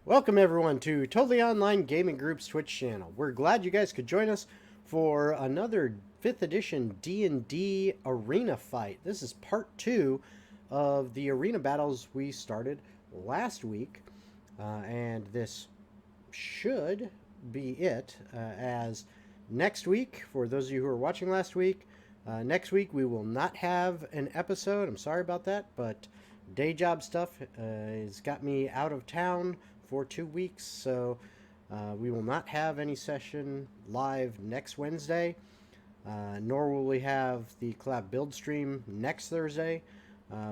Welcome everyone to Totally Online Gaming Group's Twitch channel. We're glad you guys could join us for another 5th edition D&D arena fight. This is part 2 of the arena battles we started last week. And this should be it, as next week, for those of you who were watching last week, next week we will not have an episode. I'm sorry about that, but day job stuff has got me out of town for 2 weeks, so we will not have any session live next Wednesday, nor will we have the collab build stream next Thursday,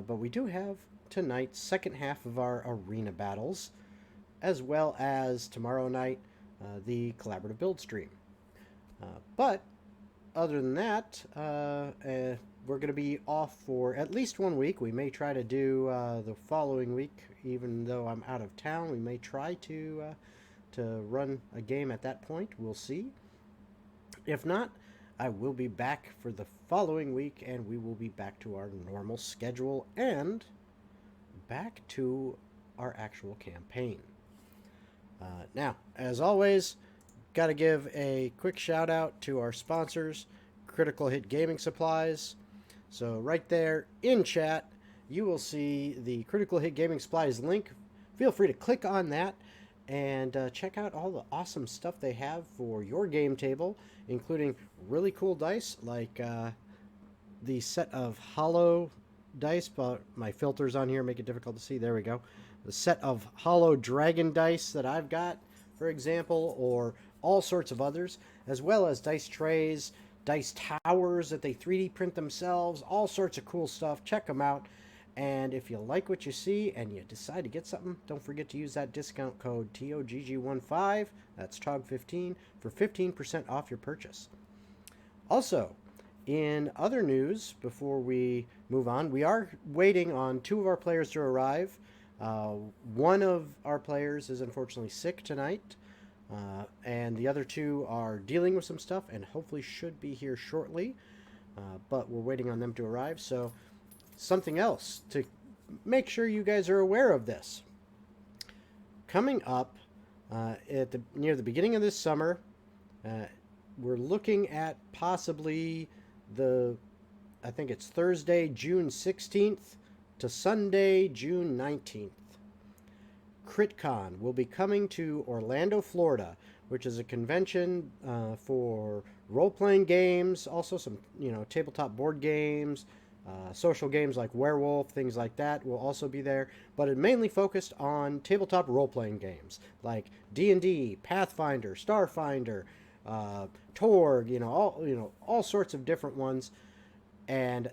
but we do have tonight's second half of our arena battles, as well as tomorrow night the collaborative build stream. But other than that, we're going to be off for at least 1 week. We may try to do the following week, even though I'm out of town. We may try to run a game at that point. We'll see. If not, I will be back for the following week, and we will be back to our normal schedule and back to our actual campaign. Now, as always, got to give a quick shout out to our sponsors, Critical Hit Gaming Supplies. So right there in chat, you will see the Critical Hit Gaming Supplies link. Feel free to click on that and check out all the awesome stuff they have for your game table, including really cool dice like the set of hollow dice, but my filters on here make it difficult to see. There we go. The set of hollow dragon dice that I've got, for example, or all sorts of others, as well as dice trays, dice towers that they 3D print themselves, all sorts of cool stuff. Check them out. And if you like what you see and you decide to get something, don't forget to use that discount code TOGG15, that's TOGG15, for 15% off your purchase. Also, in other news, before we move on, we are waiting on 2 of our players to arrive. One of our players is unfortunately sick tonight. And the other 2 are dealing with some stuff and hopefully should be here shortly. But we're waiting on them to arrive. So something else to make sure you guys are aware of this. Coming up near the beginning of this summer, we're looking at possibly I think it's Thursday, June 16th to Sunday, June 19th. CritCon will be coming to Orlando, Florida, which is a convention for role-playing games, also some tabletop board games, social games like Werewolf, things like that will also be there. But it mainly focused on tabletop role-playing games like D&D, Pathfinder, Starfinder, TOGG, all sorts of different ones. And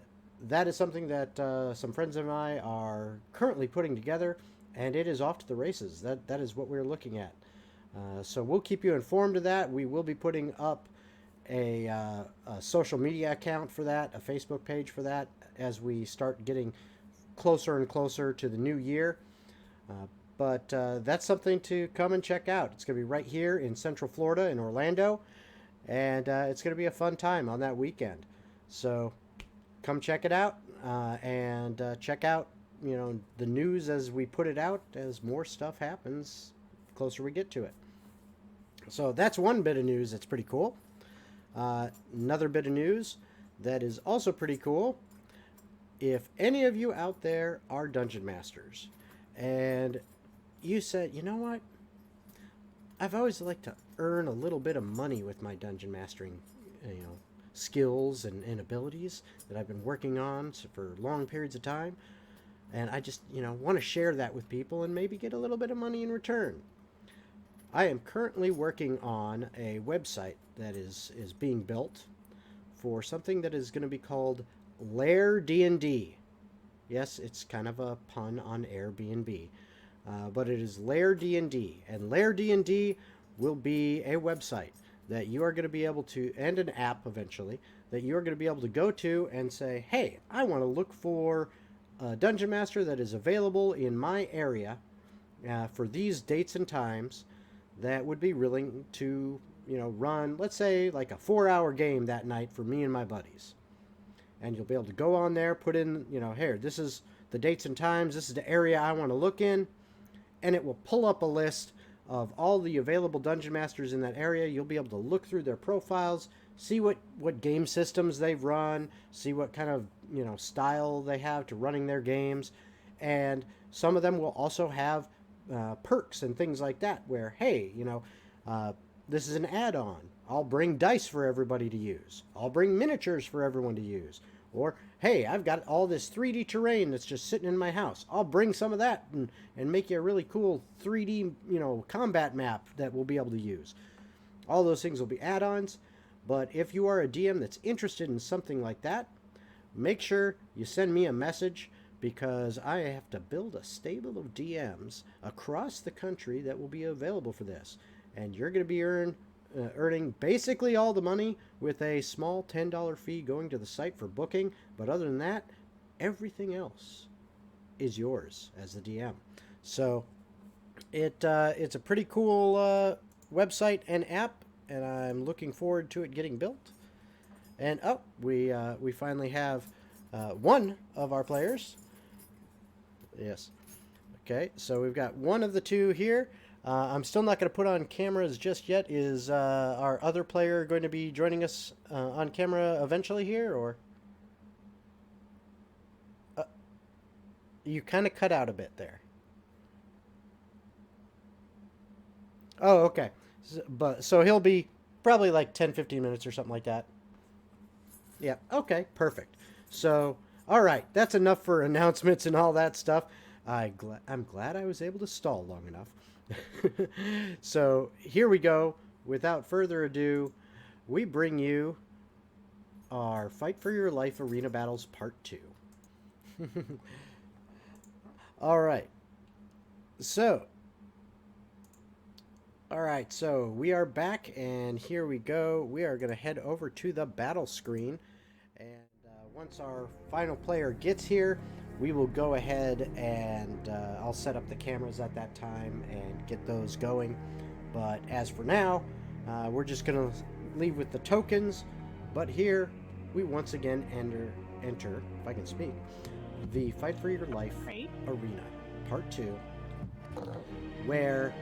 that is something that some friends of mine are currently putting together. And it is off to the races. That is what we're looking at. So we'll keep you informed of that. We will be putting up a social media account for that, a Facebook page for that, as we start getting closer and closer to the new year. But that's something to come and check out. It's going to be right here in Central Florida in Orlando. And it's going to be a fun time on that weekend. So come check it out and check out the news as we put it out, as more stuff happens the closer we get to it. So that's one bit of news that's pretty cool. Another bit of news that is also pretty cool. If any of you out there are dungeon masters and you said, you know what, I've always liked to earn a little bit of money with my dungeon mastering skills and abilities that I've been working on for long periods of time, and I just, want to share that with people and maybe get a little bit of money in return. I am currently working on a website that is being built for something that is going to be called Lair D&D. Yes, it's kind of a pun on Airbnb, but it is Lair D&D. And Lair D&D will be a website that you are going to be able to, and an app eventually, that you are going to be able to go to and say, hey, I want to look for a dungeon master that is available in my area for these dates and times that would be willing to run, let's say, like a 4-hour game that night for me and my buddies. And you'll be able to go on there, put in, here, this is the dates and times, this is the area I want to look in, and it will pull up a list of all the available dungeon masters in that area. You'll be able to look through their profiles, see what game systems they've run, see what kind of style they have to running their games, and some of them will also have perks and things like that. Where hey, this is an add-on. I'll bring dice for everybody to use. I'll bring miniatures for everyone to use. Or, hey, I've got all this 3D terrain that's just sitting in my house. I'll bring some of that and make you a really cool 3D, combat map that we'll be able to use. All those things will be add-ons. But if you are a DM that's interested in something like that, make sure you send me a message, because I have to build a stable of DMs across the country that will be available for this. And you're going to be earning basically all the money, with a small $10 fee going to the site for booking. But other than that, everything else is yours as the DM. So it's a pretty cool website and app, and I'm looking forward to it getting built. And we finally have one of our players. Yes. Okay, so we've got one of the two here. I'm still not going to put on cameras just yet. Is our other player going to be joining us on camera eventually here, or? You kind of cut out a bit there. Oh, okay. So he'll be probably like 10-15 minutes or something like that. Yeah, okay, perfect. So, all right, that's enough for announcements and all that stuff. I'm glad I was able to stall long enough. So here we go. Without further ado, we bring you our Fight for Your Life Arena Battles Part 2. All right. So we are back, and here we go. We are going to head over to the battle screen, and once our final player gets here, we will go ahead and I'll set up the cameras at that time and get those going. But as for now, we're just going to leave with the tokens. But here, we once again enter, if I can speak, the Fight for Your Life Arena, Part 2, where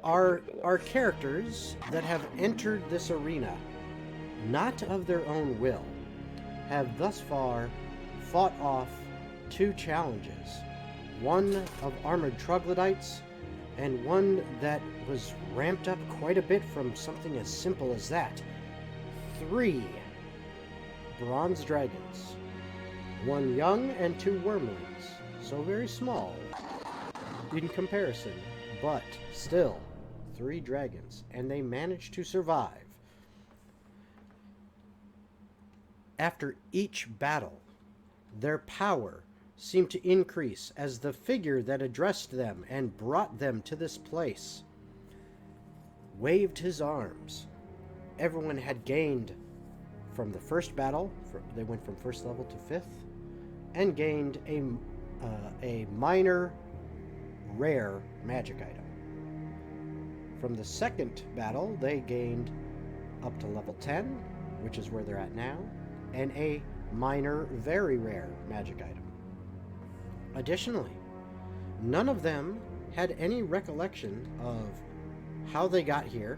our characters that have entered this arena, not of their own will, have thus far fought off 2 challenges. One of armored troglodytes, and one that was ramped up quite a bit from something as simple as that. 3 bronze dragons. 1 young and 2 wormlings. So very small in comparison, but still 3 dragons, and they managed to survive. After each battle, their power seemed to increase as the figure that addressed them and brought them to this place waved his arms. Everyone had gained from the first battle, they went from 1st level to 5th, and gained a minor rare magic item. From the 2nd battle, they gained up to level 10, which is where they're at now, and a minor very rare magic item. Additionally, none of them had any recollection of how they got here,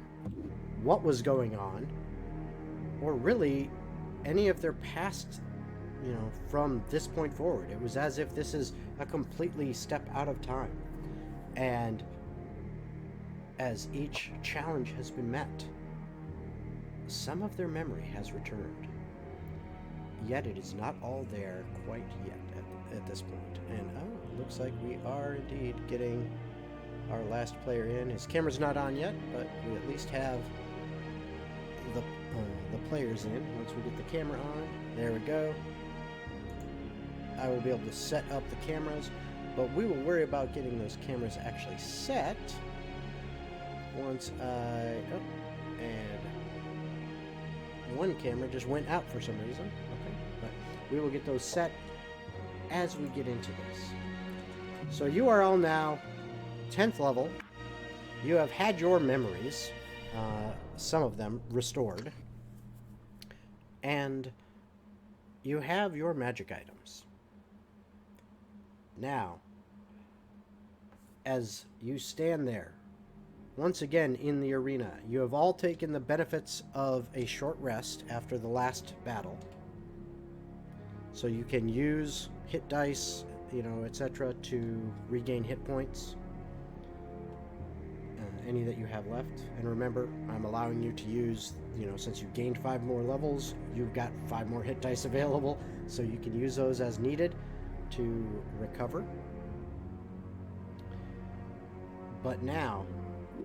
what was going on, or really any of their past, from this point forward. It was as if this is a completely step out of time. And as each challenge has been met, some of their memory has returned. Yet it is not all there quite yet at this point. And it looks like we are indeed getting our last player in. His camera's not on yet, but we at least have the players in. Once we get the camera on, there we go. I will be able to set up the cameras, but we will worry about getting those cameras actually set once and one camera just went out for some reason. Okay, but we will get those set as we get into this. So you are all now 10th level. You have had your memories, some of them restored, and you have your magic items. Now, as you stand there, once again in the arena, you have all taken the benefits of a short rest after the last battle. So you can use hit dice, etc. to regain hit points. Any that you have left. And remember, I'm allowing you to use, since you gained 5 more levels, you've got 5 more hit dice available, so you can use those as needed to recover. But now...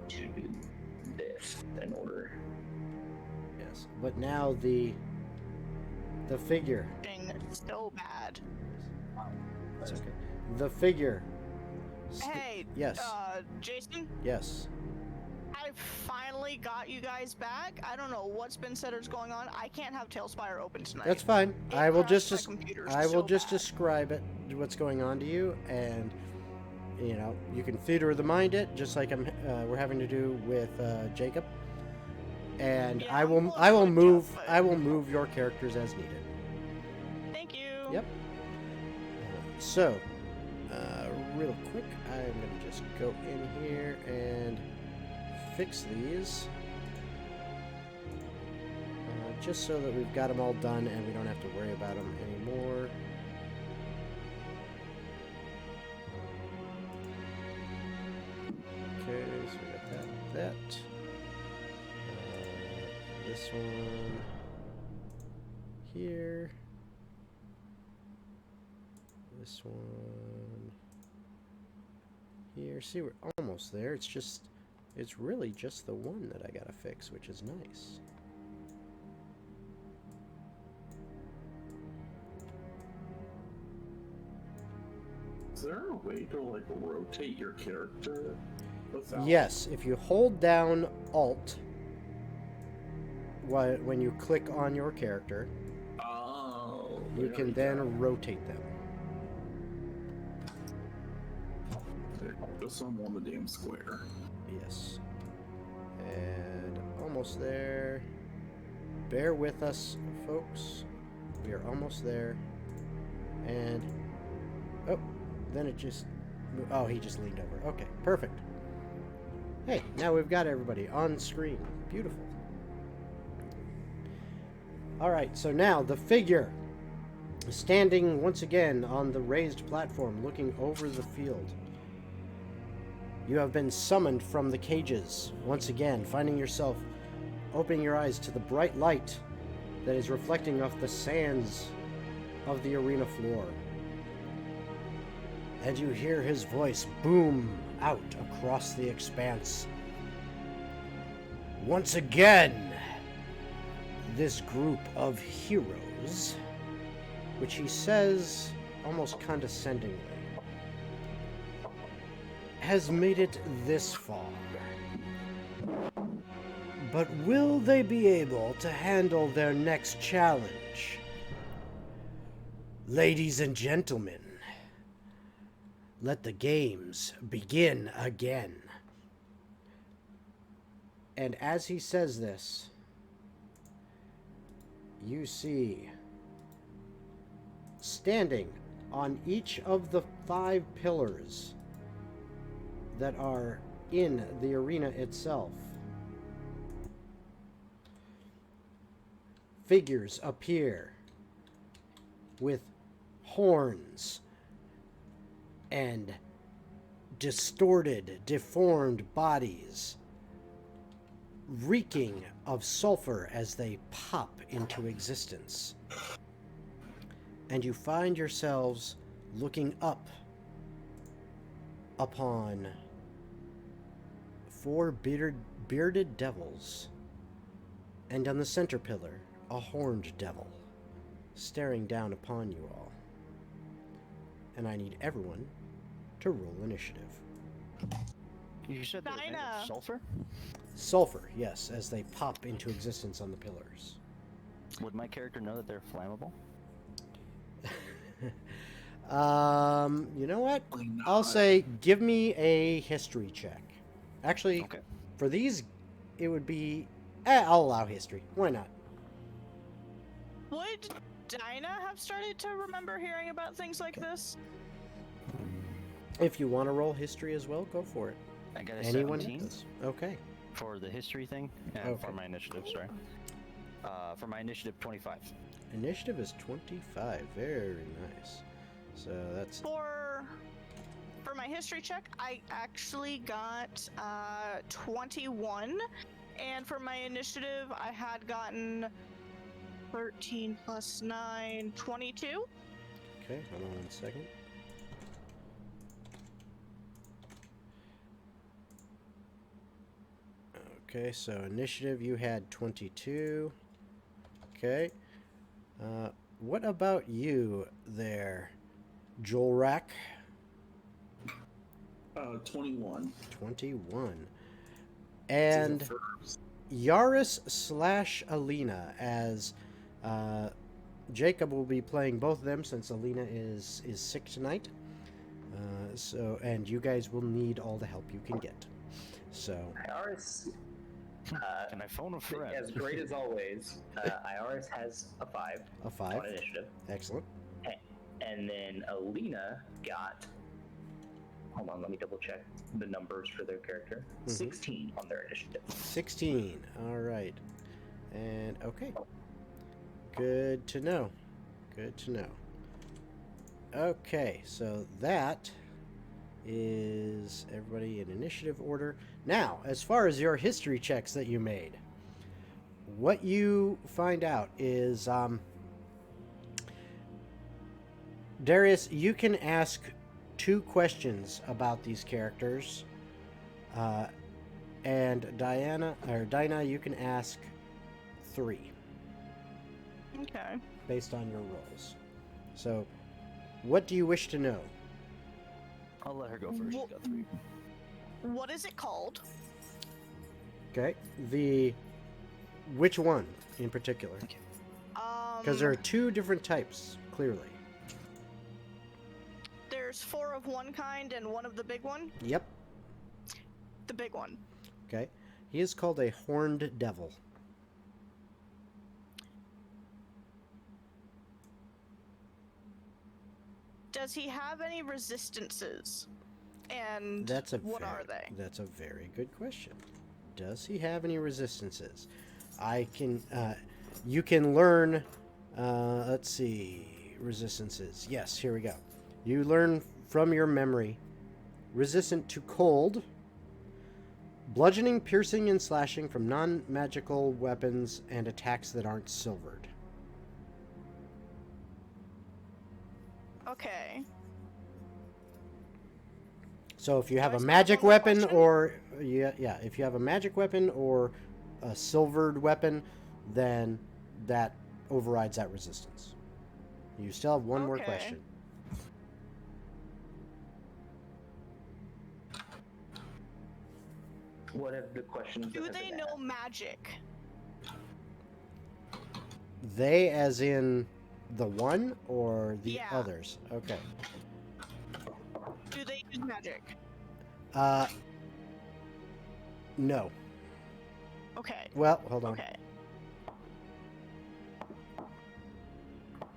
To do this in order. Yes, but now the figure... So bad. It's okay. The figure... Hey, yes. Jason? Yes. I finally got you guys back. I don't know what's been said or is going on. I can't have Tailspire open tonight. That's fine. I will just describe it, what's going on to you, and you can theater of the mind it, just like we're having to do with Jacob. And Yeah, I will move your characters as needed. Thank you. Yep. So, real quick, I'm going to just go in here and fix these. Just so that we've got them all done and we don't have to worry about them anymore. Okay, so we got that. This one here. This one here. See, we're almost there. It's really just the one that I gotta fix, which is nice. Is there a way to rotate your character without... Yes, if you hold down Alt when you click on your character, you can then rotate them. Just on the damn square. Yes. And almost there. Bear with us, folks. We are almost there. And... oh, then it just... oh, he just leaned over. Okay, perfect. Hey, now we've got everybody on screen. Beautiful. Alright, so now the figure standing once again on the raised platform looking over the field. You have been summoned from the cages, once again, finding yourself opening your eyes to the bright light that is reflecting off the sands of the arena floor. And you hear his voice boom out across the expanse. Once again, this group of heroes, which he says almost condescendingly, has made it this far. But will they be able to handle their next challenge? Ladies and gentlemen, let the games begin again. And as he says this, you see, standing on each of the 5 pillars that are in the arena itself, figures appear with horns and distorted, deformed bodies, reeking of sulfur as they pop into existence. And you find yourselves looking up upon 4 bearded devils, and on the center pillar, a horned devil, staring down upon you all. And I need everyone to roll initiative. You said they're made of sulfur? Sulfur, yes, as they pop into existence on the pillars. Would my character know that they're flammable? You know what? I'll say, give me a history check. Actually, okay. For these, it would be... I'll allow history. Why not? Would Dinah have started to remember hearing about things like this? If you want to roll history as well, go for it. I got a Anyone 17 does. Okay. for the history thing, and Okay. for my initiative, sorry. For my initiative, 25. Initiative is 25. Very nice. So that's For my history check, I actually got 21, and for my initiative, I had gotten 13 plus 9, 22. okay. Hold on one second. Okay, so initiative you had 22. Okay. What about you there, Jewelrack? 21. 21. And Yaris / Alina, as Jacob will be playing both of them since Alina is sick tonight. And you guys will need all the help you can get. So Iris, Can I phone a friend? as great as always, Iris has a 5 a 5. on initiative. Excellent. And then Alina got, hold on, let me double check the numbers for their character. 16 on their initiative. 16. All right. And okay. Good to know. Good to know. Okay, so that is everybody in initiative order. Now, as far as your history checks that you made, what you find out is, Darius, you can ask 2 questions about these characters, and Dinah, you can ask 3 Okay. based on your rolls. So, what do you wish to know? I'll let her go first. She's got 3. What is it called? Okay, which one in particular? Because there are 2 different types, clearly. There's 4 of one kind and 1 of the big one. Yep. The big one. Okay, he is called a horned devil. Does he have any resistances? And what are they? That's a very good question. Does he have any resistances? You can learn, let's see, resistances. Yes, here we go. You learn from your memory, resistant to cold, bludgeoning, piercing, and slashing from non-magical weapons and attacks that aren't silvered. Okay. So if you have Do I a still magic have one more weapon question? or if you have a magic weapon or a silvered weapon, then that overrides that resistance. You still have one more Okay. question. What have the questions? that Do have they been know asked? magic? They as in the one or the Yeah. others? Okay. Do they use magic? No. Okay. Well, hold on. Okay.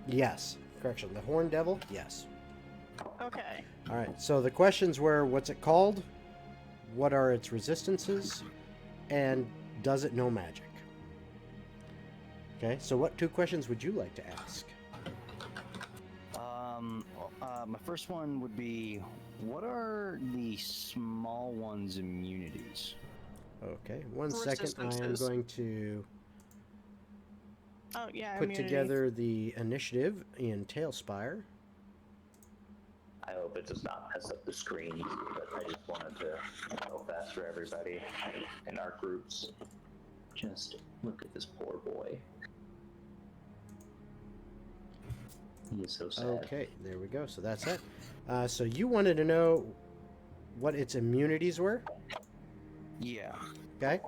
Yes. Correction. The horned devil? Yes. Okay. All right. So the questions were, what's it called? What are its resistances? And does it know magic? Okay. So what 2 questions would you like to ask? My first one would be, what are the small ones' immunities? Okay. One second. I am Resistances. going to Oh yeah. put immunity. together the initiative in Tailspire. I hope it does not mess up the screen, but I just wanted to go fast for everybody in our groups. Just look at this poor boy. He is so sad. Okay, there we go. So that's it. So you wanted to know what its immunities were? Yeah. Okay.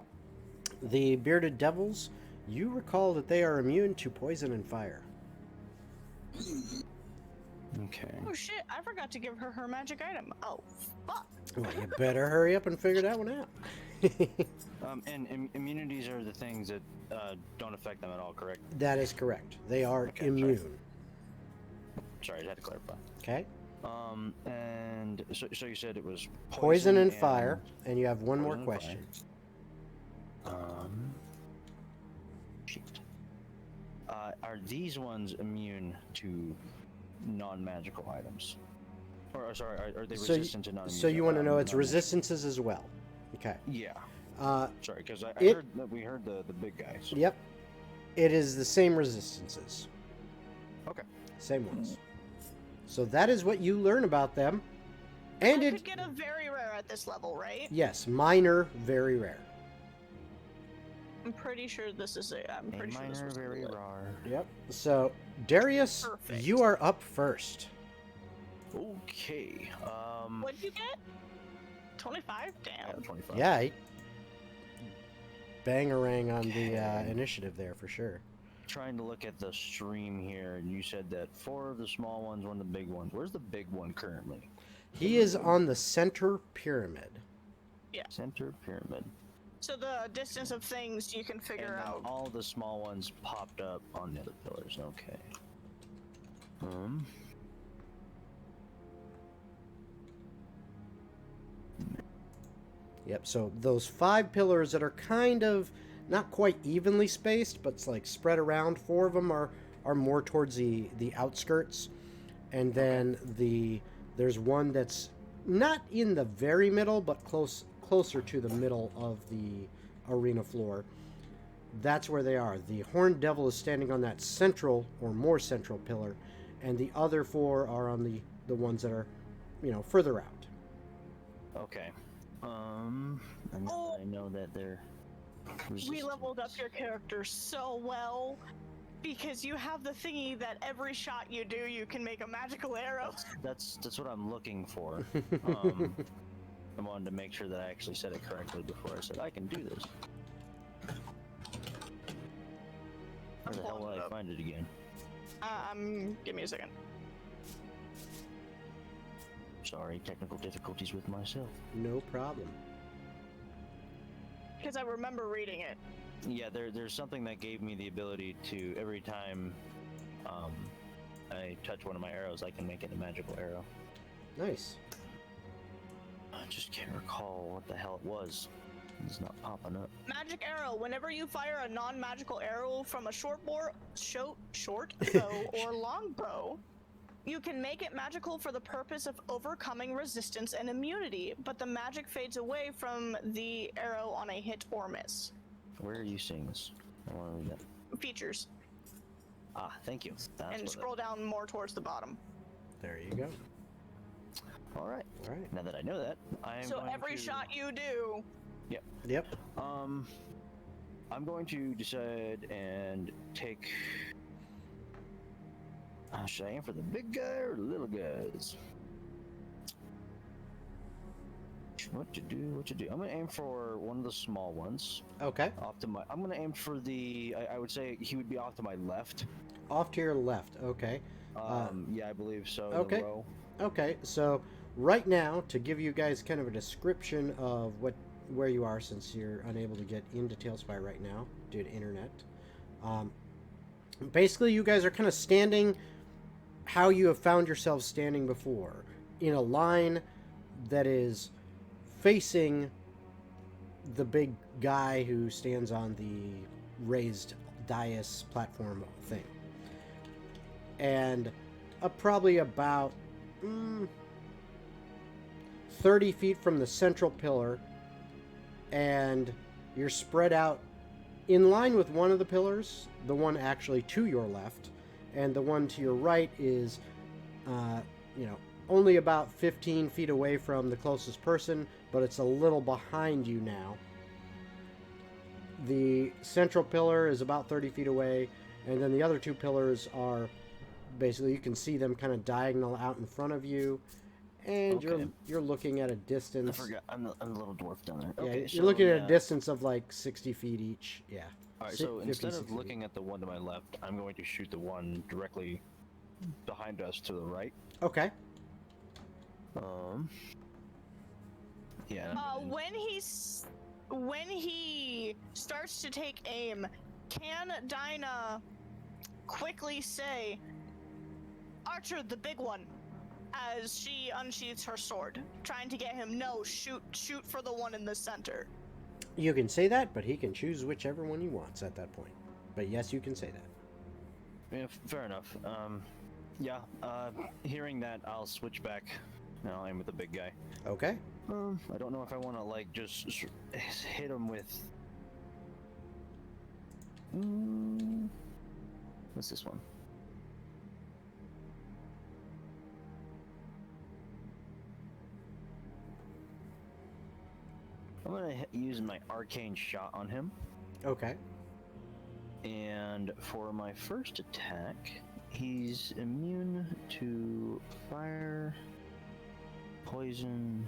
The bearded devils, you recall that they are immune to poison and fire. Okay. Oh shit! I forgot to give her her magic item. Oh fuck! Well, you better hurry up and figure that one out. And immunities are the things that don't affect them at all, correct? That is correct. They are Okay, immune. Sorry, I had to clarify. Okay. And so you said it was Poison and fire, and you have one more poison and question. fire. Shit. Are these ones immune to non-magical items? Or sorry, are they resistant to non-magical? So you want to know its resistances as well? Okay. Yeah. Sorry, because I it- heard that we heard the big guys. Yep. It is the same resistances. Okay. Same ones. So that is what you learn about them. And I it could get a very rare at this level, right? yes, minor, very rare. I'm pretty sure this is it. I'm A pretty sure this minor, was very it. rare. Yep. So Darius, Perfect. you are up first. Okay. What'd you get? 25? I Damn. have 25. Yeah. Bangarang on Okay. the initiative there for sure. Trying to look at the stream here, and you said that 4 of the small ones, 1 of the big ones. Where's the big one currently? He is on the center pyramid. Center pyramid. So the distance of things you can figure And then out. all the small ones popped up on the other pillars. Okay. Yep, so those 5 pillars that are kind of not quite evenly spaced, but it's like spread around, 4 of them are more towards the outskirts. And then there's one that's not in the very middle, but closer to the middle of the arena floor. That's where they are. The Horned Devil is standing on that central or more central pillar, and the other 4 are on the ones that are, further out. Okay. And I know that they're We resistant. leveled up your character so well because you have the thingy that every shot you do, you can make a magical arrow. That's what I'm looking for. I wanted to make sure that I actually said it correctly before I said I can do this. Where the hell will I find it again? Give me a second. Sorry, technical difficulties with myself. No problem. Because I remember reading it. Yeah, there's something that gave me the ability to, every time I touch one of my arrows, I can make it a magical arrow. Nice. I just can't recall what the hell it was. It's not popping up. Magic arrow. Whenever you fire a non-magical arrow from a short bow or long bow, you can make it magical for the purpose of overcoming resistance and immunity, but the magic fades away from the arrow on a hit or miss. Where are you seeing this? I want to read that. Features. Ah, thank you. That's And what scroll down more towards the bottom. There you go. All right. All right. Now that I know that, I am So going every to... shot you do, Yep. I'm going to decide and take... should I aim for the big guy or the little guys? What to do? I'm gonna aim for one of the small ones. Okay. Off to my... I'm gonna aim for the... I would say he would be off to my left. Off to your left. Okay. Yeah, I believe so. okay. The row. Okay. So right now, to give you guys kind of a description of where you are, since you're unable to get into Tailspire right now due to internet. Basically, you guys are kind of standing how you have found yourselves standing before, in a line that is facing the big guy who stands on the raised dais platform thing. And probably about 30 feet from the central pillar, and you're spread out in line with one of the pillars, the one actually to your left, and the one to your right is, only about 15 feet away from the closest person, but it's a little behind you now. The central pillar is about 30 feet away, and then the other 2 pillars are basically, you can see them kind of diagonal out in front of you, and Okay. you're looking at a I distance. forgot. I'm the little dwarf down there. Yeah, Okay, you're so, looking at yeah. a distance of like 60 feet each. Yeah. All right, Si- so 50, instead of 60 feet. looking at the one to my left, I'm going to shoot the one directly behind us to the right. Okay. Yeah. when he starts to take aim, can Dinah quickly say, "Archer, the big one"? as she unsheaths her sword, trying to get him. No, shoot for the one in the center. You can say that, but he can choose whichever one he wants at that point. But yes, you can say that. Yeah, fair enough. Yeah. Hearing that, I'll switch back. Now I'm with the big guy. Okay. I don't know if I want to like just hit him with. What's this one? I'm gonna use my arcane shot on him. Okay. And for my first attack, he's immune to fire, poison.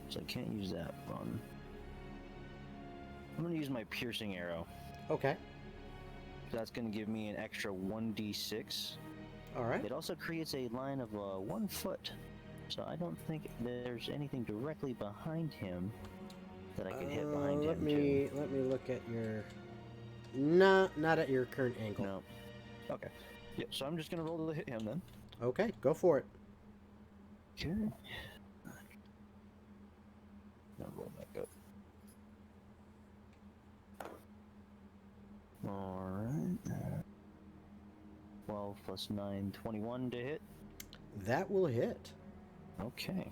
So I can't use that one. I'm gonna use my piercing arrow. Okay. That's gonna give me an extra 1d6. All right. It also creates a line of 1 foot. So I don't think there's anything directly behind him that I can hit behind him. Let me look at your. Not at your current angle. No. Okay. Yeah. So I'm just gonna roll to hit him then. Okay, go for it. Okay. Now roll back up. Alright. 12 plus 9, 21 to hit. That will hit. Okay.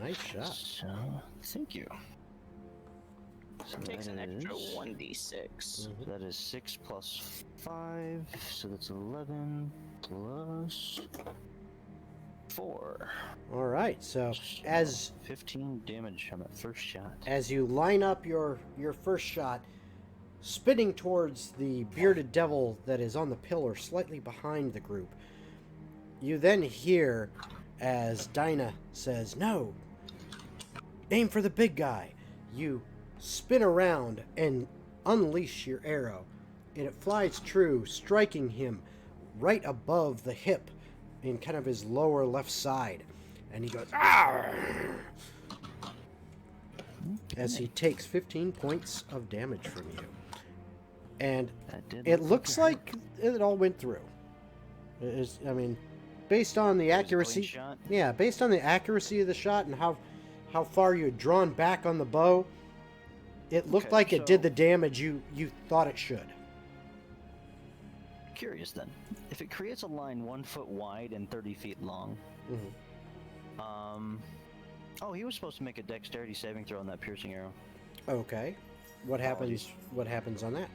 Nice shot. So, thank you. So Takes an that extra is- 1d6. Mhm. That is 6 plus 5, so that's 11 plus 4. All right. So So as 15 damage on that first shot. as you line up your first shot, spinning towards the bearded devil that is on the pillar slightly behind the group, you then hear as Dinah says, "No, aim for the big guy." You spin around and unleash your arrow, and it flies true, striking him right above the hip in kind of his lower left side. And he goes, "Ah!" as he takes 15 points of damage from you. And That did it look looks like like it all went through. I mean, based on the it was a clean accuracy, shot. yeah, based on the accuracy of the shot and how far you had drawn back on the bow, it looked Okay, like it did so- the damage you thought it should. Curious then. If it creates a line 1 foot wide and 30 feet long, Mhm. oh, he was supposed to make a dexterity saving throw on that piercing arrow. Okay, what happens? Apologies. What happens on that?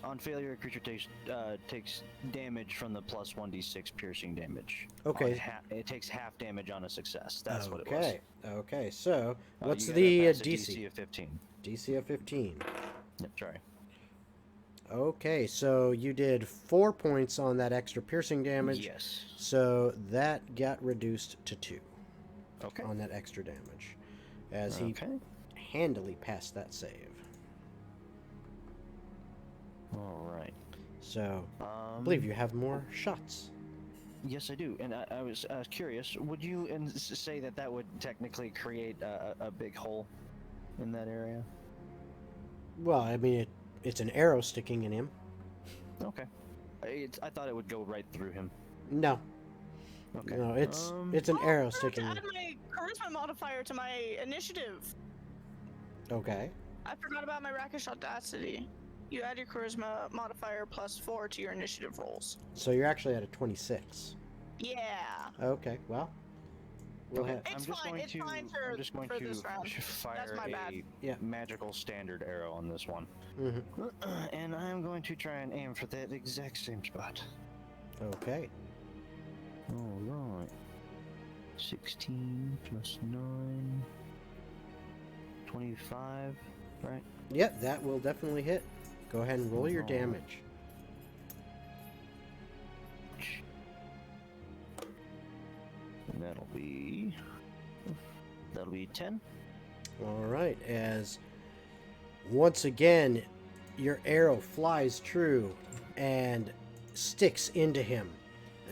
On failure, a creature takes damage from the plus 1d6 piercing damage. Okay. It takes half damage on a success. That's what it was. Okay. Okay. So, what's You the gotta pass a DC? of 15. DC of 15. Yep, sorry. Okay, so you did 4 points on that extra piercing damage. Yes. So that got reduced to 2 Okay. on that extra damage, as he Okay. handily passed that save. All right. So, I believe you have more shots. Yes, I do. And I was curious. Would you say that would technically create a big hole in that area? Well, I mean, it's an arrow sticking in him. Okay. I thought it would go right through him. No, Okay. no, it's an arrow I sticking in add him. my charisma modifier to my initiative. Okay. I forgot about my rakish audacity. You add your charisma modifier plus 4 to your initiative rolls. So you're actually at a 26. Yeah. Okay, well, we'll Okay. have... It's fine, it's fine I'm just going for to this round. fire my bad. a Yeah. magical standard arrow on this one. Mhm. And I'm going to try and aim for that exact same spot. Okay. Alright. 16 plus 9. 25, right? Yep, that will definitely hit. Go ahead and roll your Alright. damage. And that'll be 10. All right, as once again your arrow flies true and sticks into him,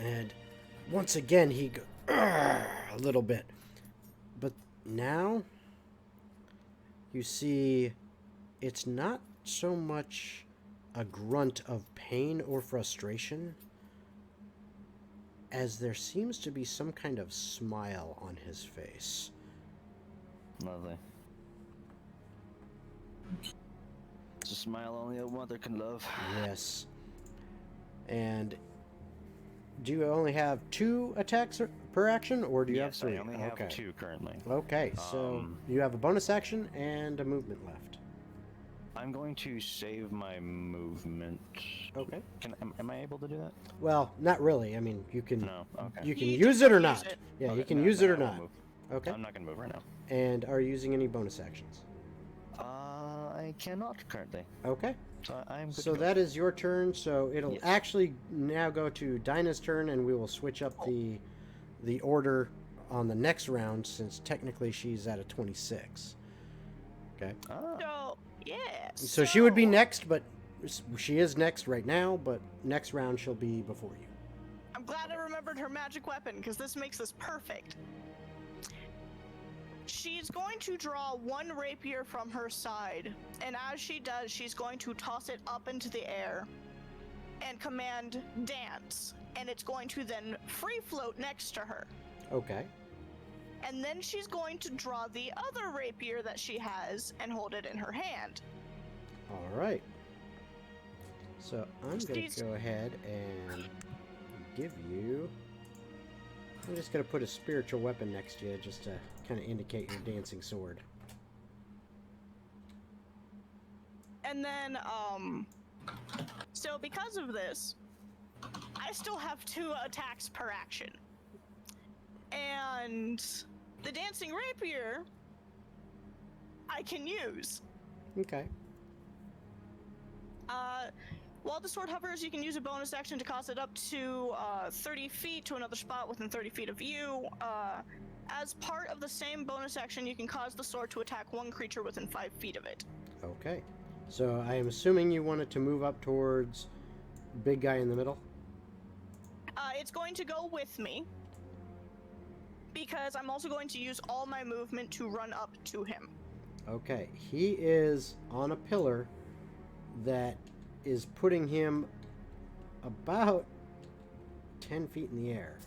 and once again he goes a little bit, but now you see it's not so much a grunt of pain or frustration, as there seems to be some kind of smile on his face. Lovely. It's a smile only a mother can love. Yes. And do you only have 2 attacks per action, or do you have 3? I only have 2 currently. Okay, so you have a bonus action and a movement left. I'm going to save my movement. Okay. Am I able to do that? Well, not really. I mean, you can. No. Okay. You can You use can it or use not. it. Yeah, Okay, you can no, use no, it or I won't not. move. Okay. I'm not gonna move right now. And are you using any bonus actions? I cannot currently. Okay. So I'm good So to go. that is your turn. So it'll Yes. actually now go to Dinah's turn, and we will switch up the order on the next round, since technically she's at a 26. Okay. Ah, So, yeah. So she would be next, but she is next right now. But next round she'll be before you. I'm glad I remembered her magic weapon, because this makes this perfect. She's going to draw 1 rapier from her side, and as she does, she's going to toss it up into the air and command dance, and it's going to then free float next to her. Okay. And then she's going to draw the other rapier that she has and hold it in her hand. All right. So I'm going She's- to go ahead and give you... I'm just going to put a spiritual weapon next to you just to kind of indicate your dancing sword. And then, so because of this, I still have 2 attacks per action. And the dancing rapier, I can use. Okay. While the sword hovers, you can use a bonus action to cause it up to 30 feet to another spot within 30 feet of you. As part of the same bonus action, you can cause the sword to attack 1 creature within 5 feet of it. Okay. So I am assuming you wanted to move up towards big guy in the middle? It's going to go with me, because I'm also going to use all my movement to run up to him. Okay. He is on a pillar that is putting him about 10 feet in the air.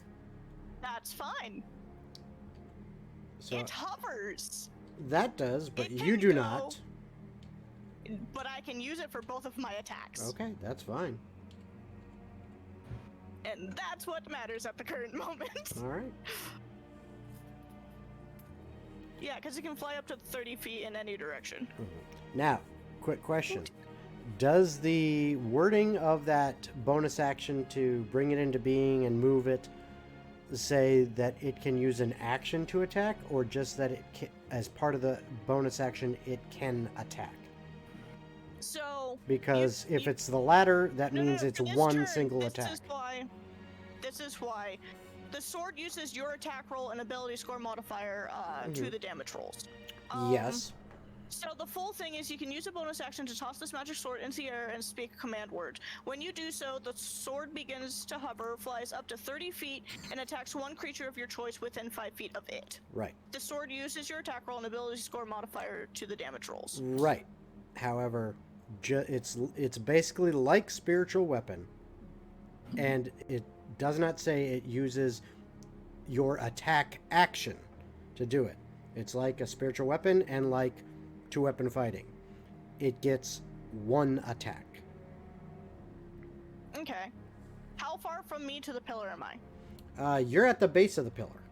That's fine. So It hovers, that does, but It you can do go- not. but I can use it for both of my attacks. Okay, that's fine. And that's what matters at the current moment. All right. Yeah, because it can fly up to 30 feet in any direction. Now, quick question. Does the wording of that bonus action to bring it into being and move it say that it can use an action to attack, or just that it can, as part of the bonus action, it can attack? So, Because if you- it's the latter, that no, means no, it's for this one turn, single attack. This is why. The sword uses your attack roll and ability score modifier to the damage rolls. Yes. So the full thing is you can use a bonus action to toss this magic sword into the air and speak a command word. When you do so, the sword begins to hover, flies up to 30 feet, and attacks 1 creature of your choice within 5 feet of it. Right. The sword uses your attack roll and ability score modifier to the damage rolls. Right. However, it's basically like spiritual weapon, and it does not say it uses your attack action to do it. It's like a spiritual weapon and like 2-weapon fighting. It gets 1 attack. Okay. How far from me to the pillar am I? You're at the base of the pillar.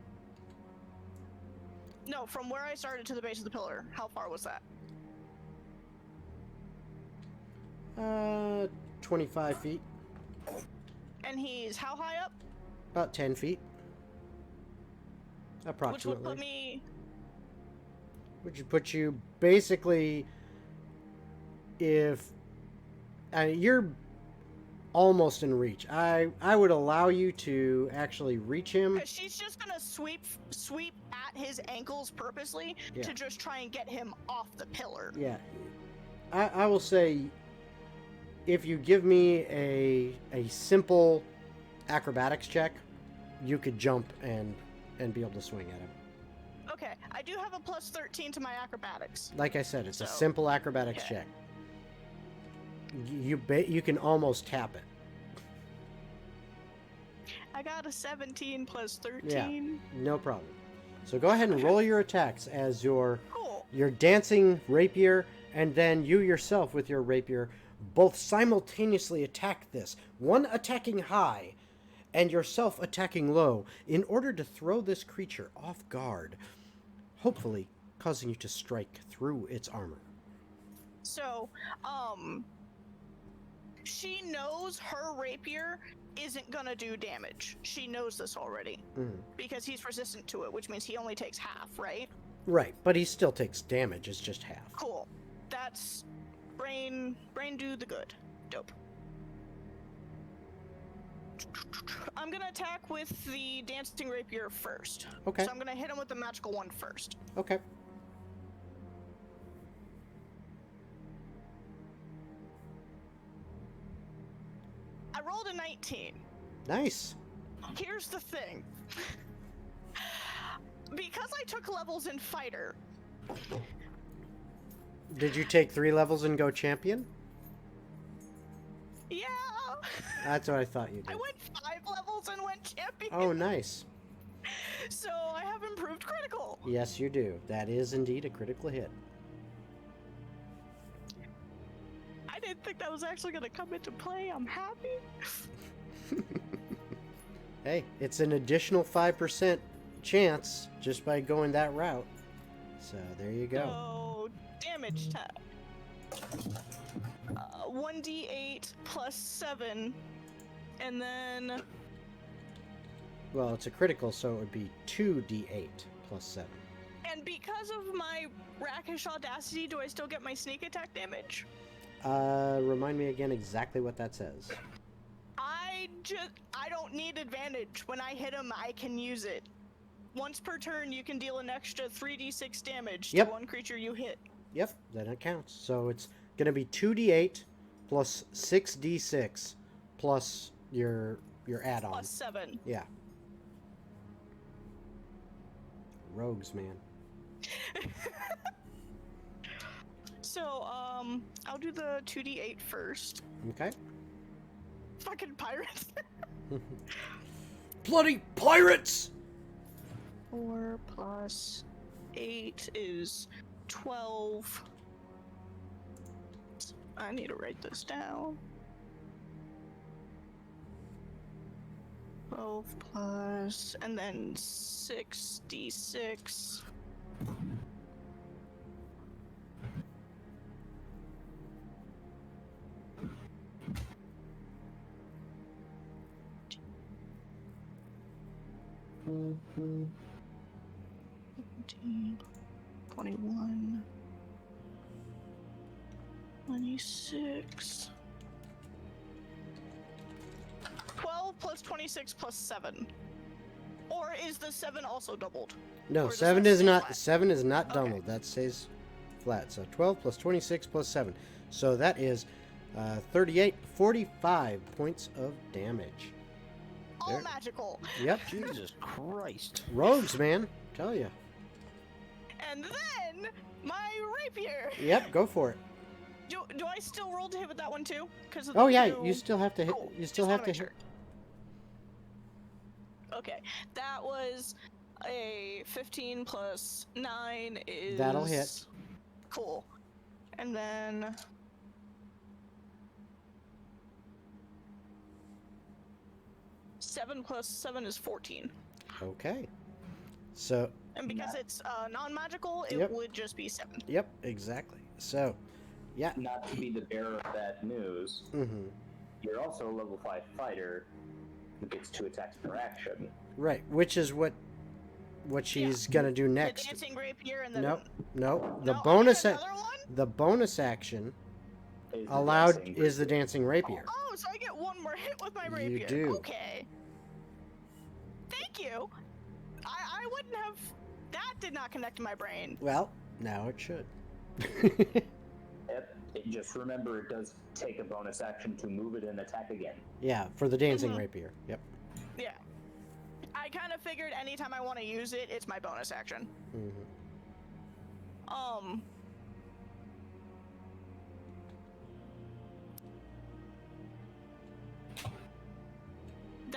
No, from where I started to the base of the pillar. How far was that? 25 feet. And he's how high up? About 10 feet. Which Approximately. would put me... Which would put you basically, if you're almost in reach. I would allow you to actually reach him. Because she's just gonna sweep at his ankles purposely Yeah. to just try and get him off the pillar. Yeah. I will say, if you give me a simple acrobatics check, you could jump and be able to swing at him. Okay, I do have a plus 13 to my acrobatics. Like I said, it's a So, simple acrobatics okay. check. You can almost tap it. I got a 17 plus 13. Yeah, no problem. So go ahead and roll your attacks as your Cool. dancing rapier and then you yourself with your rapier both simultaneously attack this. One attacking high and yourself attacking low in order to throw this creature off guard, hopefully causing you to strike through its armor. So, she knows her rapier isn't gonna do damage. She knows this already. Because he's resistant to it, which means he only takes half, right? Right, but he still takes damage, it's just half. Cool. That's brain do the good. Dope. I'm gonna attack with the dancing rapier first. Okay. So I'm gonna hit him with the magical one first. Okay. I rolled a 19. Nice. Here's the thing. Because I took levels in fighter. Did you take 3 levels and go champion? Yeah. That's what I thought you did. I went 5 levels and went champion. Oh, nice. So I have improved critical. Yes, you do. That is indeed a critical hit. I didn't think that was actually going to come into play. I'm happy. Hey, it's an additional 5% chance just by going that route. So there you go. So damage tab. 1d8 plus 7. And then Well, it's a critical, so it would be 2d8 plus 7. And because of my rakish audacity, do I still get my sneak attack damage? Remind me again exactly what that says. I don't need advantage. When I hit him, I can use it. Once per turn, you can deal an extra 3d6 damage Yep. to one creature you hit. Yep, then it counts. So it's going to be 2d8 plus 6d6 plus your add-on. Plus 7. Yeah. Rogues, man. So, I'll do the 2d8 first. Okay. Fucking pirates. Bloody pirates! 4 plus 8 is 12. I need to write this down. 12 plus, and then 6d6. Mm-hmm. 21, 26. 12 plus 26 plus 7. Or is the 7 also doubled? No, Or does 7 that is stay not flat? 7 is not Okay. doubled. That stays flat. So 12 plus 26 plus 7. So that is 38, 45 points of damage. All There. magical. Yep. Jesus Christ. Rogues, man. Tell ya. And then my rapier. Yep, go for it. Do I still roll to hit with that one too? Because Oh yeah, you still have to hit. Cool. You still Just have wanna to make hit. sure. Okay, that was a 15 plus 9 is... That'll hit. Cool. And then... Seven plus 7 is 14. Okay. So, And because it's non-magical, it Yep. would just be 7. yep, exactly. So, yeah. Not to be the bearer of that news, Mm-hmm. you're also a level 5 fighter who gets 2 attacks per action. Right, which is what she's gonna do The next. dancing rapier and the... Nope, nope. The No, I bonus get another one? the bonus action Is the allowed dancing is the rapier. dancing rapier. Oh, so I get one more hit with my You rapier. do. Okay. Thank you. I wouldn't have... That did not connect to my brain. Well, now it should. Yep. Just remember, it does take a bonus action to move it and attack again. Yeah, for the dancing Mhm. rapier. Yep. Yeah. I kind of figured anytime I want to use it, it's my bonus action. Mm-hmm.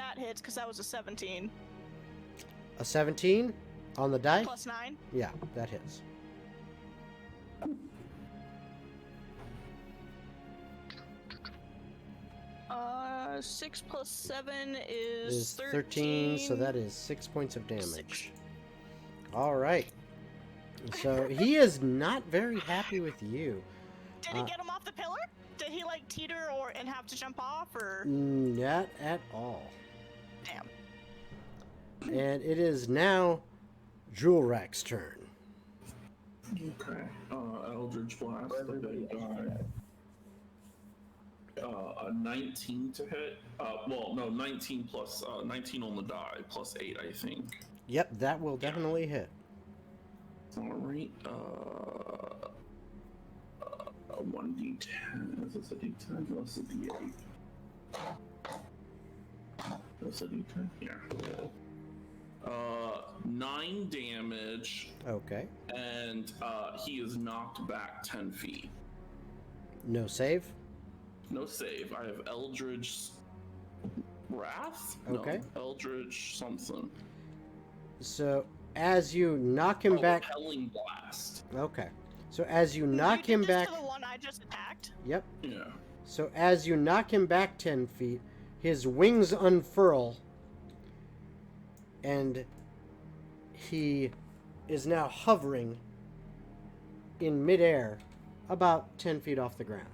That hits because that was a 17. A 17 on the die? Plus 9. Yeah, that hits. 6 plus 7 Is is 13, so that is 6 points of damage. 6. All right. So he is not very happy with you. Did he get him off the pillar? Did he like teeter and have to jump off, or? Not at all. Damn. And it is now Jewelrack's turn. Okay. Eldritch Blast, the big die. A 19 to hit. Well, no, 19 plus 19 on the die plus 8, I think. Yep, that will definitely hit. All right. A 1d10. Is this a d10? No, this is a d8. That's a d10. Yeah. 9 damage. Okay. And he is knocked back 10 feet. No save? No save. I have Eldritch Wrath? Okay. No, Eldritch something. So as you knock him back. Repelling Blast. Okay. So as you knock him back. To the one I just attacked. Yep. Yeah. So as you knock him back 10 feet, his wings unfurl, and he is now hovering in midair about 10 feet off the ground.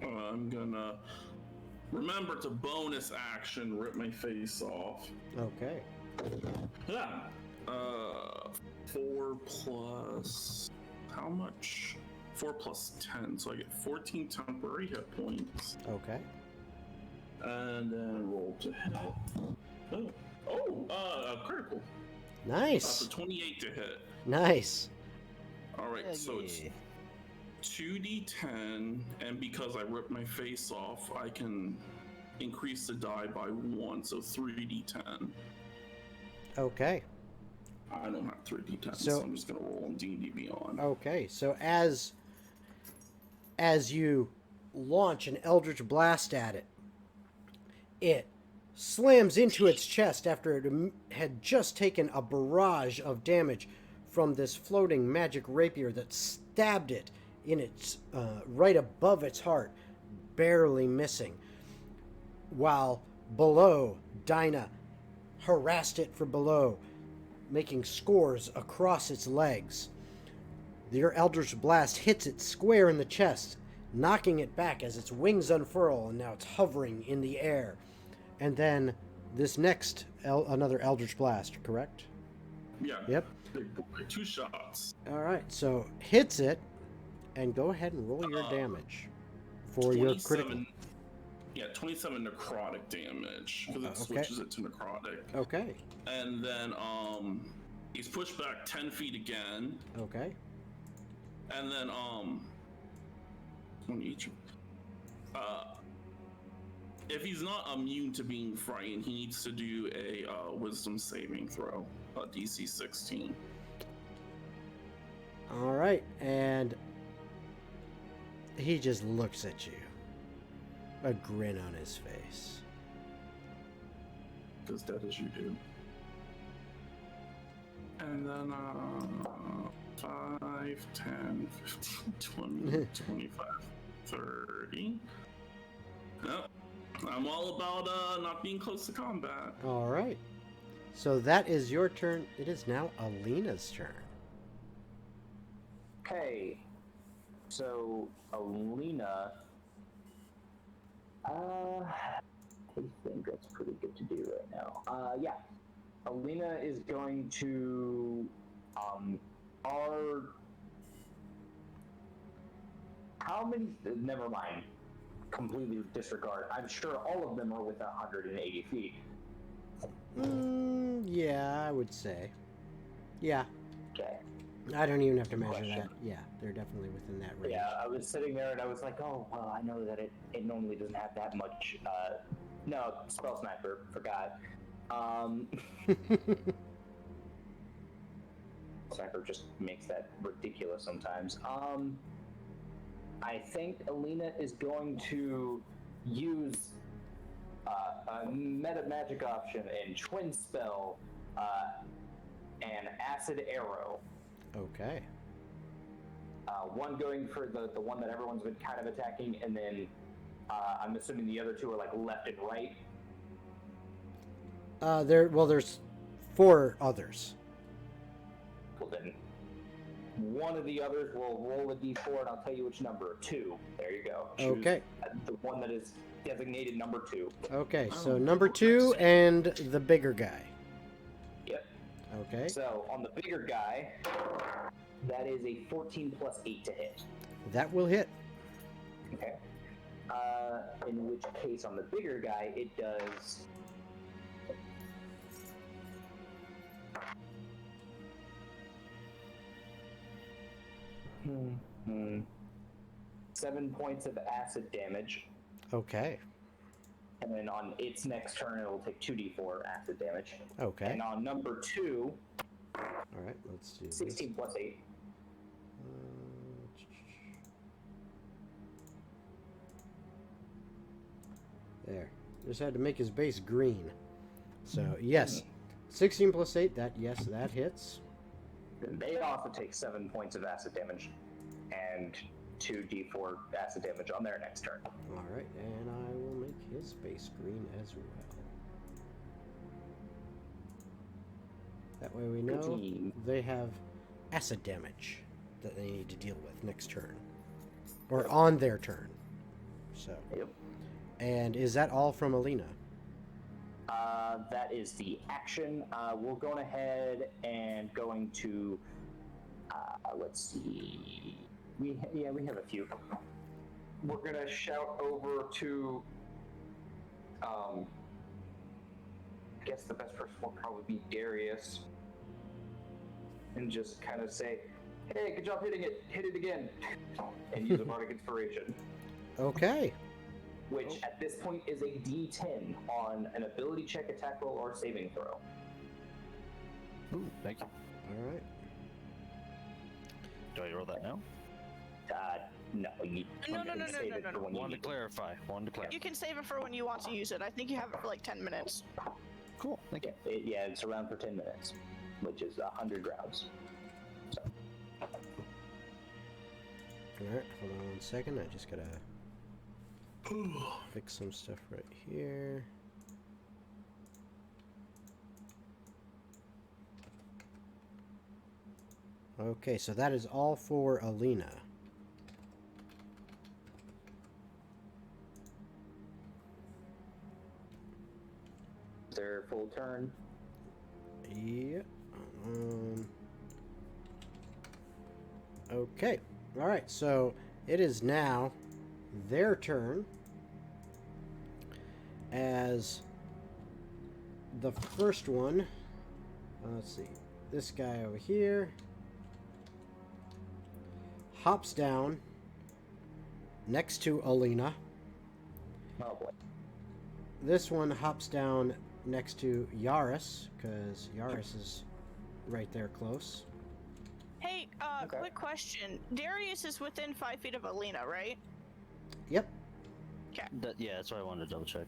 I'm gonna remember to bonus action rip my face off. Okay. Yeah. 4 plus how much? 4 plus 10, so I get 14 temporary hit points. Okay. And then roll to hit. Critical. Nice. That's a 28 to hit. Nice. All right, so it's 2d10, and because I ripped my face off, I can increase the die by 1, so 3d10. Okay. I don't have 3d10, So- so I'm just gonna roll on D&D Beyond. Okay. So as you launch an Eldritch Blast at it, it slams into its chest after it had just taken a barrage of damage from this floating magic rapier that stabbed it in its right above its heart, barely missing. While below, Dinah harassed it from below, making scores across its legs. Your Eldritch Blast hits it square in the chest, knocking it back as its wings unfurl, and now it's hovering in the air. And then this next, another Eldritch Blast, correct? Yeah. Yep. Big boy. 2 shots. All right, so hits it, and go ahead and roll your damage for your critical. 27 necrotic damage, because it Okay. switches it to necrotic. Okay, And then he's pushed back 10 feet again, okay, and then on each. If he's not immune to being frightened, he needs to do a wisdom saving throw, DC 16. all right, and he just looks at you, a grin on his face. As dead as you do. And then 5, 10, 15, 20, 25, 30. Nope. I'm all about not being close to combat. All right, so that is your turn. It is now Alina's turn. Okay, so Alina, I think that's pretty good to do right now. Yeah, Alina is going to, how many, never mind, completely disregard. I'm sure all of them are within 180 feet. Yeah, I would say. Yeah, Okay. I don't even have to measure Question. that. Yeah, they're definitely within that range. Yeah, I was sitting there and I was like, oh, well, I know that it normally doesn't have that much, no, Spell Sniper, forgot. Sniper just makes that ridiculous sometimes. I think Alina is going to use meta magic option and twin spell, and acid arrow. Okay. One going for the one that everyone's been kind of attacking, and then I'm assuming the other two are like left and right. There's 4 others. Well then, one of the others will roll a d4, and I'll tell you which number. 2. There you go. Choose Okay. the one that is designated number 2. Okay, so number 2 and the bigger guy. Yep. Okay. So on the bigger guy, that is a 14 plus 8 to hit. That will hit. Okay. In which case, on the bigger guy, it does. Hmm. 7 points of acid damage, Okay. and then on its next turn, it will take 2d4 acid damage. Okay. And on number 2, All right, let's do this. 16 plus 8. There. Just had to make his base green. So, yes. 16 plus 8, that hits. And they also take 7 points of acid damage, and 2d4 acid damage on their next turn. All right, and I will make his base green as well. That way we know 15. they have acid damage that they need to deal with next turn. Or on their turn. So. Yep. And is that all from Alina? That is the action. We're going ahead and going to, let's see. We have a few. We're going to shout over to, I guess the best person will probably be Darius. And just kind of say, hey, good job hitting it. Hit it again. And use a bardic inspiration. Okay. Which at this point is a D10 on an ability check, attack roll, or saving throw. Ooh, thank you. All right. Do I roll that now? No, you No. save it for when you Wanted need to clarify. You can save it for when you want to use it. I think you have it for like 10 minutes. Cool. Thank you. it. Yeah, it's around for 10 minutes, which is 100 rounds. So, All right, hold on 1 second. I just gotta fix some stuff right here. Okay, so that is all for Alina. their full turn. Yeah. Okay. All right. So it is now their turn. As the first one, let's see, this guy over here hops down next to Alina. Oh boy. This one hops down next to Yaris, because Yaris is right there close. Hey, Okay. quick question. Darius is within 5 feet of Alina, right? Yep. Yeah, that's why I wanted to double check.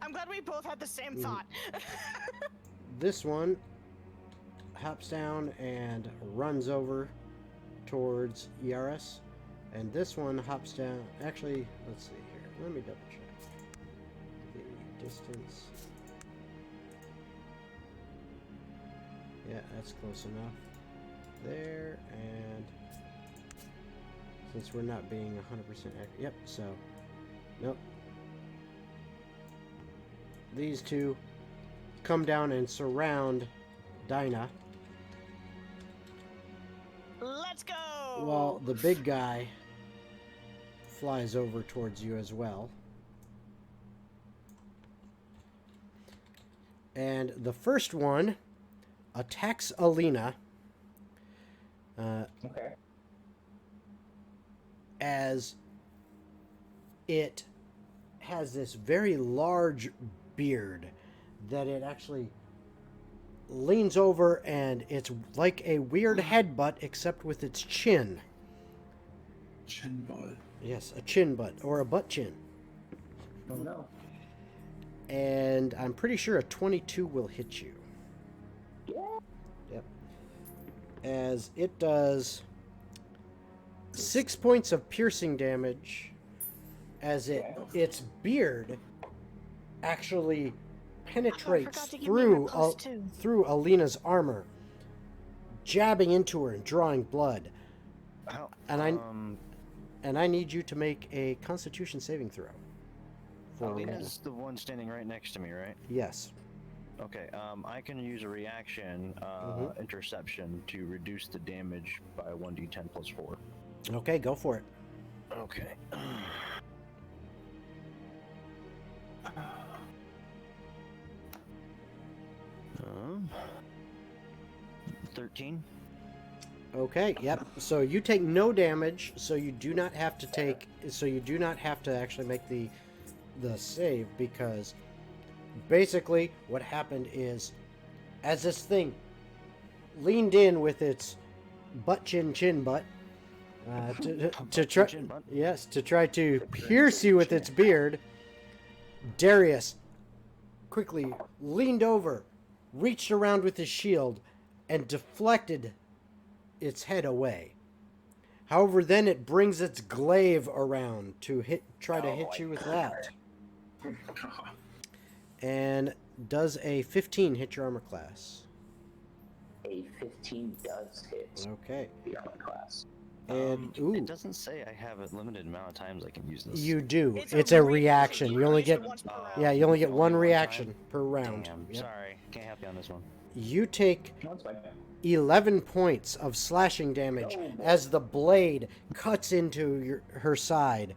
I'm glad we both had the same thought. This one hops down and runs over towards Yaris. And this one hops down. Actually, let's see here. Let me double check. The distance. Yeah, that's close enough. There, and since we're not being 100% accurate. Yep, so. Nope. These two come down and surround Dinah. Let's go! While the big guy flies over towards you as well. And the first one attacks Alina. Okay. As it has this very large beard that it actually leans over, and it's like a weird headbutt except with its chin. Chin butt. Yes, a chin butt or a butt chin. Oh no. And I'm pretty sure a 22 will hit you. Yeah. Yep. As it does 6 points of piercing damage as its beard actually penetrates to give me my +2. through Alina's armor, jabbing into her and drawing blood. How, And I need you to make a Constitution saving throw. Alina's the one standing right next to me, right? Yes. Okay, I can use a reaction, interception, to reduce the damage by 1d10 plus 4. Okay, go for it. Okay. 13. Okay, yep. So you take no damage, so you do not have to take. So you do not have to actually make the save, because basically what happened is, as this thing leaned in with its butt chin butt to try to try to pierce you with its beard, Darius quickly leaned over, reached around with his shield, and deflected its head away. However, then it brings its glaive around to try to hit you with that. And does a 15 hit your armor class? A 15 does hit Okay. the armor class. And It doesn't say I have a limited amount of times I can use this. you do. It's It's a a reaction. reaction. You You only use it get once per round. yeah, you only get Only one one reaction time? per round. Damn, Yep. sorry. Can't help you on this one. You take No, it's fine. 11 points of slashing damage as the blade cuts into her side.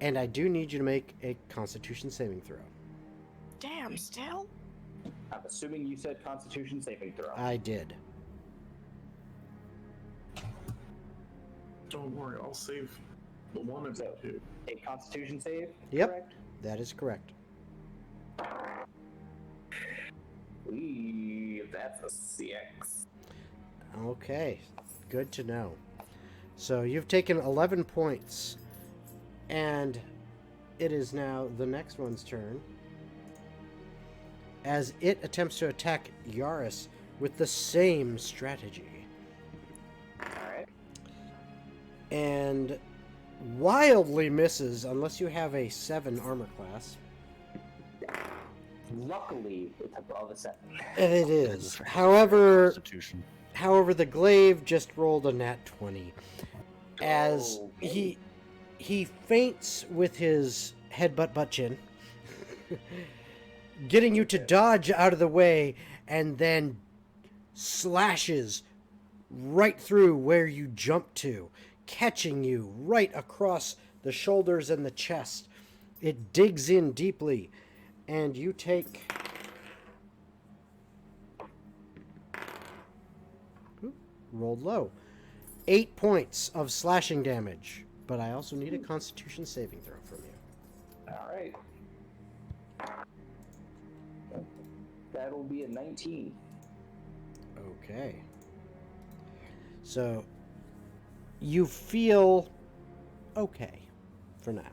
And I do need you to make a Constitution saving throw. Damn, still? I'm assuming you said Constitution saving throw. I did. Don't worry, I'll save the one of So, the two. a Constitution save? Yep. Correct? That is correct. That's a 6. Okay, good to know. So you've taken 11 points, and it is now the next one's turn, as it attempts to attack Yaris with the same strategy. Alright. And wildly misses unless you have a 7 armor class. Luckily, it's above a 7. And it is. However, Constitution. the glaive just rolled a nat 20. As Okay. he feints with his headbutt butt chin, getting you to dodge out of the way, and then slashes right through where you jumped to, catching you right across the shoulders and the chest. It digs in deeply, and you take... rolled low. 8 points of slashing damage, but I also need a Constitution saving throw from you. Alright. That'll be a 19. Okay. So, you feel okay for now.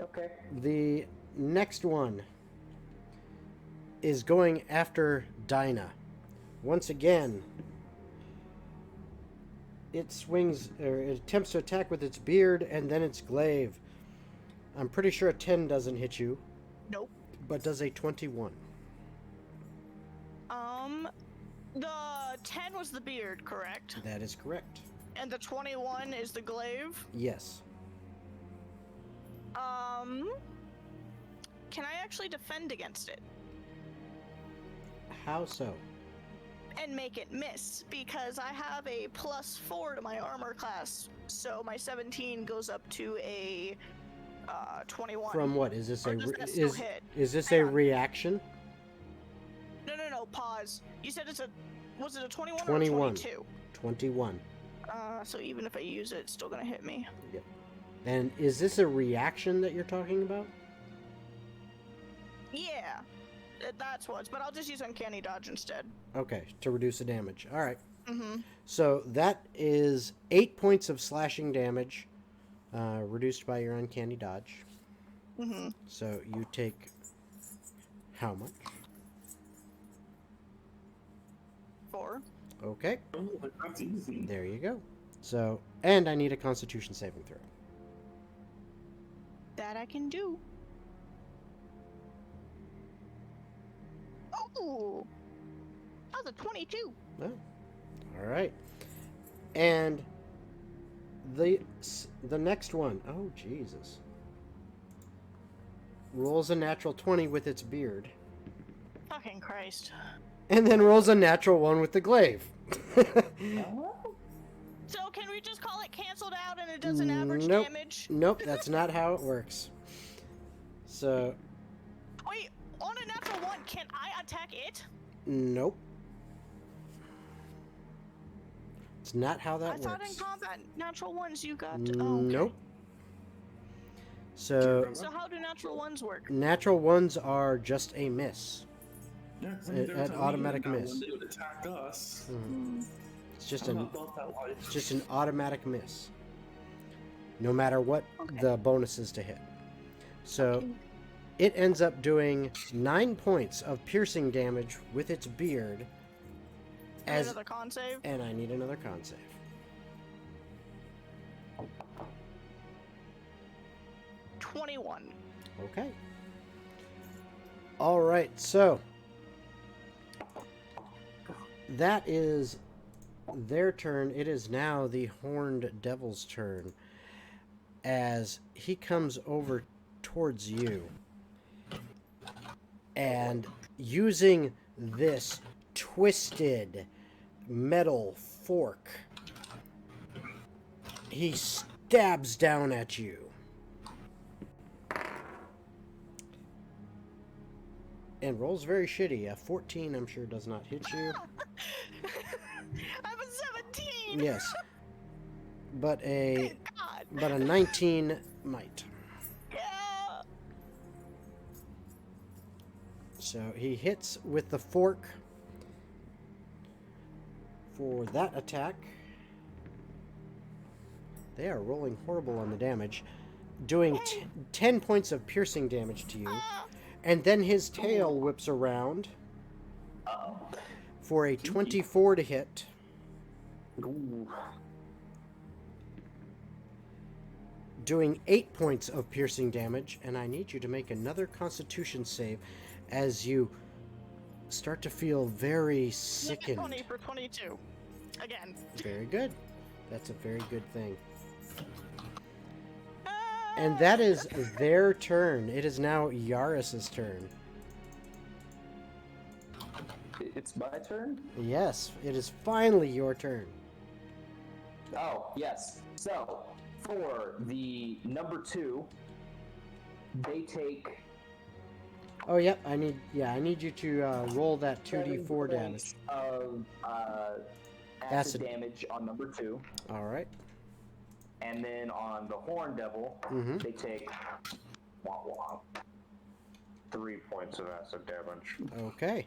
Okay. The next one is going after Dinah. Once again, it swings, or it attempts to attack with its beard and then its glaive. I'm pretty sure a 10 doesn't hit you, Nope. but does a 21. The 10 was the beard, correct? That is correct. And the 21 is the glaive. Yes. Can I actually defend against it How so? and make it miss? Because I have a +4 to my armor class, so my 17 goes up to a 21. From what? Is this Or a does that still hit? is this Hang a on. reaction? No, pause. You said was it a 21 21. or a 22? 21. So even if I use it, it's still gonna hit me. Yep. And is this a reaction that you're talking about? Yeah, that's what. But I'll just use Uncanny Dodge instead. Okay, to reduce the damage. All right. Mm-hmm. So that is 8 points of slashing damage, reduced by your Uncanny Dodge. Mm-hmm. So you take how much? 4. Okay, Oh, that's easy. there you go. So, and I need a Constitution saving throw. That I can do. Oh! That was a 22. Oh, all right. And the next one, oh Jesus, rolls a natural 20 with its beard, Fucking Christ. and then rolls a natural 1 with the glaive. So can we just call it canceled out and it does an average Nope. damage? Nope, that's not how it works. So, Wait, on a natural 1, can I attack it? nope. It's not how that I thought in works. combat, natural 1s you got... Oh, okay. Nope. So, So how do natural 1s work? natural 1s are just a miss. Yeah, 'cause An they were telling me automatic that miss. One day would attack us. It's just I'm an not about that life. It's just an automatic miss. No matter what the bonus is to hit. So it ends up doing 9 points of piercing damage with its beard. Another con save? And I need another con save. 21. Okay. All right, so that is their turn. It is now the Horned Devil's turn as he comes over towards you and using this twisted metal fork, he stabs down at you. And rolls very shitty. A 14, I'm sure, does not hit you. I'm a 17! Yes. But a God. 19 might. Yeah. So he hits with the fork for that attack. They are rolling horrible on the damage, doing 10 points of piercing damage to you. And then his tail whips around for a 24 to hit. Ooh. Doing 8 points of piercing damage, and I need you to make another Constitution save as you start to feel very sickened. 20 for 22. Again. Very good. That's a very good thing. And that is their turn. It is now Yaris's turn. It's my turn? Yes, it is finally your turn. Oh, yes. So, for the number 2, they take... Oh, yep. I need you to roll that 2d4 damage. Of acid damage on number 2. All right. And then on the Horn Devil, they take 3 points of acid damage. Okay.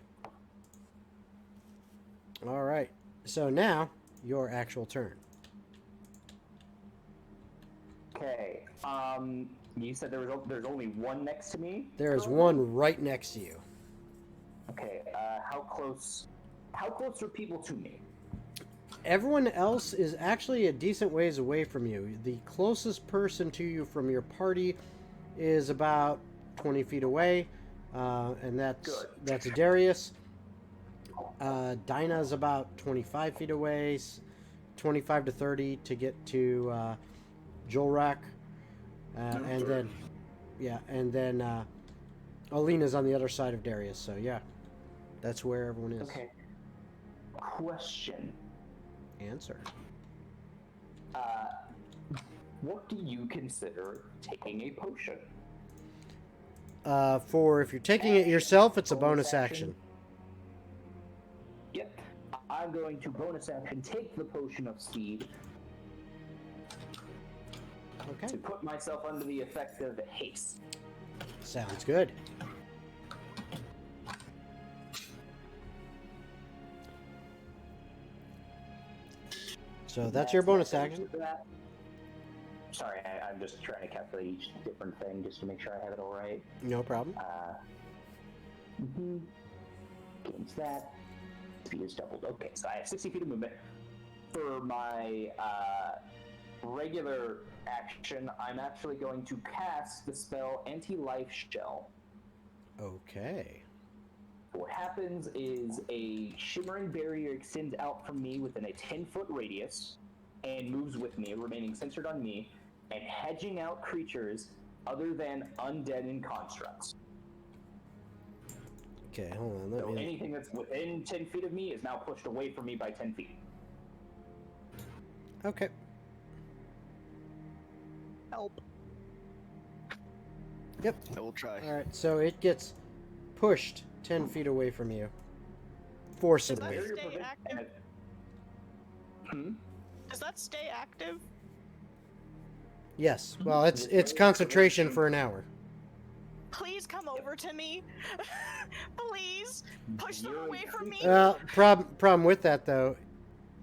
All right. So now your actual turn. Okay. You said there's only one next to me? There is one right next to you. Okay. How close are people to me? Everyone else is actually a decent ways away from you. The closest person to you from your party is about 20 feet away, and that's Darius. Dinah's about 25 feet away, 25 to 30 to get to Jewelrack, and then Alina's on the other side of Darius. So yeah, that's where everyone is. Okay. Question. Answer. What do you consider taking a potion? For if you're taking it yourself, it's a bonus action. Yep. I'm going to bonus action take the potion of speed Okay. to put myself under the effect of haste. Sounds good. So that's your bonus action. Sorry, I'm just trying to calculate each different thing just to make sure I have it all right. No problem. Against that, speed is doubled. Okay, so I have 60 feet of movement. For my regular action, I'm actually going to cast the spell Anti-Life Shell. Okay. What happens is a shimmering barrier extends out from me within a 10-foot radius and moves with me, remaining centered on me, and hedging out creatures other than undead and constructs. Okay, hold on. So anything that's within 10 feet of me is now pushed away from me by 10 feet. Okay. Help. Yep. I will try. All right. So it gets pushed 10 feet away from you, forcibly. Does that stay active? Does that stay active? Yes. Well, it's concentration for an hour. Please come over to me. Please push them away from me. Problem with that though,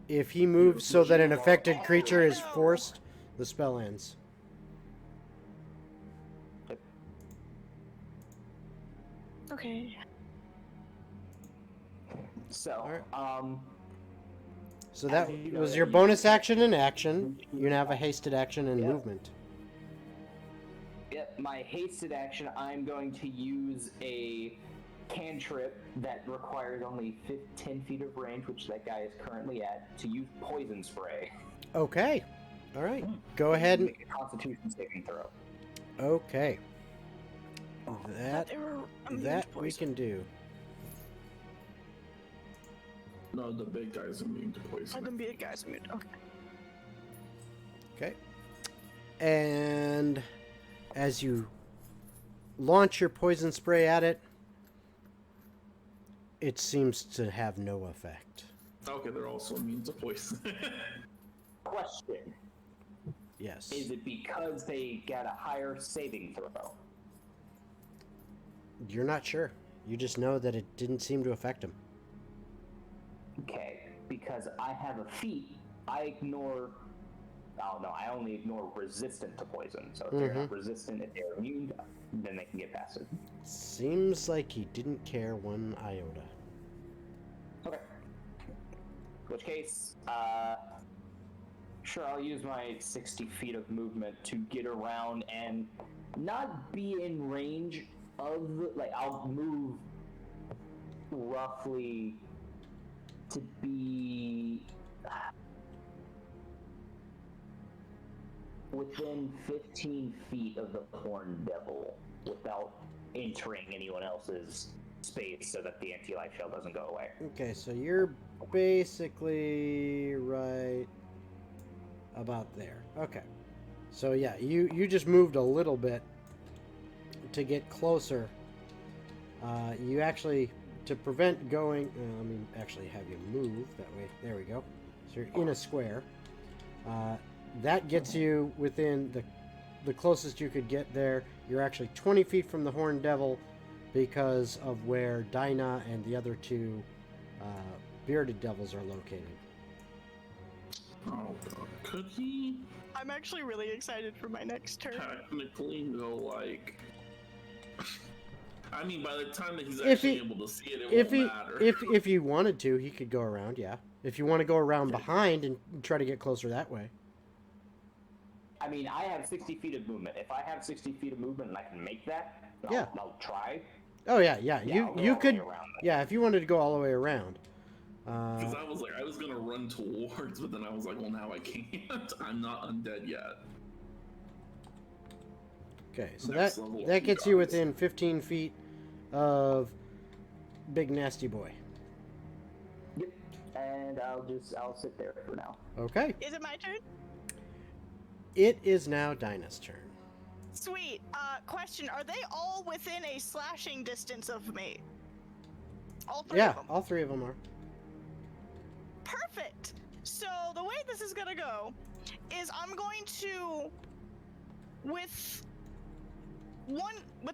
if he moves so that an affected creature is forced, the spell ends. Okay. So, So that was your bonus action and action. You now have a hasted action and Yep. movement. Yep, my hasted action, I'm going to use a cantrip that requires only 10 feet of range, which that guy is currently at, to use poison spray. Okay. All right. Go ahead and... Make a Constitution saving throw. Okay. That They were immune to we poison. can do. No, the big guy's immune to poison. The big guy's immune. Okay. Okay. And as you launch your poison spray at it, it seems to have no effect. Okay, they're also immune to poison. Question. Yes. Is it because they got a higher saving throw? You're not sure. You just know that it didn't seem to affect him. Okay, because I have a feat, I ignore... Oh no, I only ignore resistant to poison. So if they're not resistant, if they're immune, then they can get past it. Seems like he didn't care one iota. Okay. In which case, sure, I'll use my 60 feet of movement to get around and not be in range of, like, I'll move roughly to be within 15 feet of the Horned Devil without entering anyone else's space so that the anti-life shell doesn't go away. Okay, so you're basically right about there. Okay. So yeah, you just moved a little bit to get closer. You actually, to prevent going, let me actually have you move that way. There we go. So you're in a square. That gets you within the closest you could get there. You're actually 20 feet from the Horned Devil because of where Dinah and the other two bearded devils are located. Oh, God. Could he I'm actually really excited for my next turn. technically go, like... I mean, by the time that he's If actually he- able to see it, it If won't he matter. if he wanted to, he could go around. Yeah. If you want to go around behind and try to get closer that way. I mean, I have 60 feet of movement. If I have 60 feet of movement and I can make that, Yeah. I'll try. Oh yeah. I'll go You all the could. way around then. Yeah, if you wanted to go all the way around. Because I was like, I was gonna run towards, but then I was like, well, now I can't. I'm not undead yet. Okay, so Next level that up, gets you you guys. within 15 feet of Big Nasty Boy. Yep. And I'll sit there for now. Okay. Is it my turn? It is now Dinah's turn. Sweet. Question: are they all within a slashing distance of me? All three Yeah, of them. all three of them are. Perfect. So the way this is gonna go is I'm going to, with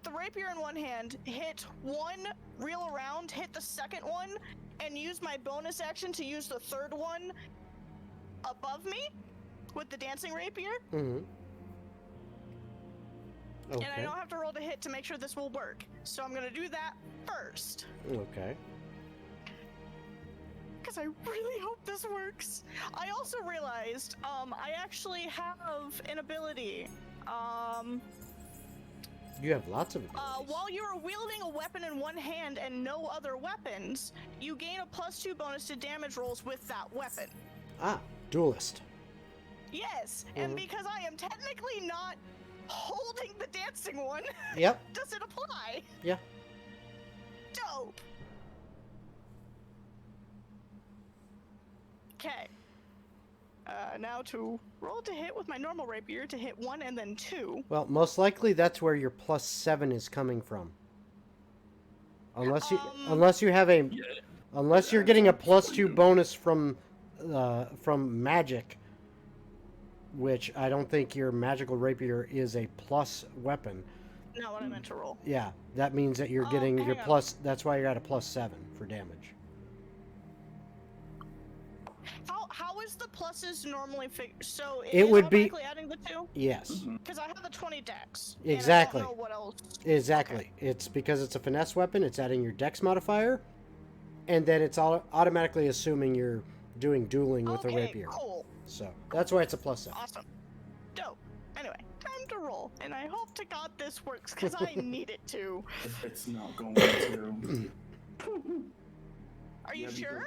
the rapier in one hand, hit one, reel around, hit the second one, and use my bonus action to use the third one above me with the dancing rapier. Mm-hmm. And I Okay. don't have to roll to hit to make sure this will work. So I'm gonna do that first. Okay. Because I really hope this works. I also realized I actually have an ability. You have lots of abilities. While you are wielding a weapon in one hand and no other weapons, you gain a +2 bonus to damage rolls with that weapon. Ah, duelist. Yes, and because I am technically not holding the dancing one, Yep. does it apply? Yeah. Dope. Okay. Now to roll to hit with my normal rapier to hit 1 and then 2. Well, most likely that's where your +7 is coming from. Unless you have a, Yeah. unless you're getting a +2 bonus from magic, which I don't think your magical rapier is a plus weapon. Not what I meant to roll. Yeah, that means that you're getting your hang on. plus. That's why you're at a +7 for damage. How is the pluses normally figured? So It would be- automatically adding the 2? Yes, Because I have the 20 dex. Exactly. And I don't know what else. exactly. It's because it's a finesse weapon. It's adding your dex modifier, and then it's automatically assuming you're doing dueling with a Okay, rapier. cool. So that's why it's a +7. Awesome. Dope. Anyway, time to roll. And I hope to God this works because I need it to. It's not going to. Are you Yeah, because sure?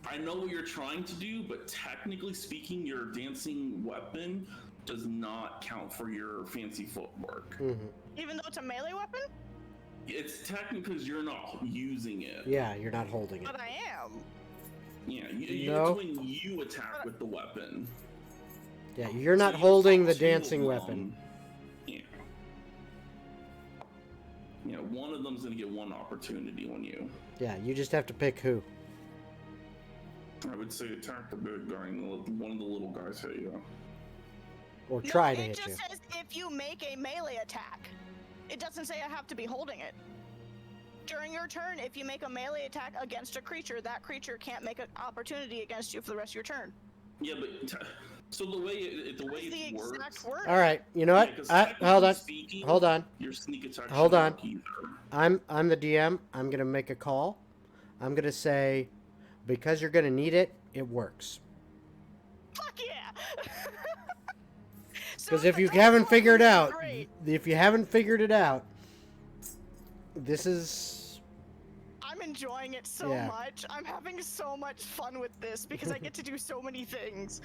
I know what you're trying to do, but technically speaking, your dancing weapon does not count for your fancy footwork. Even though it's a melee weapon? It's technically because you're not using it. Yeah, you're not holding it. But I am. Yeah, No. it's when you attack with the weapon. Yeah, you're not So you holding the fought two of dancing them. weapon. Yeah. Yeah, one of them's gonna get one opportunity on you. Yeah, you just have to pick who. I would say attack the big guy and one of the little guys hit you. Or No, try to it hit just you. says if you make a melee attack. It doesn't say I have to be holding it. During your turn, if you make a melee attack against a creature, that creature can't make an opportunity against you for the rest of your turn. Yeah, but so the way it That's the it exact works. word. All right, you know Yeah, what? 'cause Hold technically on. speaking, Hold on. Your sneak attack. Hold shouldn't on. work either. I'm the DM. I'm gonna make a call. I'm gonna say, because you're gonna need it, it works. Fuck yeah! Because if you haven't figured out, this is. I'm enjoying it so Yeah. much. I'm having so much fun with this because I get to do so many things.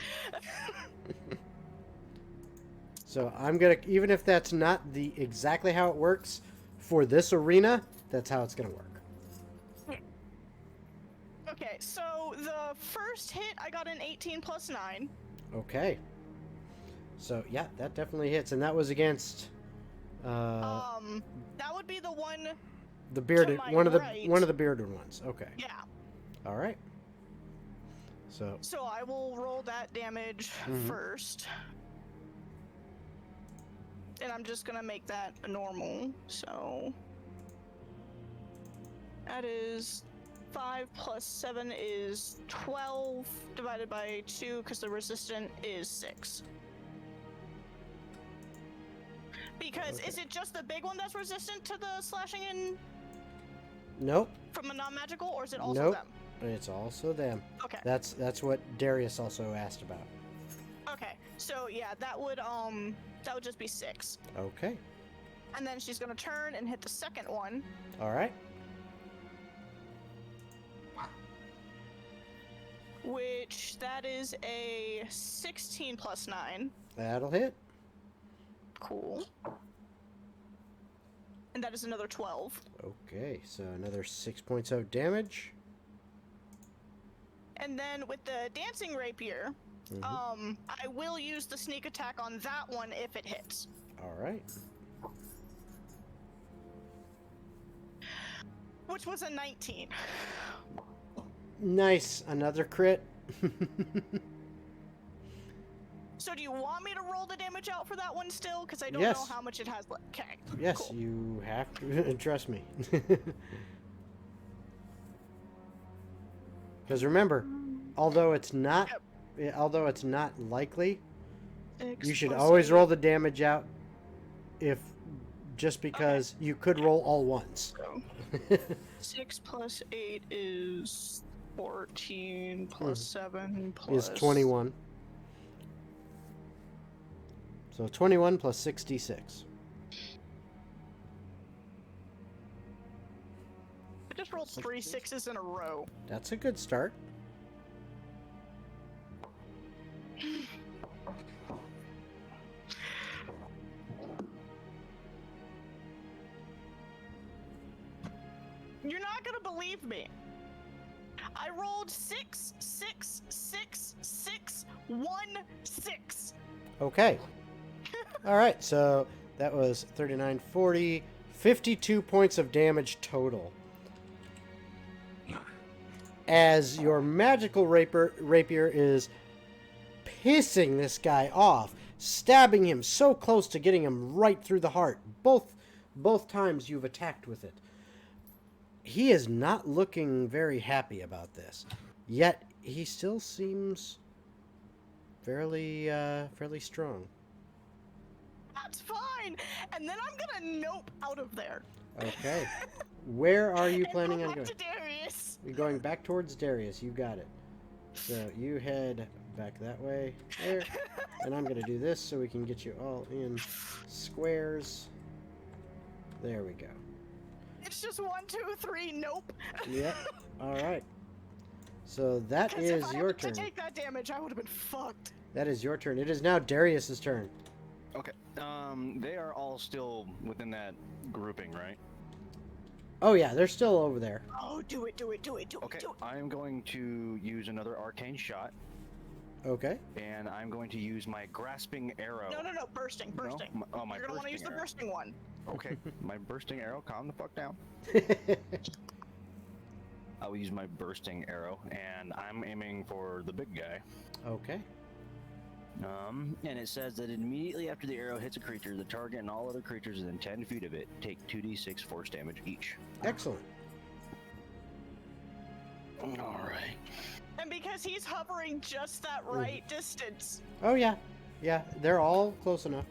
So I'm gonna, even if that's not the exactly how it works for this arena, that's how it's gonna work. Okay, so the first hit I got an 18 plus 9. Okay. So yeah, that definitely hits, and that was against That would be the one. the bearded my one of the right. bearded ones. Okay. Yeah. All right. So So I will roll that damage Mhm. first. And I'm just gonna make that a normal. So that is 5 plus 7 is 12 divided by 2 because the resistant is 6. Because Okay. is it just the big one that's resistant to the slashing in nope, from a non-magical, or is it also Nope. them? it's also them. Okay. That's what Darius also asked about. Okay. So yeah, that would just be 6. Okay. And then she's gonna turn and hit the second one. All right. Which that is a 16 plus 9. That'll hit. Cool. And that is another 12. Okay, so another 6 points of damage. And then with the dancing rapier, Mhm. I will use the sneak attack on that one if it hits. All right. Which was a 19. Nice, another crit. So do you want me to roll the damage out for that one still? Because I don't Yes. know how much it has left. Okay. Yes, Cool. you have to trust me. Because remember, although it's not likely, you Six should plus always 8. roll the damage out if just because you could roll all ones. So 6 plus 8 is 14 plus 7 plus... Is 21. So 21 plus 66. I just rolled 3 6s in a row. That's a good start. You're not gonna believe me. I rolled 6 6 6 6 1 6. Okay. All right, so that was 39, 40, 52 points of damage total. As your magical rapier is pissing this guy off, stabbing him so close to getting him right through the heart. Both times you've attacked with it. He is not looking very happy about this. Yet he still seems fairly strong. That's fine. And then I'm gonna nope out of there. Okay. Where are you planning on and go going? back to Darius. You're going back towards Darius. You got it. So you head back that way. There. And I'm going to do this so we can get you all in squares. There we go. It's just 1 2 3 nope. Yep. All right. So that 'Cause is if I your had turn. to take that damage, I would have been fucked. That is your turn. It is now Darius's turn. Okay. They are all still within that grouping, right? Oh yeah, they're still over there. Oh, do it. Okay. Do it. I am going to use another arcane shot, Okay. and I'm going to use my grasping arrow. No, bursting. No? My You're gonna want to use the arrow. bursting one. Okay. My bursting arrow. Calm the fuck down. I will use my bursting arrow, and I'm aiming for the big guy. Okay. And it says that immediately after the arrow hits a creature, the target and all other creatures within 10 feet of it take 2d6 force damage each. Excellent. Alright. And because he's hovering just that right distance. Oh yeah. Yeah, they're all close enough.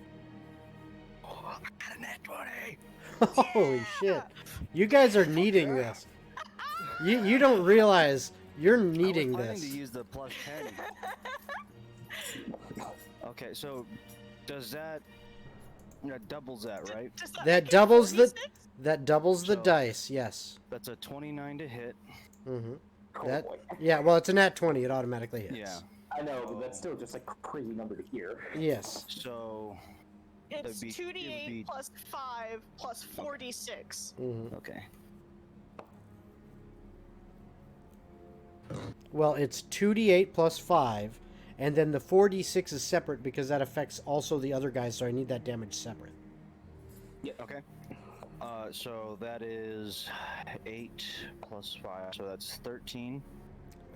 Oh, I got a nat 20! Holy shit. You guys are needing this. You don't realize you're needing I was planning this. to use the plus 10. Okay, so does that doubles that, right? Does That make it doubles the 46? that doubles the So- dice, yes. That's a 29 to hit. Mhm. Oh, That boy. yeah, well it's a nat 20, it automatically hits. Yeah. I know, but that's still just a crazy number to hear. Yes. So It's That'd be- 2d8 it would be- plus 5 plus 46. Mhm. okay. Well, it's 2d8 plus 5, and then the 4d6 is separate because that affects also the other guys, so I need that damage separate. Okay. So that is 8 plus 5, so that's 13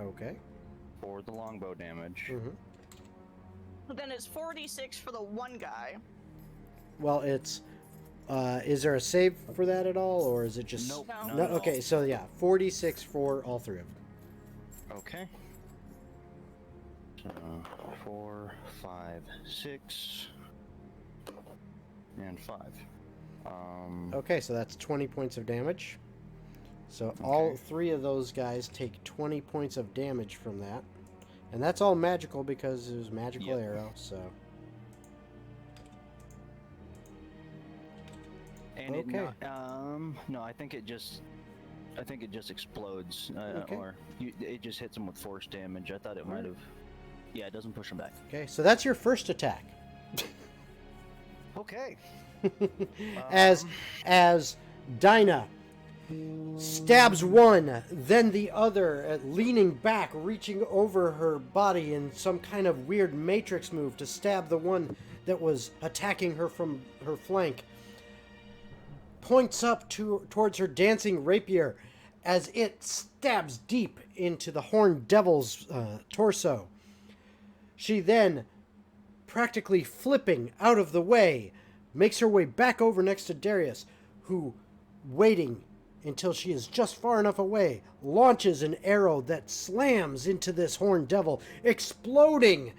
Okay. for the longbow damage. Mhm. But then it's 46 for the one guy. Well, it's is there a save for that at all, or is it just Nope. No. not No, at all. okay, so yeah, 46 for all three of them. Okay. So 4, 5, 6, and 5. Okay, so that's 20 points of damage. So all Okay. three of those guys take 20 points of damage from that. And that's all magical because it was magical Yep. arrow, so. And Okay. it no, I think it just explodes, Okay. or it just hits him with force damage. I thought it might have. Yeah, it doesn't push him back. Okay, so that's your first attack. Okay. As Dinah stabs one, then the other, leaning back, reaching over her body in some kind of weird matrix move to stab the one that was attacking her from her flank, points up towards her dancing rapier as it stabs deep into the horned devil's torso. She then, practically flipping out of the way, makes her way back over next to Darius, who, waiting until she is just far enough away, launches an arrow that slams into this horned devil, exploding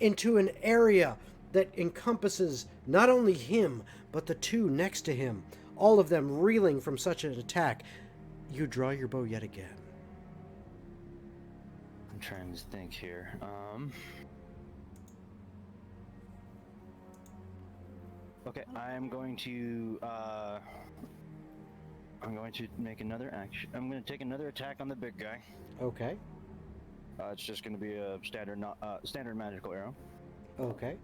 into an area that encompasses not only him, but the two next to him, all of them reeling from such an attack. You draw your bow yet again. I'm trying to think here. Okay, I'm going to make another action. I'm going to take another attack on the big guy. Okay. It's just going to be a standard magical arrow. Okay.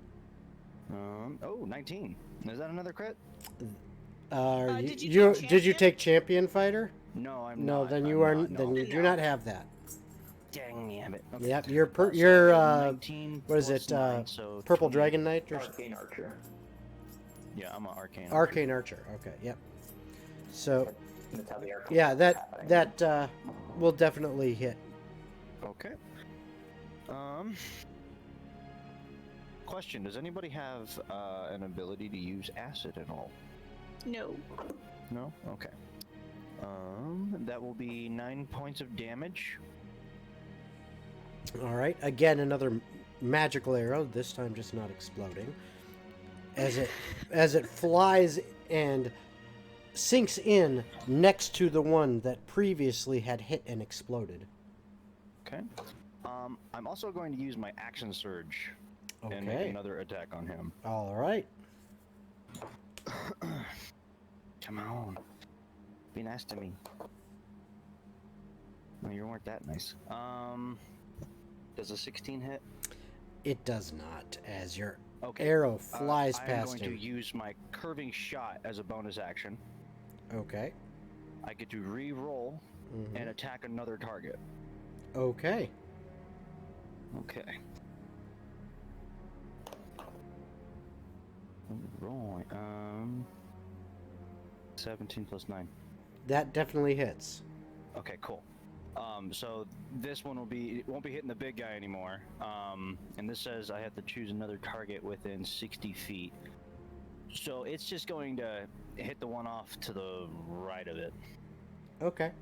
Oh, 19. Is that another crit? Did you take champion fighter? No, I'm no, not. then I'm you are. not, no. Then you do not have that. Dang it. Okay. Yep, you're 19 what is it? plus 9, so Purple 20. Dragon Knight or Arcane Archer. Yeah, I'm an Arcane Archer. Arcane Archer. Okay, yep. So That's how the Arcane yeah, Archer is happening. that will definitely hit. Okay. Question: does anybody have an ability to use acid at all? No. No. Okay. That will be 9 points of damage. All right. Again, another magical arrow. This time, just not exploding. As it flies and sinks in next to the one that previously had hit and exploded. Okay. I'm also going to use my action surge and make Okay. another attack on him. All right. Come on. Be nice to me. No, you weren't that nice. Does a 16 hit? It does not, as your Okay. arrow flies I'm past going him. to use my curving shot as a bonus action. Okay. I get to re-roll Mhm. and attack another target. Okay. Okay. Right. 17 plus 9. That definitely hits. Okay, cool. So this one won't be hitting the big guy anymore. And this says I have to choose another target within 60 feet. So it's just going to hit the one off to the right of it. Okay.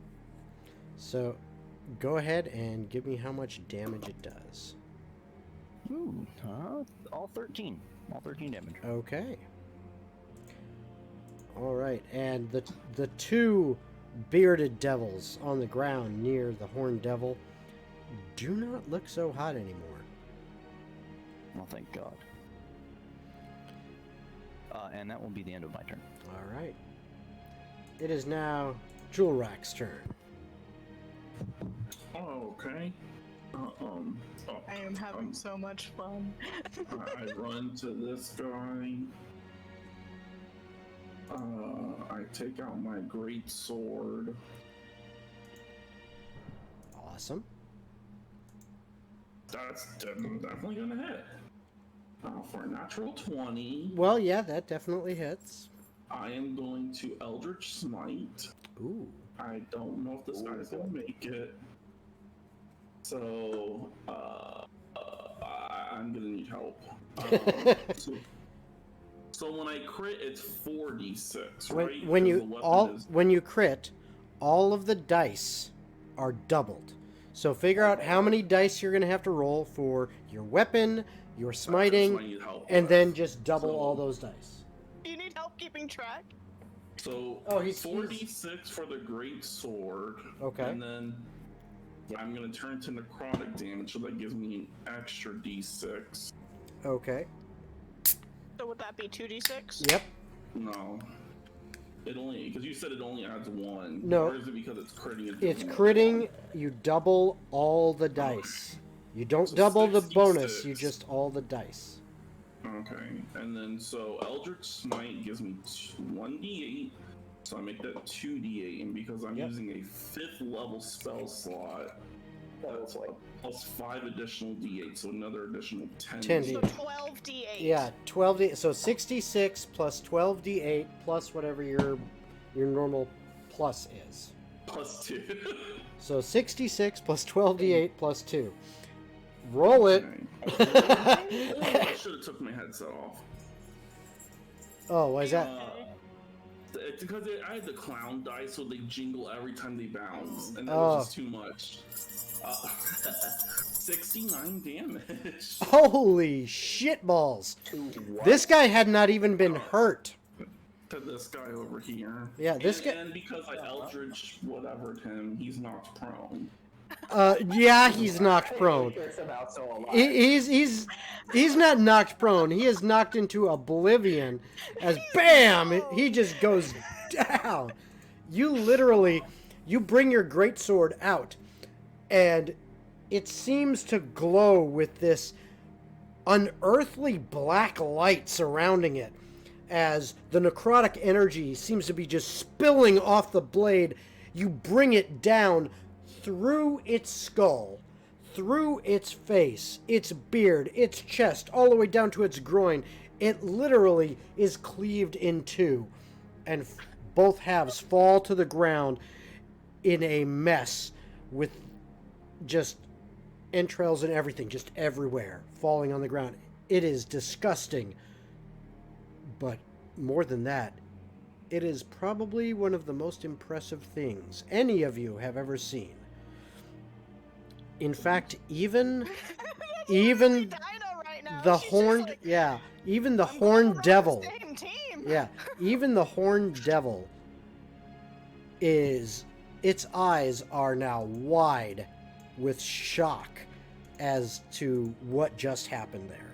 So, go ahead and give me how much damage it does. Ooh, all 13. All 13 damage. Okay. All right, and the two bearded devils on the ground near the horned devil do not look so hot anymore. Well, thank God. And that will be the end of my turn. All right. It is now Jewelrack's turn. Oh, okay. Oh, I am having so much fun. I run to this guy. I take out my great sword. Awesome. That's definitely gonna hit. For a natural 20, Well, yeah, that definitely hits. I am going to Eldritch Smite. Ooh. I don't know if this guy's gonna make it. So, I'm gonna need help. So when I crit, it's 4d6, right? When 'Cause you the weapon is- when you crit, all of the dice are doubled. So figure out how many dice you're going to have to roll for your weapon, your so I smiting, need help and with then that. just double So- all those dice. Do you need help keeping track? So Oh, he's 4d6 for the great sword. Okay. And then I'm gonna turn to necrotic damage, so that gives me an extra d6. Okay. So would that be 2d6? Yep. No. It only, because you said it only adds one. No. Or is it because it's critting? It's doesn't add critting, one? you double all the dice. You don't So double the 66. bonus, you just all the dice. Okay, and then so Eldritch Smite gives me 1d8, so I make that 2d8, and because I'm Yep. using a 5th level spell slot, that's like plus 5 additional d8, so another additional 10. 10 So D8. 12d8. Yeah, 12d. So 66 plus 12d8 plus whatever your normal plus is. Plus 2. So 66 plus 12d8 plus 2. Roll it. I should have took my headset off. Oh, why is that? It's because I had the clown dice, so they jingle every time they bounce, and that Oh. was just too much. 69 damage. Holy shitballs. This guy had not even been hurt. to this guy over here. Yeah, this guy. And because I Eldritch whatevered him, he's knocked prone. Yeah, he's knocked prone. Kicks him out so alive. He's not knocked prone. He is knocked into oblivion as bam, he just goes down. You literally, you bring your greatsword out, and it seems to glow with this unearthly black light surrounding it, as the necrotic energy seems to be just spilling off the blade. You bring it down through its skull, through its face, its beard, its chest, all the way down to its groin. It literally is cleaved in two, and both halves fall to the ground in a mess with just entrails and everything just everywhere falling on the ground. It is disgusting, but more than that, it is probably one of the most impressive things any of you have ever seen. In fact, even Dino right now. the She's horned, just like, yeah, even the "I'm glad horned we're on devil, the same team." yeah, even the horned devil is, its eyes are now wide with shock as to what just happened there.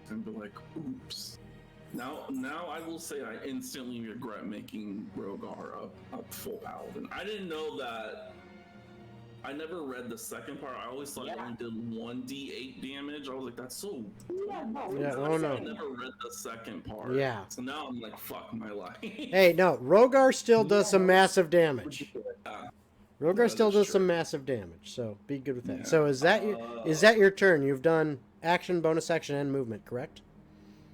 And be like, oops. Now I will say I instantly regret making Rogar a full paladin. I didn't know that. I never read the second part. I always thought it only did 1d8 damage. I was like, that's so. Yeah, oh I no. never read the second part. Yeah. So now I'm like, fuck my life. Hey, no, Rogar still does some massive damage. Rogar Yeah, still that's does some true. massive damage, so be good with that. Yeah. So is that your turn? You've done action, bonus action, and movement, correct?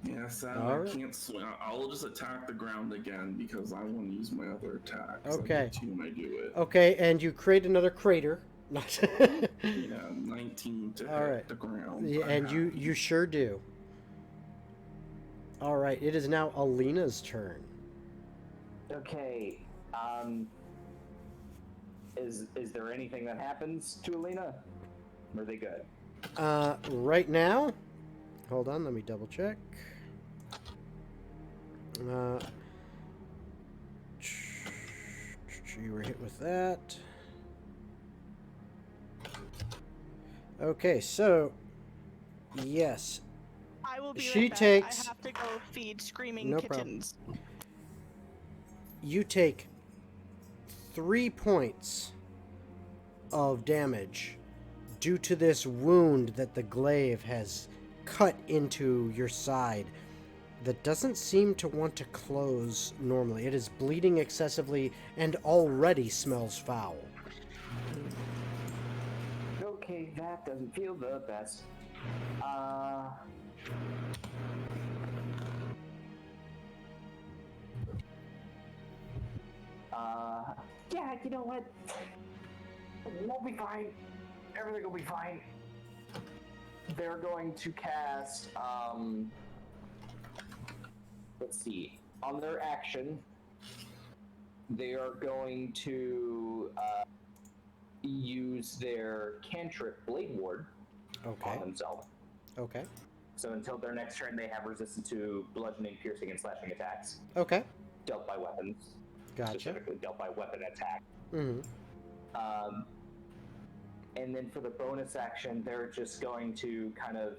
Yeah, sadly, All right. I can't swing. I'll just attack the ground again because I want to use my other attacks. Okay. I get two when I do it. Okay, and you create another crater. Yeah, 19 to All hit right. the ground. Yeah, and you sure do. All right, it is now Alina's turn. Okay. Is there anything that happens to Alina? Or are they good? Right now, hold on, let me double check. You were hit with that. Okay, so yes, I will be She right back. takes- I have to go feed screaming No problem. kittens. you take 3 points of damage due to this wound that the glaive has cut into your side that doesn't seem to want to close normally. It is bleeding excessively and already smells foul. Okay, that doesn't feel the best. Yeah, you know what? We'll be fine. Everything will be fine. They're going to cast, let's see, on their action, they are going to, use their cantrip Blade Ward Okay. on themselves. Okay. So until their next turn, they have resistance to bludgeoning, piercing, and slashing attacks Okay. dealt by weapons. Gotcha. Specifically dealt by weapon attack. Mm-hmm. And then for the bonus action, they're just going to kind of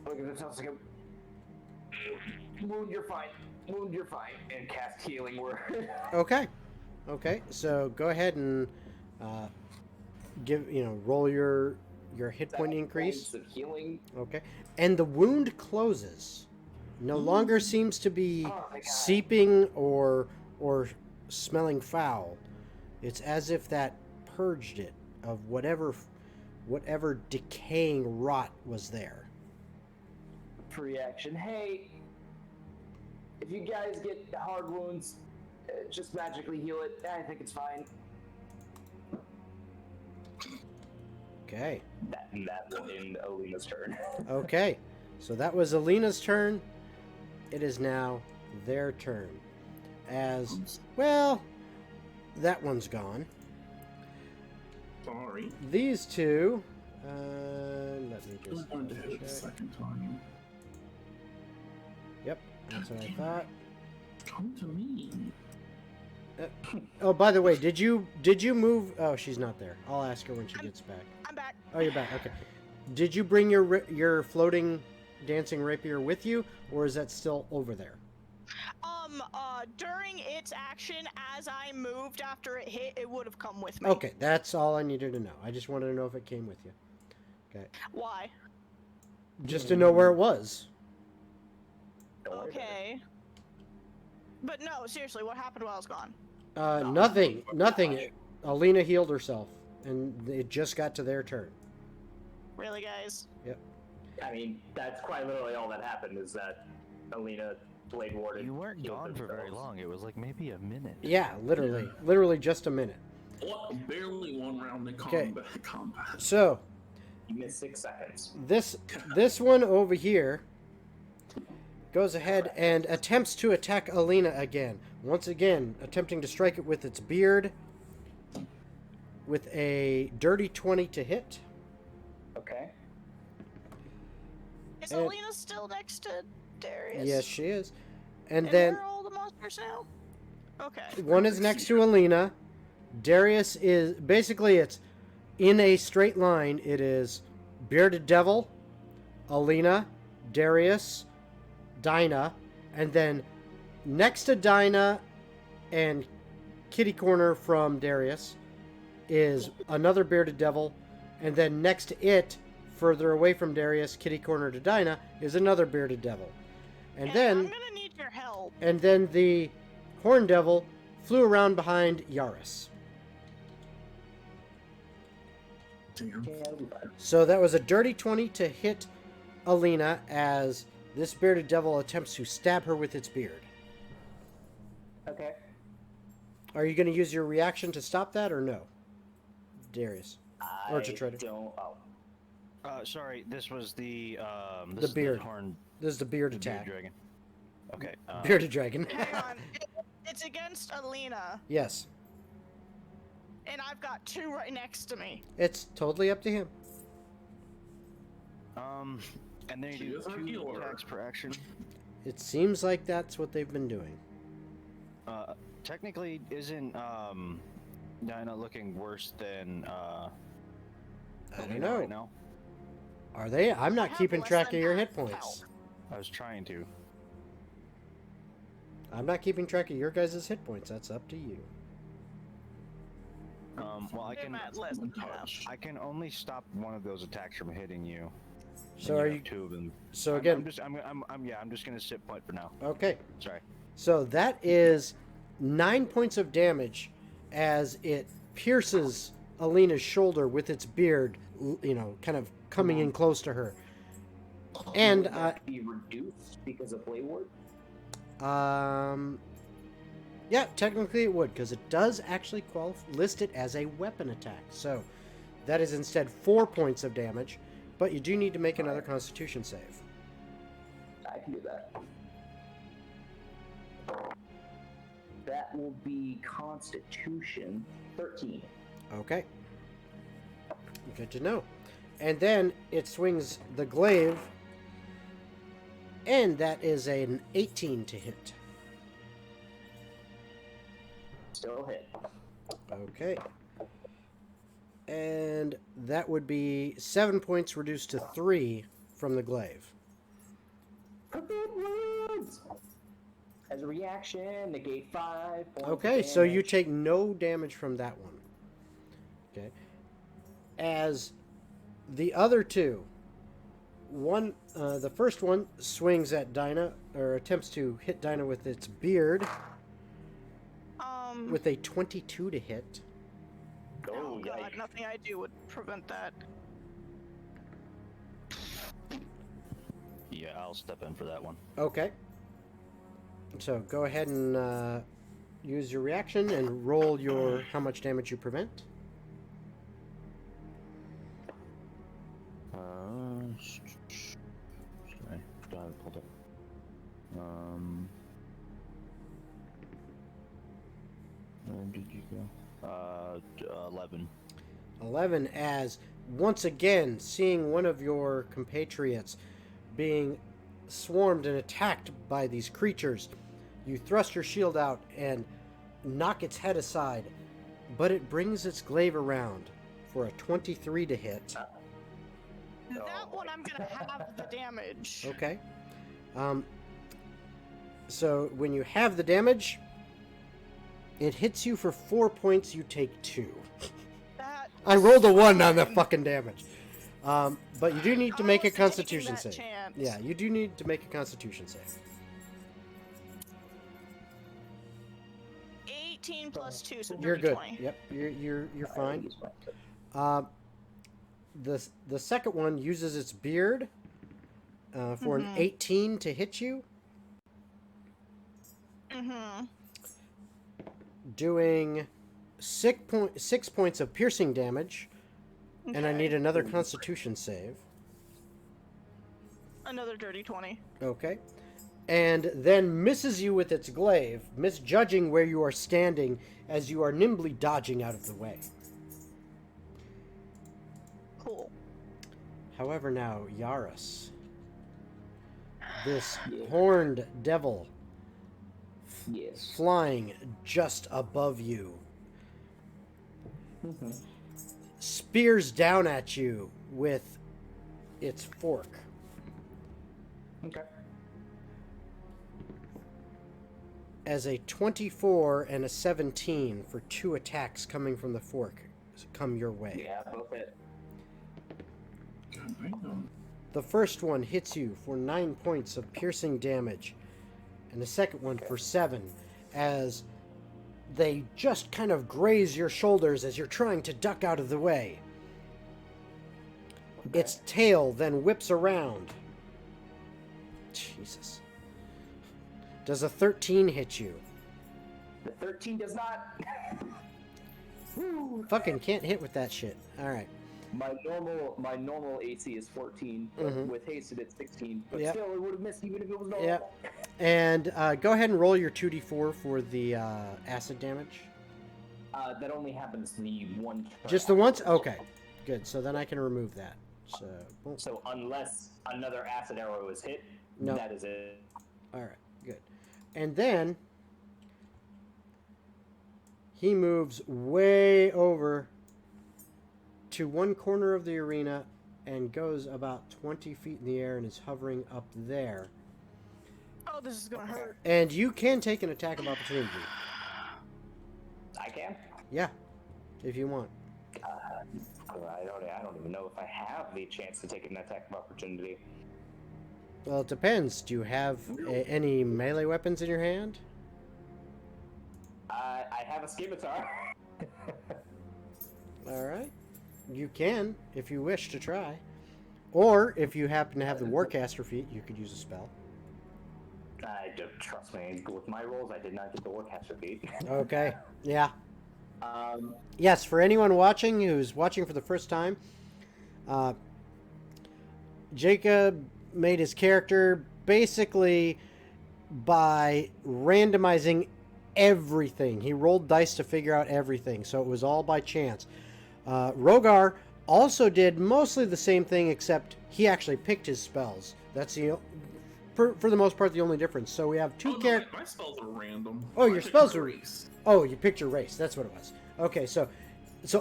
look at themselves like a wound, you're fine. Wound, you're fine. And cast Healing Word. Okay. Okay. So go ahead and roll your hit point 7 increase. points of healing. Okay. And the wound closes. No longer seems to be Oh my God. seeping or smelling foul. It's as if that purged it of whatever decaying rot was there. Free action. Hey, if you guys get hard wounds, just magically heal it. I think it's fine. Okay. That will end Alina's turn. Okay. So that was Alina's turn. It is now their turn. As well, that one's gone. Sorry. These two. Let me I was just going to hit the check. second time. That's what I thought. Come to me. Oh, by the way, did you move? Oh, she's not there. I'll ask her when she gets back. I'm back. Oh, you're back. Okay. Did you bring your floating dancing rapier with you, or is that still over there? During its action, as I moved after it hit, it would have come with me. Okay, that's all I needed to know. I just wanted to know if it came with you. Okay. Why? Just to know where it was. Okay. But no, seriously, what happened while I was gone? Nothing. Alina healed herself, and it just got to their turn. Really, guys? Yep. I mean, that's quite literally all that happened is that Alina, Blade Warden. You weren't healed gone for very themselves. long. It was like maybe a minute. Yeah, literally just a minute. What? Barely one round in Okay. combat. So You missed 6 seconds. this one over here goes ahead and attempts to attack Alina again. Once again, attempting to strike it with its beard with a dirty 20 to hit. Okay. Is And- Alina still next to Darius? Yes, she is. And And then where are all the monsters now? Okay. one is next to Alina. Darius is basically it's in a straight line. It is Bearded Devil, Alina, Darius, Dinah, and then next to Dinah and kitty corner from Darius is another Bearded Devil, and then next to it, further away from Darius, kitty corner to Dinah, is another Bearded Devil. And then I'm gonna need your help. the Horn Devil flew around behind Yaris. Damn. Okay, that'll be fine. So that was a dirty 20 to hit Alina as this Bearded Devil attempts to stab her with its beard. Okay. Are you going to use your reaction to stop that or no? Darius. Or to try to- don't. Oh. Sorry, this was the The beard. horn This is the beard the beard attack. dragon. Okay. Bearded Dragon. Hang on. It's against Alina, Yes. and I've got 2 right next to me. It's totally up to him. And then She you do is our 2 healer. attacks per action. It seems like that's what they've been doing. Technically, isn't Dinah looking worse than I don't Alina know. right now? Are they? I'm I not have keeping less track of than your half hit points. health. I was trying to. I'm not keeping track of your guys' hit points. That's up to you. Well, I I'm can at less than half. I can only stop one of those attacks from hitting you. So and are have you? 2 of them? So I'm again, just gonna sit point for now. okay. Sorry. So that is 9 points of damage as it pierces Alina's shoulder with its beard, kind of coming in close to her. And Would that be reduced because of Blade Ward? yeah, technically it would, because it does actually list it as a weapon attack. So that is instead 4 points of damage, but you do need to make another Constitution save. I can do that. That will be Constitution 13. Okay. Good to know. And then it swings the glaive, and that is an 18 to hit. Still hit. Okay. And that would be 7 points reduced to 3 from the glaive. Forbid words! As a reaction, negate 5 points. Okay, of so you damage. take no damage from that one. Okay. As the other 2, the first one swings at Dinah, or attempts to hit Dinah with its beard with a 22 to hit. Oh god, yikes. nothing I do would prevent that. Yeah, I'll step in for that one. Okay. So go ahead and use your reaction and roll your how much damage you prevent. Sorry, I pulled up. 'Where did you go? 11. 11 as once again seeing one of your compatriots being swarmed and attacked by these creatures. You thrust your shield out and knock its head aside, but it brings its glaive around for a 23 to hit. That one I'm gonna have the damage. Okay. So when you have the damage, it hits you for 4 points. You take 2. I rolled a 1 on the fucking damage. But you do need to make a Constitution save. Chance. Yeah, you do need to make a Constitution save. 18 plus 2, so You're good. 20. Yep, you're fine. The second one uses its beard for an 18 to hit you. Doing 6 points of piercing damage, and I need another Constitution save. Another dirty 20. Okay. And then misses you with its glaive, misjudging where you are standing as you are nimbly dodging out of the way. Cool. However, now, Yaris, this horned devil Yes. flying just above you, spears down at you with its fork. Okay. As a 24 and a 17 for 2 attacks coming from the fork come your way. Yeah, both hit. The first one hits you for 9 points of piercing damage, and the second one for 7, as they just kind of graze your shoulders as you're trying to duck out of the way. Its tail then whips around. Jesus. Does a 13 hit you? The 13 does not. Fucking can't hit with that shit. Alright. My normal AC is 14, but with hasted it's 16. But Yep. still, it would have missed even if it was normal. Yep. And go ahead and roll your 2d4 for the acid damage. That only happens the one turn. Just the once? Okay. Good. So then I can remove that. So, boom. So unless another acid arrow is hit, No. that is it. Alright, good. And then he moves way over to one corner of the arena and goes about 20 feet in the air and is hovering up there. Oh, this is gonna hurt. And you can take an attack of opportunity. I can. Yeah, if you want. I don't even know if I have the chance to take an attack of opportunity. Well, it depends. Do you have any melee weapons in your hand? I have a scimitar. Alright. You can, if you wish to try. Or, if you happen to have the Warcaster feat, you could use a spell. Trust me, with my rolls, I did not get the Warcaster feat. Okay. Yeah. Yes, for anyone watching who's watching for the first time, Jacob made his character basically by randomizing everything. He rolled dice to figure out everything, so it was all by chance. Rogar also did mostly the same thing, except he actually picked his spells. That's the for the most part the only difference. So we have two characters. My spells are random. Oh, your spells are race. Oh, you picked your race. That's what it was. Okay, so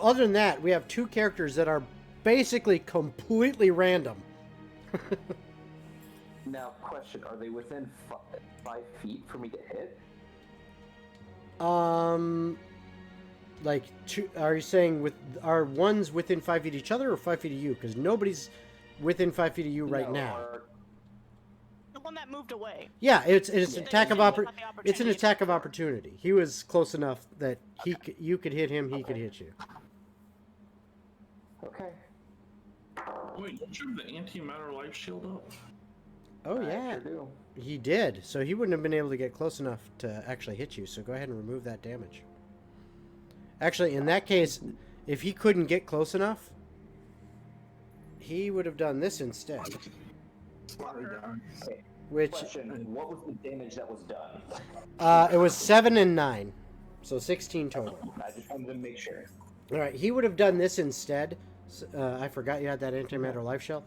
other than that, we have two characters that are basically completely random. Now, question: are they within 5 feet for me to hit? Like two? Are you saying are ones within 5 feet of each other or 5 feet of you? Because nobody's within 5 feet of you right now. The one that moved away. Yeah, it's an attack of It's an opportunity. attack of opportunity. He was close enough that you could hit him, he could hit you. Okay. Wait, don't you have the antimatter life shield up? Oh I yeah, sure do. he did. So he wouldn't have been able to get close enough to actually hit you. So go ahead and remove that damage. Actually, in that case, if he couldn't get close enough, he would have done this instead. Sorry, guys. Okay. Which Question: what was the damage that was done? it was 7 and 9, so 16 total. I just wanted to make sure. All right, he would have done this instead. I forgot you had that antimatter life shell.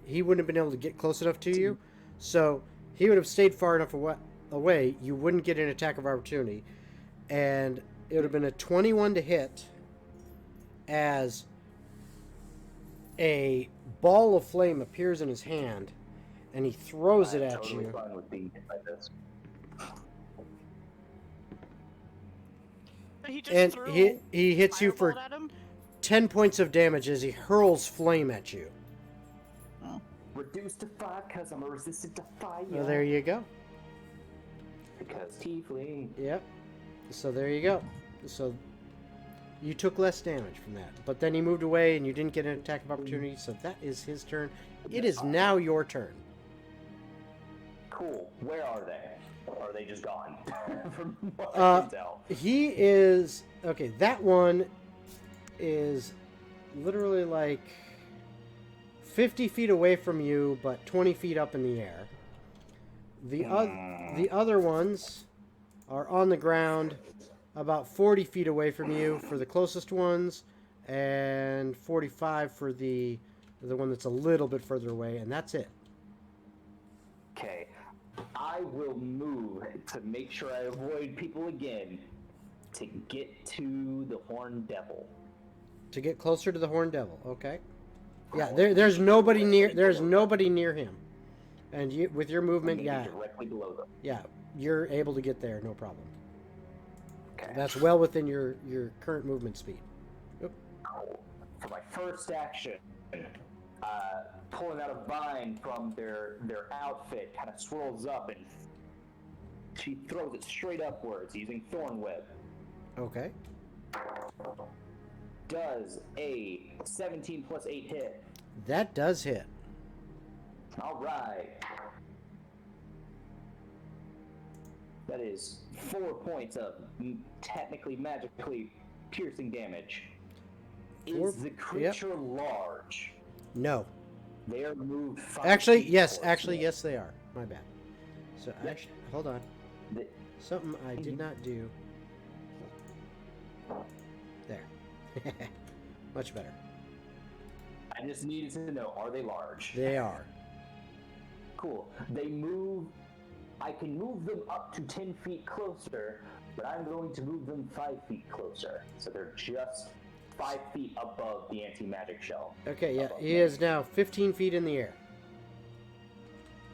He wouldn't have been able to get close enough to you, So he would have stayed far enough away. You wouldn't get an attack of opportunity, and it would have been a 21 to hit. As a ball of flame appears in his hand, and he throws it at totally you. fine with being hit by this. He just And threw he hits you for Firebolt at him? 10 points of damage as he hurls flame at you. Reduced to 5 because I'm resistant to fire. Well, there you go. Because tiefling. Yep. So there you go. So you took less damage from that. But then he moved away and you didn't get an attack of opportunity, so that is his turn. It is now your turn. Cool. Where are they? Or are they just gone? From what I can tell. He is... Okay, that one is literally like 50 feet away from you, but 20 feet up in the air. The other ones are on the ground about 40 feet away from you for the closest ones, and 45 for the one that's a little bit further away, and that's it. Okay. I will move to make sure I avoid people again to get to the Horned Devil. To get closer to the Horned Devil, okay? Yeah, there's nobody near. There's nobody near him, and you, with your movement, yeah, Directly below them. yeah, you're able to get there, no problem. Okay. That's well within your current movement speed. Oop. Cool. For my first action, pulling out a vine from their outfit, kind of swirls up and she throws it straight upwards using Thorn Whip. Okay. Does a 17 plus 8 hit. That does hit. All right. That is 4 points of technically magically piercing damage. Four- Is the creature large? No. They are moved 5 Actually, feet yes. towards Actually, me. yes, they are. My bad. So, Yep. actually, hold on. The- Something I did not do. There. Much better. I just needed to know, are they large? They are. Cool. They move. I can move them up to 10 feet closer, but I'm going to move them 5 feet closer. So they're just 5 feet above the anti-magic shell. Okay, yeah. Above He me. is now 15 feet in the air.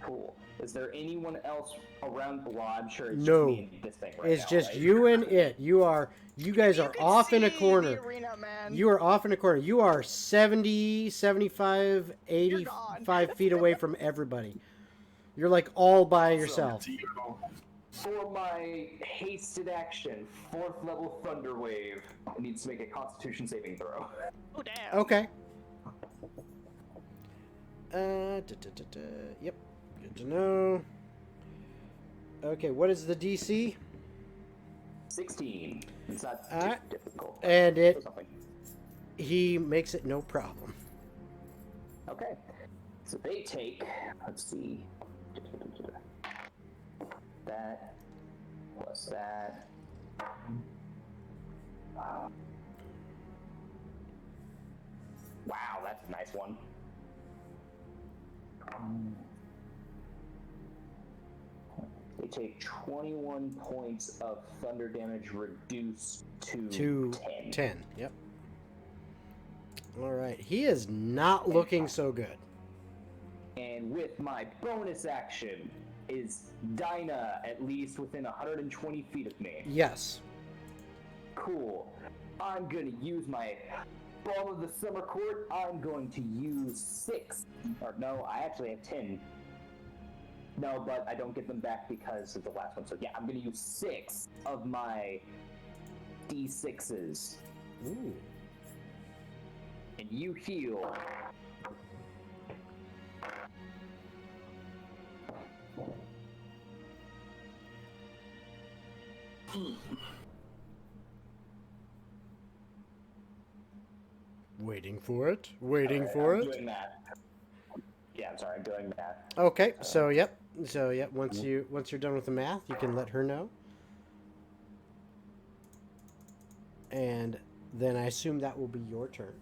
Cool. Is there anyone else around? Well, I'm sure it's No. just me and this thing right It's now, just right? you and it. You guys You are can off in a see corner. The arena, man. You are off in a corner. You are 70, 75, You're gone. 85 feet away from everybody. You're like all by yourself. For my hasted action, 4th level Thunder Wave, it needs to make a Constitution saving throw. Oh, damn. Okay. Yep. Good to know. Okay, what is the DC? 16. It's not Alright. difficult. And Or something. he makes it no problem. Okay. So they take, let's see, that plus that. Wow, that's a nice one. They take 21 points of thunder damage reduced to 10. 10. Yep. All right. He is not looking so good. And with my bonus action, is Dinah at least within 120 feet of me? Yes. Cool. I'm gonna use my Ball of the Summer Court. I'm going to use 6. Or no, I actually have 10. No, but I don't get them back because of the last one. So yeah, I'm gonna use 6 of my D6s. Ooh. And you heal. Waiting for it. Waiting for I'm it. doing that. Yeah, I'm sorry, I'm doing that. Okay. So yep. So yep. Once you're done with the math, you can let her know. And then I assume that will be your turn.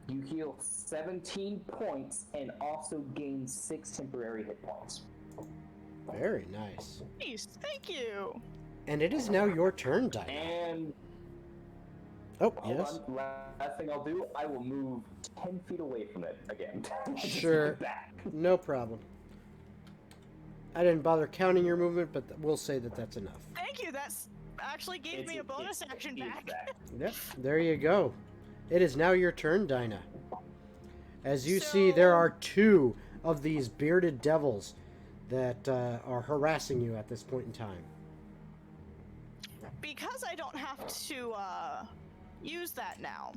You heal 17 points and also gain 6 temporary hit points. Very nice. Nice, thank you. And it is now your turn, Dinah. And Oh, hold yes. on, last thing I'll do, I will move 10 feet away from it again. Just Sure. back. No problem. I didn't bother counting your movement, but we'll say that that's enough. Thank you. That's actually gave me a bonus action back. Yep, there you go. It is now your turn, Dinah. As you see, there So- are 2 of these bearded devils that are harassing you at this point in time. Because I don't have to use that now,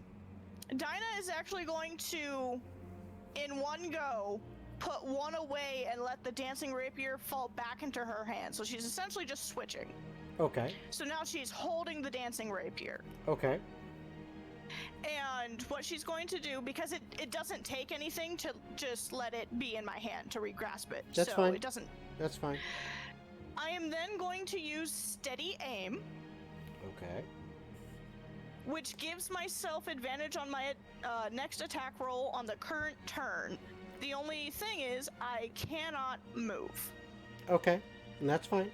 Dinah is actually going to, in one go, put one away and let the dancing rapier fall back into her hand. So she's essentially just switching. Okay, So now she's holding the dancing rapier. okay. And what she's going to do, because it doesn't take anything to just let it be in my hand to re-grasp it. That's so fine. It doesn't. That's fine. I am then going to use steady aim, Okay. which gives myself advantage on my next attack roll on the current turn. The only thing is, I cannot move, Okay, and that's fine.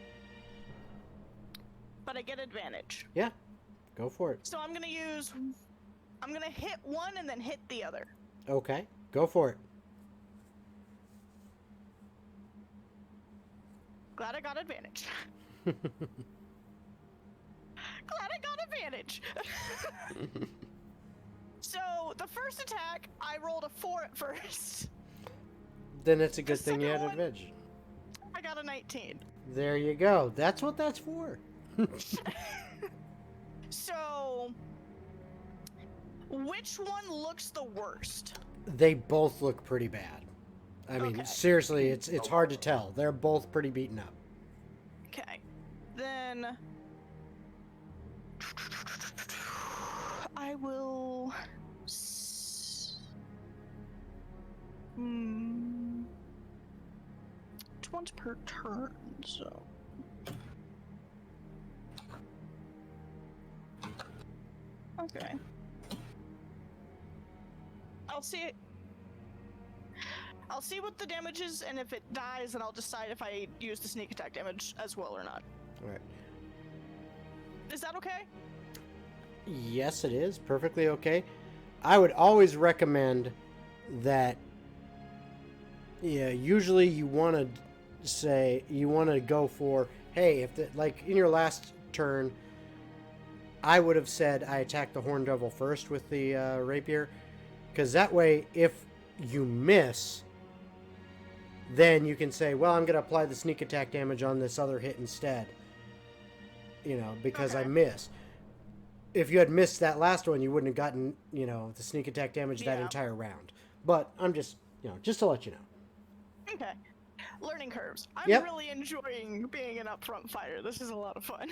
but I get advantage. Yeah, go for it. So I'm gonna hit one and then hit the other. Okay, go for it. Glad I got advantage. Glad I got advantage. So the first attack, I rolled a 4 at first. Then it's a good The thing you had second one- advantage. I got a 19. There you go. That's what that's for. So, which one looks the worst? They both look pretty bad. I mean, Okay. seriously, it's hard to tell. They're both pretty beaten up. Okay. Then I will it's once per turn, so okay. I'll see what the damage is, and if it dies, then I'll decide if I use the sneak attack damage as well or not. All right. Is that okay? Yes, it is. Perfectly okay. I would always recommend that, yeah, usually you want to go for, hey, like in your last turn, I would have said I attacked the Horn Devil first with the rapier, because that way, if you miss, then you can say, well, I'm going to apply the sneak attack damage on this other hit instead, because I Okay. missed. If you had missed that last one, you wouldn't have gotten, the sneak attack damage that Yeah. entire round. But I'm just, just to let you know. Okay. Learning curves. I'm Yep. really enjoying being an upfront fighter. This is a lot of fun.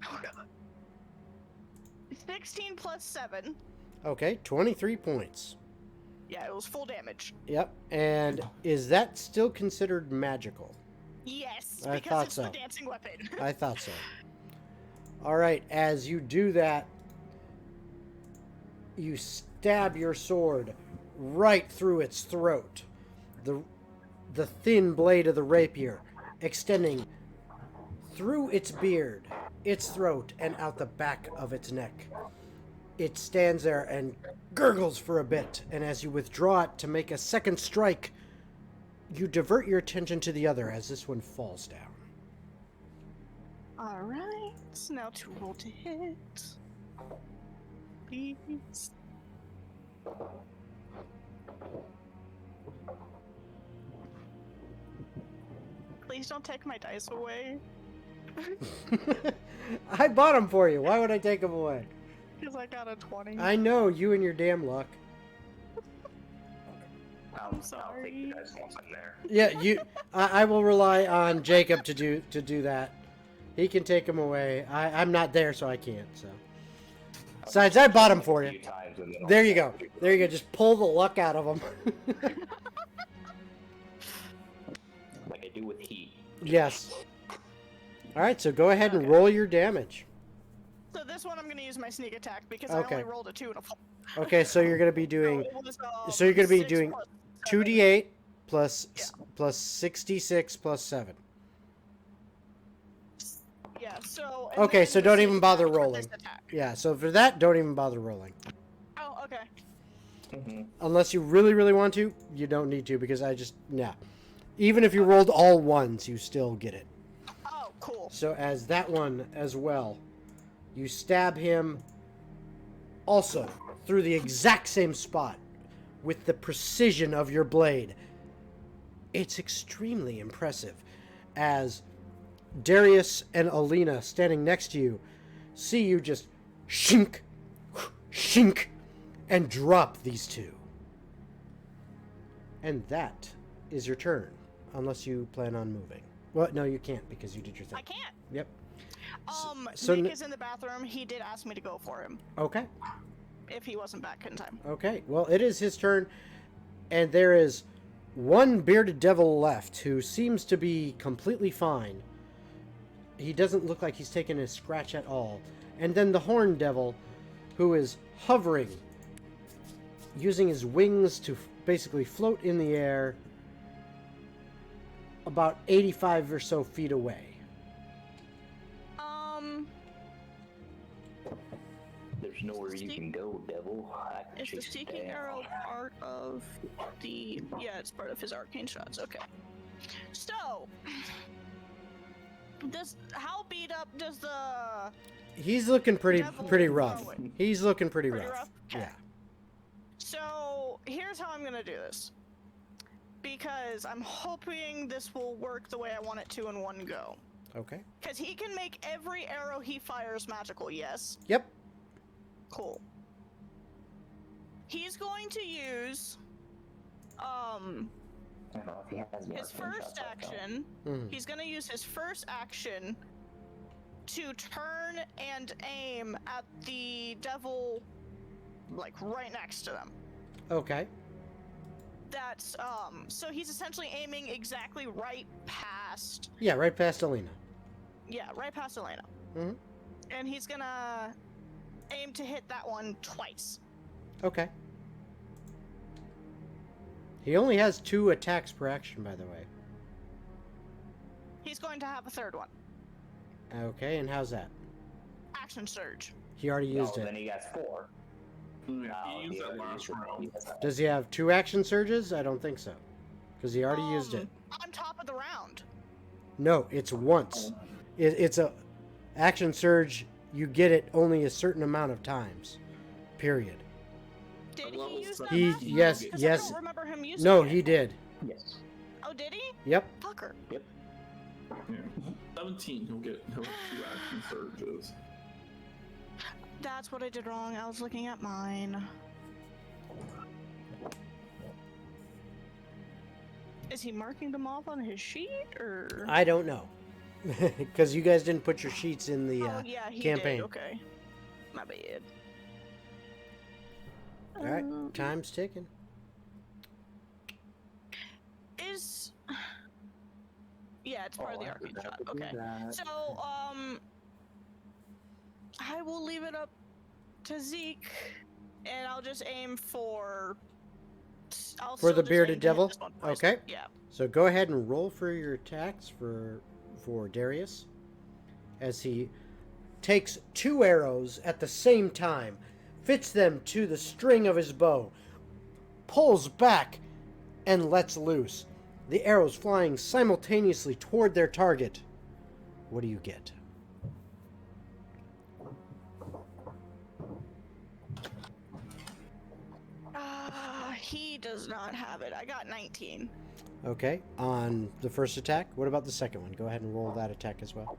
Oh god. 16 plus 7. Okay, 23 points. Yeah, it was full damage. Yep. And is that still considered magical? Yes, I because thought it's so. the dancing weapon. I thought so. All right, as you do that, you stab your sword right through its throat. The thin blade of the rapier extending through its beard, its throat, and out the back of its neck. It stands there and gurgles for a bit, and as you withdraw it to make a second strike, you divert your attention to the other as this one falls down. Alright, now to roll to hit. Please. Please don't take my dice away. I bought them for you. Why would I take them away? Because I got a 20. I know, you and your damn luck. I'll take sorry. you guys once I'm there. Yeah, I will rely on Jacob to do that. He can take them away. I'm not there, so I can't. So, besides, I bought them for A you. few times and then I'll There you go. stab you. There you go. Just pull the luck out of them. Like I do with heat. Yes. All right, so go ahead and roll your damage. So this one I'm going to use my sneak attack because Okay. I only rolled a 2 and a 4. Okay, so you're going to be doing... So, it was, So you're going to be 6 doing plus 7. 2d8 plus, Yeah. plus 66 plus 7. Yeah, so... and Okay, then so the don't sneak even bother attack for rolling. this attack. Yeah, so for that, don't even bother rolling. Oh, okay. Unless you really, really want to, you don't need to because I just... Nah. Even if you rolled all ones, you still get it. Oh, cool. So as that one as well, you stab him also through the exact same spot with the precision of your blade. It's extremely impressive as Darius and Alina standing next to you see you just shink, shink, and drop these two. And that is your turn, unless you plan on moving. Well, no, you can't because you did your thing. I can't. Yep. So n- Nick is in the bathroom. He did ask me to go for him Okay. if he wasn't back in time. Okay. Well, it is his turn, and there is one bearded devil left who seems to be completely fine. He doesn't look like he's taken a scratch at all. And then the horned devil, who is hovering, using his wings to basically float in the air about 85 or so feet away. There's nowhere you can go, devil. I can Is the chase you seeking down. arrow part of the... Yeah, it's part of his arcane shots. Okay. So... How beat up does the... He's looking pretty Devil rough. throwing. He's looking pretty Pretty rough. rough? Okay. Yeah. So, here's how I'm gonna do this. Because I'm hoping this will work the way I want it to in one go. Okay. Because he can make every arrow he fires magical, yes? Yep. Cool. He's going to use... I don't know if he has any his arcane first shots left, though. action... Mhm. He's gonna use his first action to turn and aim at the devil, like, right next to them. Okay. That's, so he's essentially aiming exactly right past, Yeah, right past Alina. right past Elena. Mhm. And he's gonna aim to hit that one twice. Okay. He only has 2 attacks per action, by the way. He's going to have a third one. Okay, and how's that? Action surge. He already used No, it. then he got 4. Yeah, No, he used that already last used it. round. He has that. Does he have 2 action surges? I don't think so. Because he already used it. On top of the round. No, it's once. It's a action surge. You get it only a certain amount of times. Period. Did level he use that He- last yes, round? 'Cause yes. I don't remember him using No, it. he did. Yes. Oh, did he? Yep. Fucker. Yeah. 17, he'll get 2 action surges. That's what I did wrong. I was looking at mine. Is he marking them off on his sheet, or? I don't know. Because you guys didn't put your sheets in the Oh yeah, he campaign. did. Okay, my bad. All right, time's ticking. Is yeah, it's part of the I arcane forgot shot. to do Okay, that. so I will leave it up to Zeke, and I'll just aim for. I'll For still the just bearded aim to hit devil? this one twice. Okay. Yeah. So go ahead and roll for your attacks for Darius, as he takes 2 arrows at the same time, fits them to the string of his bow, pulls back, and lets loose. The arrows flying simultaneously toward their target. What do you get? He does not have it. I got 19. Okay, on the first attack. What about the second one? Go ahead and roll that attack as well.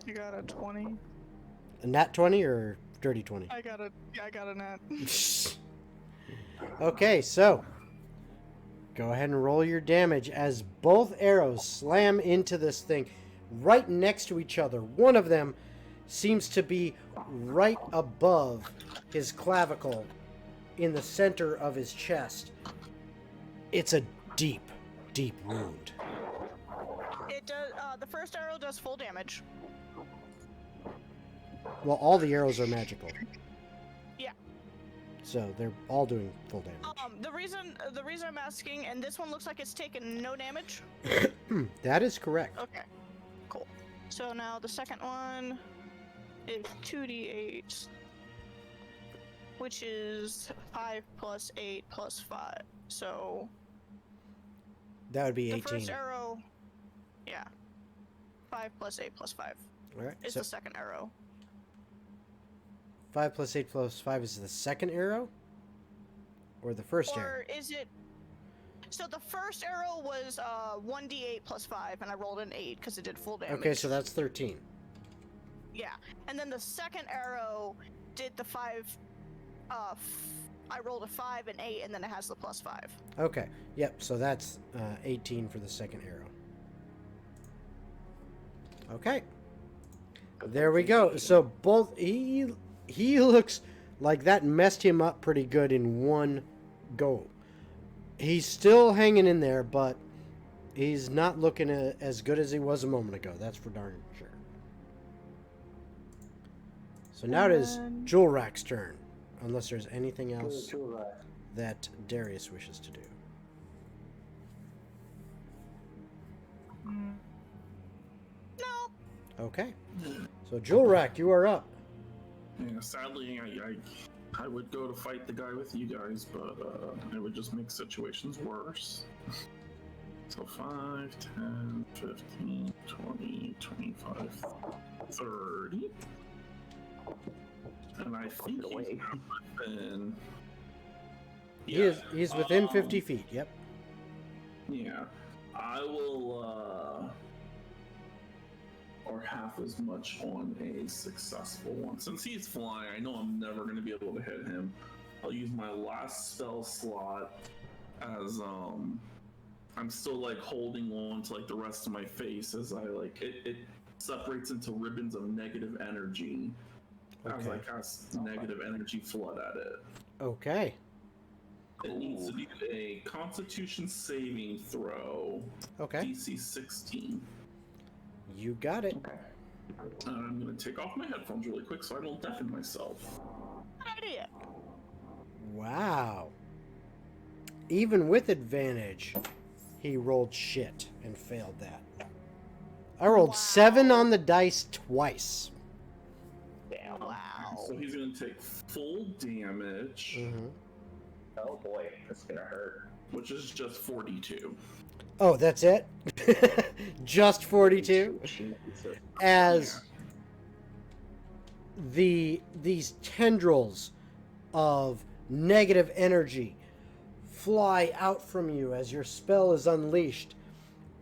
I got a 20. A nat 20 or dirty 20? I got a net. Okay, so go ahead and roll your damage as both arrows slam into this thing right next to each other. One of them seems to be right above his clavicle in the center of his chest. It's a deep, deep wound. It does. The first arrow does full damage. Well, all the arrows are magical. Yeah. So they're all doing full damage. The reason I'm asking, and this one looks like it's taken no damage. That is correct. Okay, cool. So now the second one is 2d8, which is 5 plus 8 plus 5. So That would be the 18. first arrow, yeah, 5 plus 8 plus 5 All right. is So the second arrow. 5 plus 8 plus 5 is the second arrow? Or the first arrow? Or is it? So the first arrow was 1d8 plus 5, and I rolled an 8 because it did full damage. Okay, so that's 13. Yeah, and then the second arrow did the 5. I rolled a 5 and 8, and then it has the plus 5. Okay. Yep, so that's 18 for the second arrow. Okay. There we go. So both he looks like that messed him up pretty good in one go. He's still hanging in there, but he's not looking as good as he was a moment ago. That's for darn sure. So now it is Jewelrack's turn, unless there's anything else that Darius wishes to do. No. Okay. So Jewelrack, you are up. Yeah, sadly, I would go to fight the guy with you guys, but it would just make situations worse. So 5, 10, 15, 20, 25, 30. And I think he's within... He's within 50 feet, yep. Yeah. I will, or half as much on a successful one. Since he's flying, I know I'm never going to be able to hit him. I'll use my last spell slot as, I'm still, like, holding on to, like, the rest of my face as I, like, it separates into ribbons of negative energy as I cast negative energy flood at it. Okay. It needs to be a Constitution saving throw. Okay. DC 16. You got it. Okay. I'm going to take off my headphones really quick so I don't deafen myself. Good idea. Wow. Even with advantage, he rolled shit and failed that. I rolled 7 on the dice twice. Damn. Wow. So he's going to take full damage, Mm-hmm. Oh boy, that's gonna hurt. which is just 42. Oh, that's it? Just 42? As these tendrils of negative energy fly out from you as your spell is unleashed,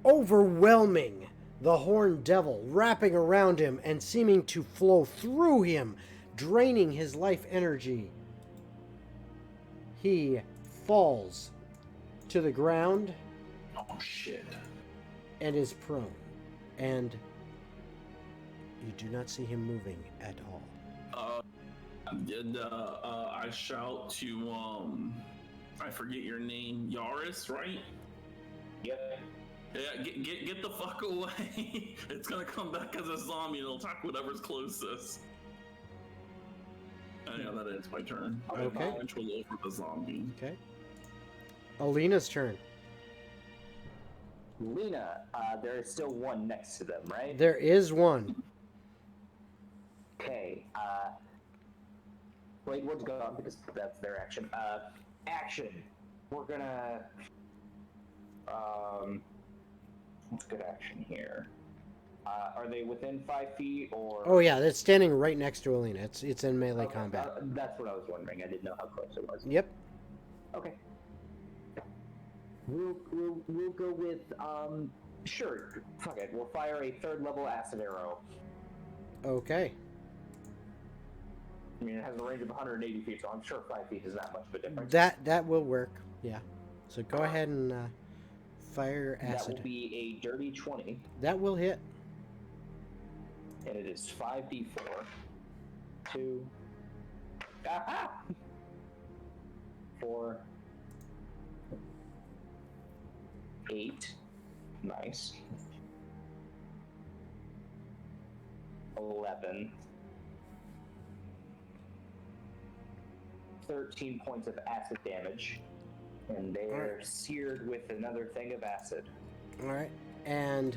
overwhelming the horned devil, wrapping around him and seeming to flow through him, draining his life energy. He falls to the ground Oh, shit. and is prone. And you do not see him moving at all. I shout to, I forget your name, Yaris, right? Yep. Yeah, get the fuck away. It's gonna come back as a zombie and it'll attack whatever's closest. And yeah, that is my turn. I have Okay. no control over the zombie. Okay. Alina's turn. Lena, there is still one next to them, right? There is one. Okay. Wait, what's going on? Because that's their action. Action. We're gonna. What's good action here? Are they within 5 feet or? Oh yeah, it's standing right next to Alina. It's in melee Okay, combat. that's what I was wondering. I didn't know how close it was. Yep. Okay. We'll go with sure. Fuck it. We'll fire a 3rd level acid arrow. Okay. I mean, it has a range of 180 feet, so I'm sure 5 feet is not much of a difference. That will work. Yeah. So go ahead and fire That acid. will be a dirty 20, That will hit. and it is 5d4. 2. Aha! 4. 8. Nice. 11. 13 points of acid damage, and they're seared with another thing of acid. All right. And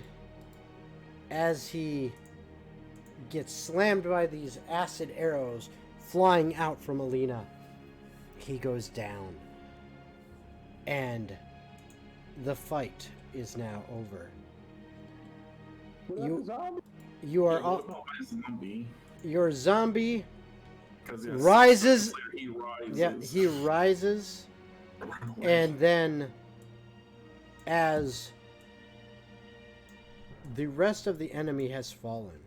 as he gets slammed by these acid arrows flying out from Alina, he goes down. And the fight is now over. You are What about my zombie? your zombie 'Cause, rises. He rises. Yeah, he rises, and then as the rest of the enemy has fallen,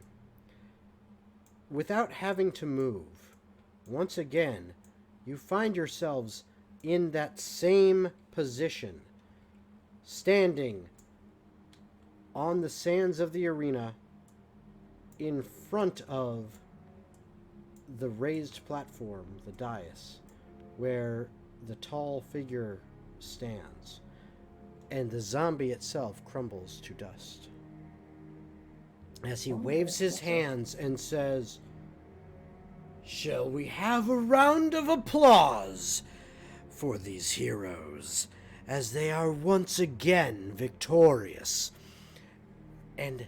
without having to move, once again, you find yourselves in that same position, standing on the sands of the arena in front of the raised platform, the dais, where the tall figure stands, and the zombie itself crumbles to dust. As he waves his hands and says, "Shall we have a round of applause for these heroes, as they are once again victorious?" And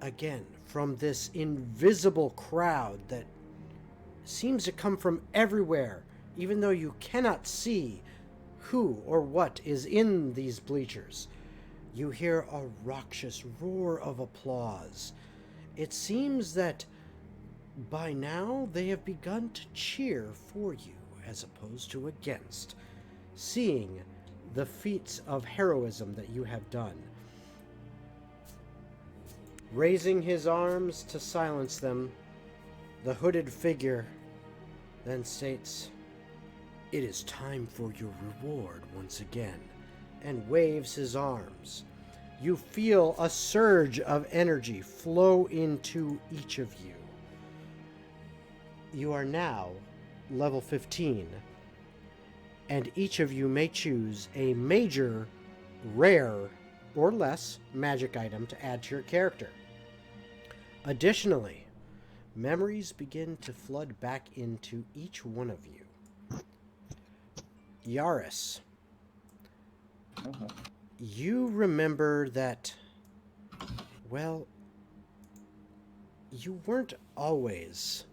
again, from this invisible crowd that seems to come from everywhere, even though you cannot see who or what is in these bleachers, you hear a raucous roar of applause. It seems that by now they have begun to cheer for you as opposed to against, seeing the feats of heroism that you have done. Raising his arms to silence them, the hooded figure then states, "It is time for your reward once again," and waves his arms. You feel a surge of energy flow into each of you. You are now level 15, and each of you may choose a major, rare, or less magic item to add to your character. Additionally, memories begin to flood back into each one of you. Yaris, you remember that, well, you weren't always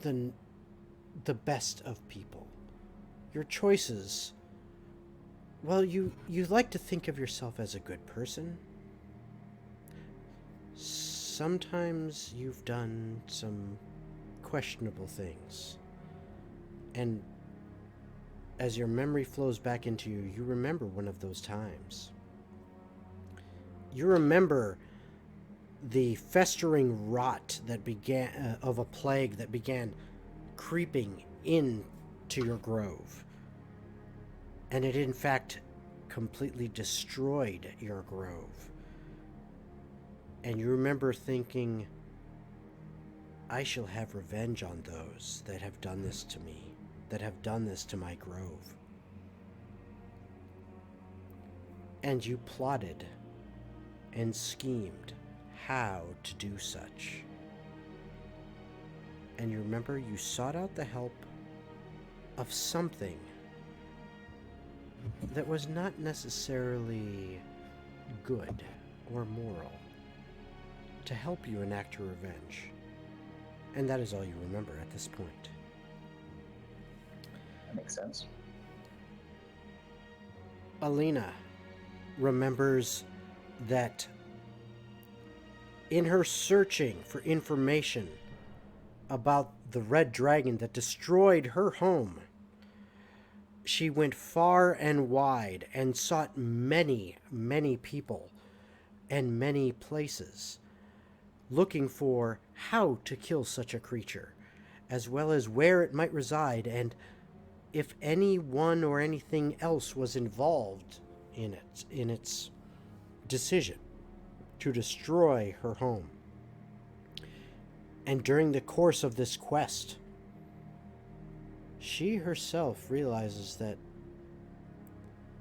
the best of people. Your choices, well, you like to think of yourself as a good person. Sometimes you've done some questionable things. And as your memory flows back into you, you remember one of those times. You remember the festering rot that began of a plague that began creeping into your grove. And it in fact completely destroyed your grove. And you remember thinking, "I shall have revenge on those that have done this to me, that have done this to my grove." And you plotted and schemed how to do such. And you remember you sought out the help of something that was not necessarily good or moral, to help you enact your revenge. And that is all you remember at this point. That makes sense. Alina remembers that in her searching for information about the red dragon that destroyed her home, she went far and wide and sought many, many people and many places, looking for how to kill such a creature, as well as where it might reside, and if anyone or anything else was involved in its decision to destroy her home. And during the course of this quest, she herself realizes that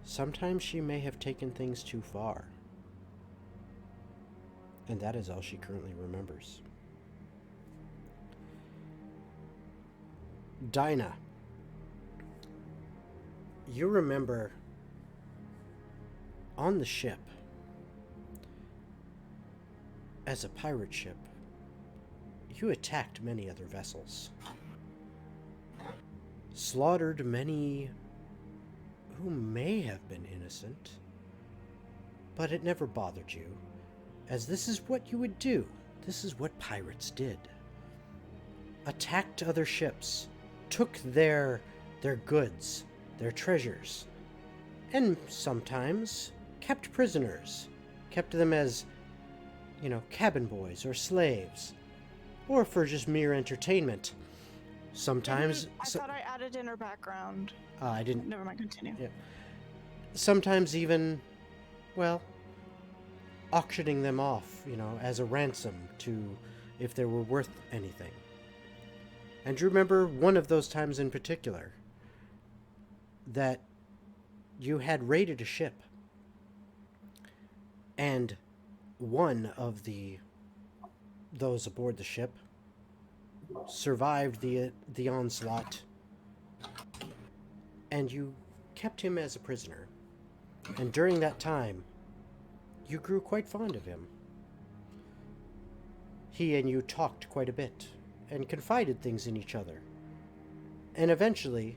sometimes she may have taken things too far. And that is all she currently remembers. Dinah, you remember on the ship, as a pirate ship, you attacked many other vessels, slaughtered many who may have been innocent, but it never bothered you, as this is what you would do. This is what pirates did. Attacked other ships, took their goods, their treasures, and sometimes kept prisoners, kept them as, cabin boys or slaves, or for just mere entertainment. Sometimes... I thought I added in her background. I didn't... Never mind, continue. Yeah. Sometimes even, auctioning them off, as a ransom to if they were worth anything. And do you remember one of those times in particular that you had raided a ship and one of those aboard the ship survived the onslaught, and you kept him as a prisoner, and during that time you grew quite fond of him. He and you talked quite a bit and confided things in each other, and eventually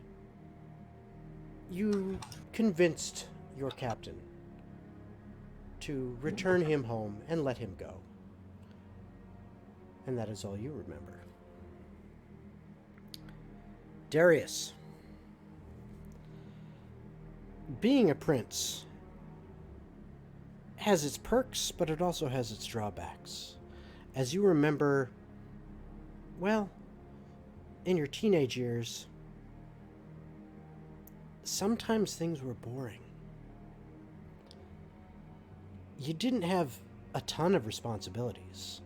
you convinced your captain to return him home and let him go. And that is all you remember. Darius. Being a prince has its perks, but it also has its drawbacks. As you remember, in your teenage years, sometimes things were boring. You didn't have a ton of responsibilities.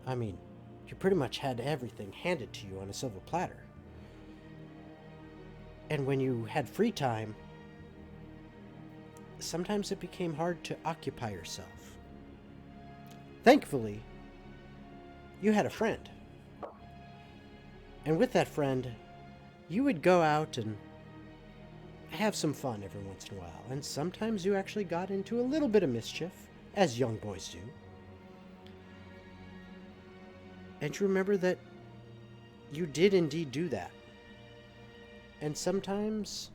I mean, you pretty much had everything handed to you on a silver platter. And when you had free time, sometimes it became hard to occupy yourself. Thankfully, you had a friend. And with that friend, you would go out and have some fun every once in a while. And sometimes you actually got into a little bit of mischief, as young boys do. And you remember that you did indeed do that. And sometimes,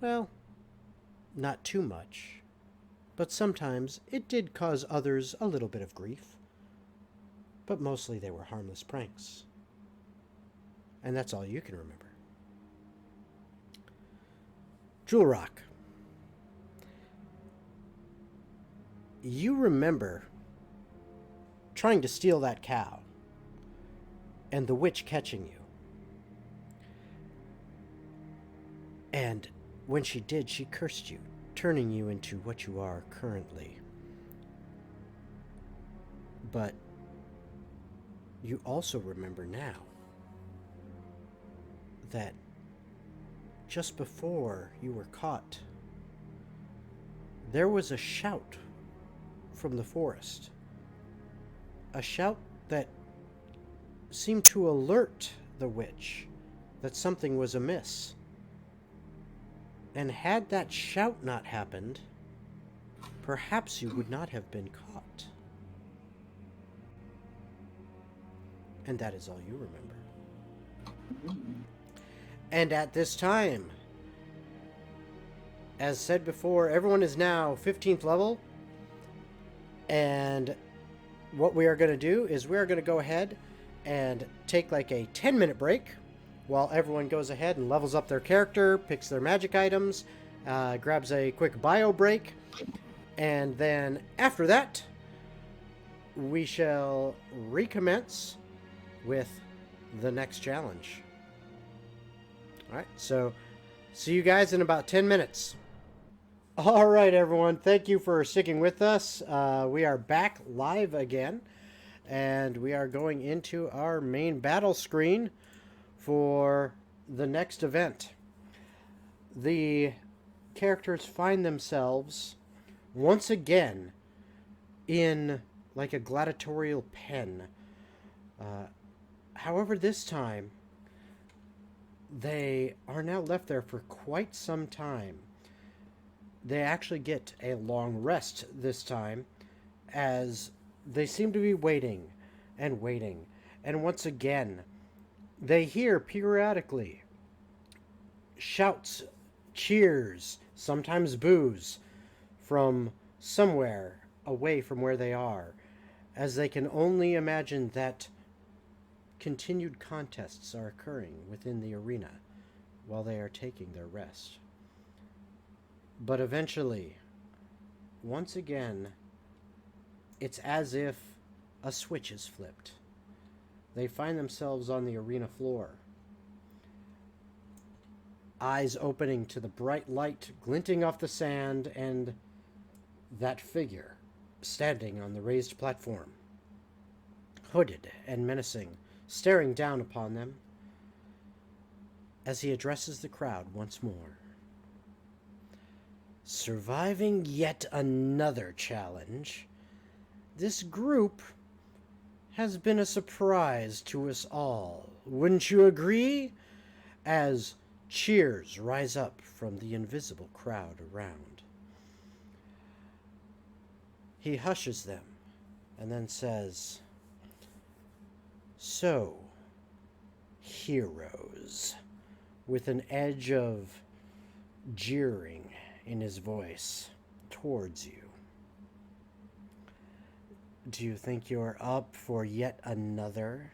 not too much, but sometimes it did cause others a little bit of grief. But mostly they were harmless pranks. And that's all you can remember. Jewelrack. You remember trying to steal that cow and the witch catching you. And when she did, she cursed you, turning you into what you are currently. But you also remember now that just before you were caught, there was a shout from the forest. A shout that seemed to alert the witch that something was amiss. And had that shout not happened, perhaps you would not have been caught. And that is all you remember. And at this time, as said before, everyone is now 15th level. And what we are going to do is we are going to go ahead and take like a 10-minute break while everyone goes ahead and levels up their character, picks their magic items, grabs a quick bio break. And then after that, we shall recommence with the next challenge. Alright, so see you guys in about 10 minutes. Alright, everyone. Thank you for sticking with us. We are back live again. And we are going into our main battle screen for the next event. The characters find themselves once again in like a gladiatorial pen. However, this time they are now left there for quite some time. They actually get a long rest this time, as they seem to be waiting and waiting. And once again, they hear periodically shouts, cheers, sometimes boos from somewhere away from where they are, as they can only imagine that continued contests are occurring within the arena while they are taking their rest. But eventually, once again, it's as if a switch is flipped. They find themselves on the arena floor, eyes opening to the bright light glinting off the sand, and that figure standing on the raised platform, hooded and menacing, staring down upon them as he addresses the crowd once more. Surviving yet another challenge, this group has been a surprise to us all. Wouldn't you agree? As cheers rise up from the invisible crowd around. He hushes them and then says, "So, heroes," with an edge of jeering in his voice towards you. Do you think you're up for yet another?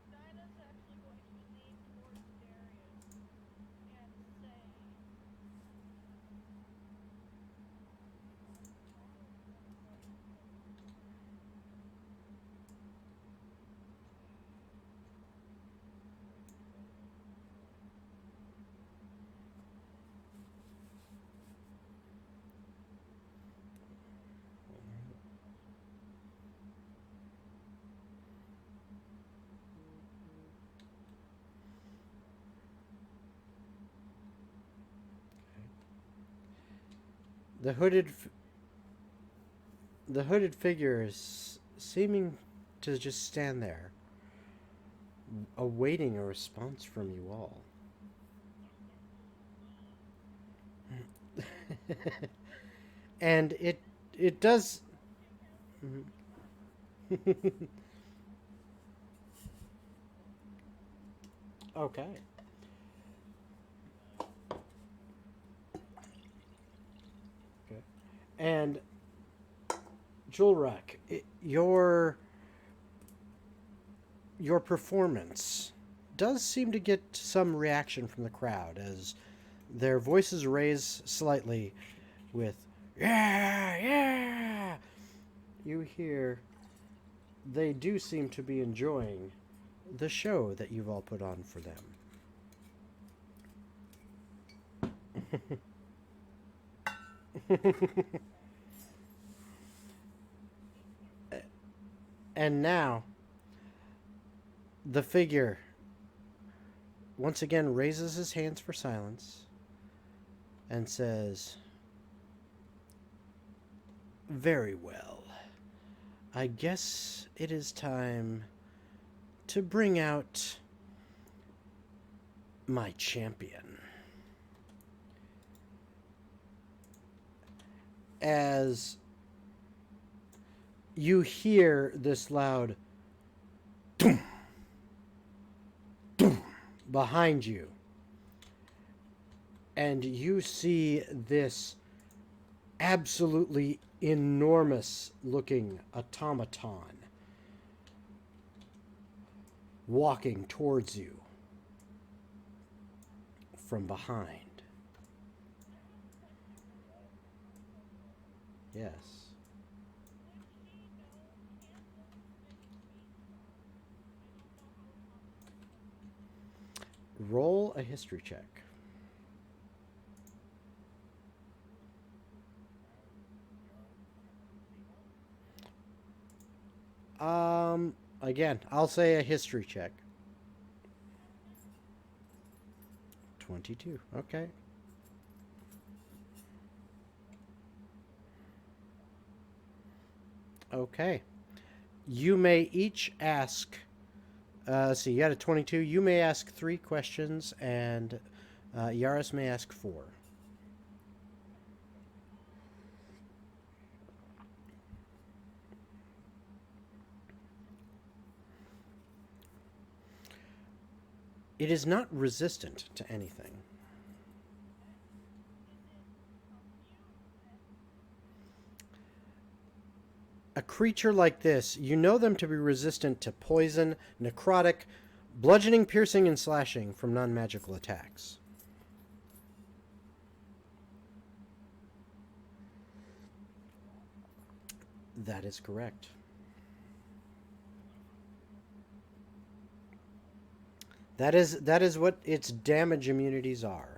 Dinah's actually going to lean towards Darius and say, The hooded figure is seeming to just stand there, awaiting a response from you all. And it does. Okay. Okay. And Jewelrack, your performance does seem to get some reaction from the crowd as their voices raise slightly with "Yeah, yeah." You hear they do seem to be enjoying the show that you've all put on for them. And now, the figure once again raises his hands for silence and says, "Very well. I guess it is time to bring out my champion." As you hear this loud "Doom, doom" behind you, and you see this absolutely enormous looking automaton walking towards you from behind. Yes. Roll a history check. Again, I'll say a history check. 22. Okay. Okay. You may each ask. Let's see, you got a 22. You may ask 3 questions, and Yaris may ask 4. It is not resistant to anything. A creature like this, you know them to be resistant to poison, necrotic, bludgeoning, piercing, and slashing from non-magical attacks. That is correct. That is what its damage immunities are.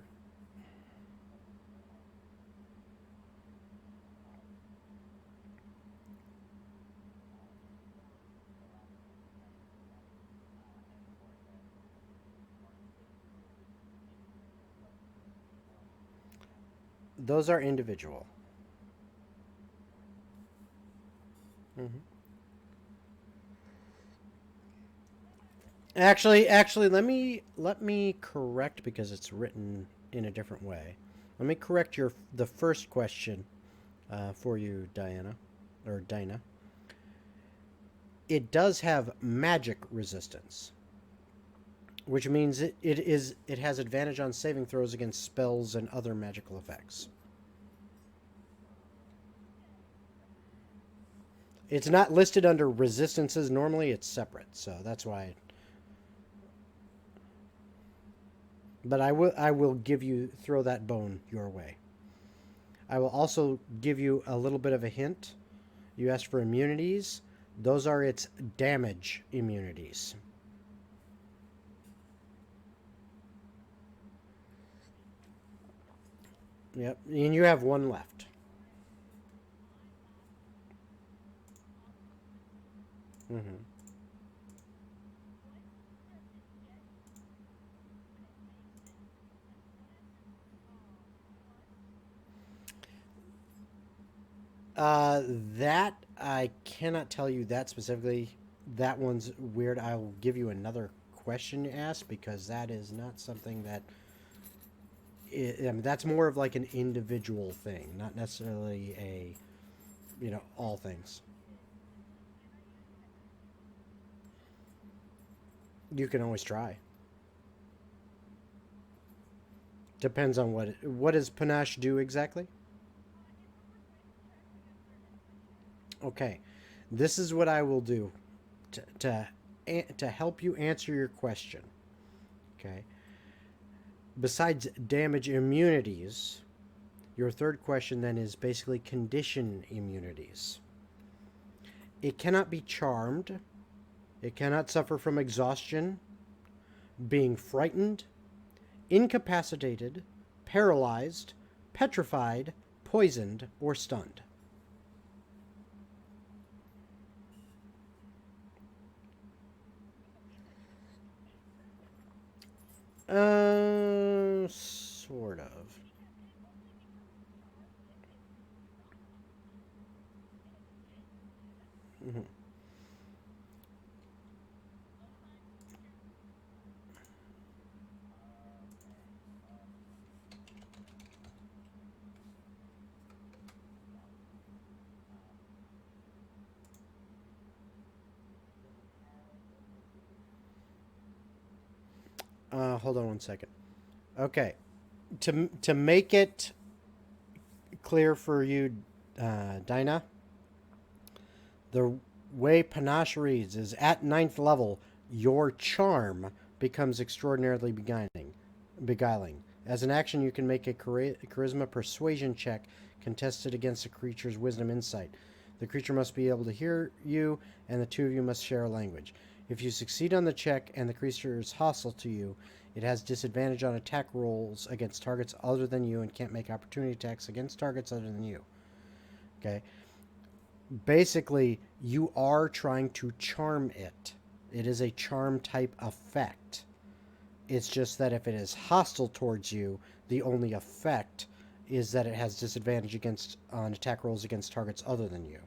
Those are individual. Mm-hmm. Actually, let me correct because it's written in a different way. Let me correct the first question for you, Diana, or Dinah. It does have magic resistance, which means it has advantage on saving throws against spells and other magical effects. It's not listed under resistances. Normally, it's separate, so that's why. But I will throw that bone your way. I will also give you a little bit of a hint. You asked for immunities. Those are its damage immunities. Yep, and you have 1 left. Mm-hmm. That I cannot tell you that specifically. That one's weird. I will give you another question to ask because that is not something that. I mean, that's more of like an individual thing, not necessarily a, all things. You can always try. Depends on what does panache do exactly? Okay, this is what I will do to help you answer your question. Okay. Besides damage immunities, your third question then is basically condition immunities. It cannot be charmed. It cannot suffer from exhaustion, being frightened, incapacitated, paralyzed, petrified, poisoned, or stunned. Sort of. Mm-hmm. Hold on 1 second. Okay, to make it clear for you, Dinah, the way panache reads is at 9th level, your charm becomes extraordinarily beguiling. As an action, you can make a charisma persuasion check contested against a creature's wisdom insight. The creature must be able to hear you, and the two of you must share a language. If you succeed on the check and the creature is hostile to you, it has disadvantage on attack rolls against targets other than you and can't make opportunity attacks against targets other than you. Okay? Basically, you are trying to charm it. It is a charm type effect. It's just that if it is hostile towards you, the only effect is that it has disadvantage on attack rolls against targets other than you.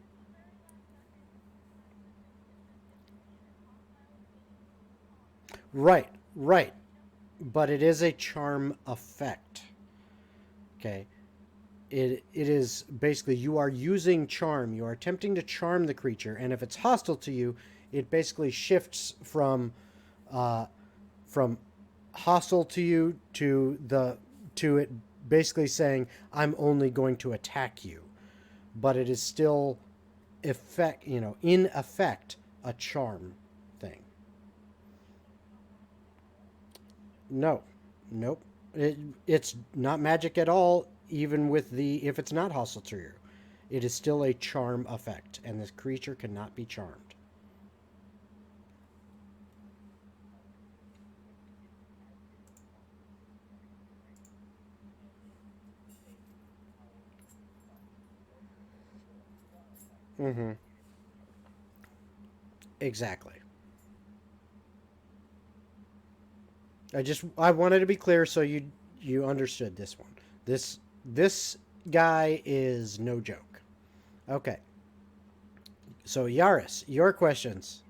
Right, right. But it is a charm effect. Okay. It is basically you are using charm. You are attempting to charm the creature, and if it's hostile to you, it basically shifts from hostile to you to it basically saying I'm only going to attack you, but it is still in effect a charm thing. No, nope. It's not magic at all, even with if it's not hostile to you. It is still a charm effect, and this creature cannot be charmed. Mm-hmm. Exactly. I wanted to be clear so you understood this one. This guy is no joke. Okay. So Yaris, your questions.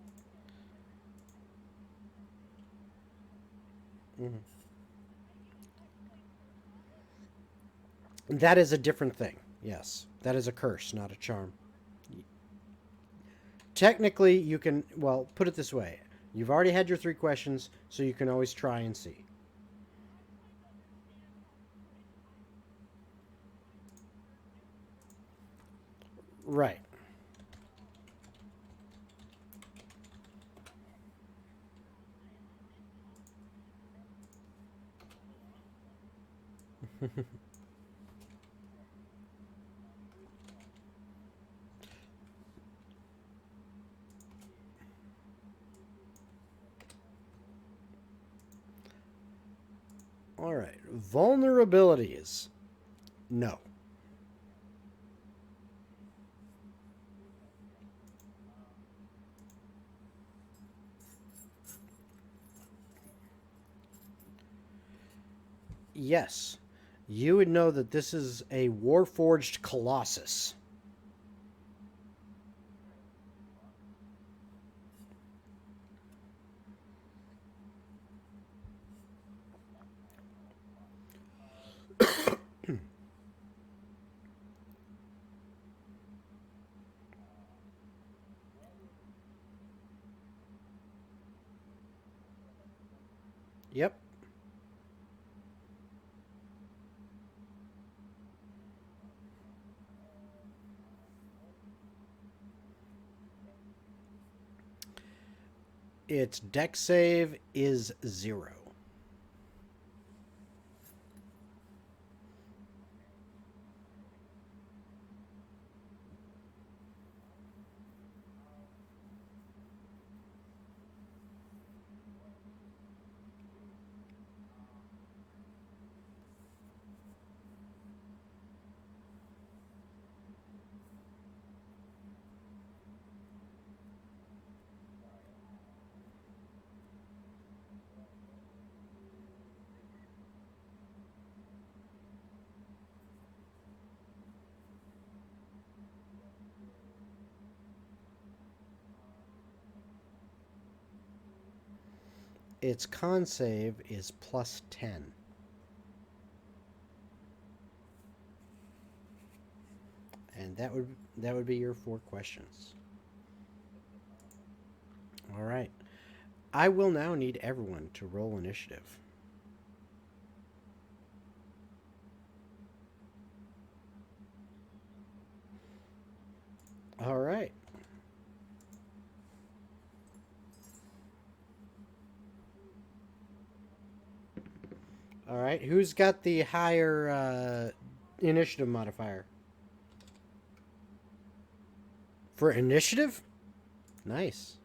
Mhm. That is a different thing. Yes. That is a curse, not a charm. Technically, you can, well, put it this way. You've already had your 3 questions, so you can always try and see. Right. All right. Vulnerabilities. No. Yes. You would know that this is a Warforged Colossus. Yep. Its deck save is 0. Its con save is +10. And that would be your 4 questions. All right. I will now need everyone to roll initiative. All right. All right. Who's got the higher initiative modifier? For initiative? Nice.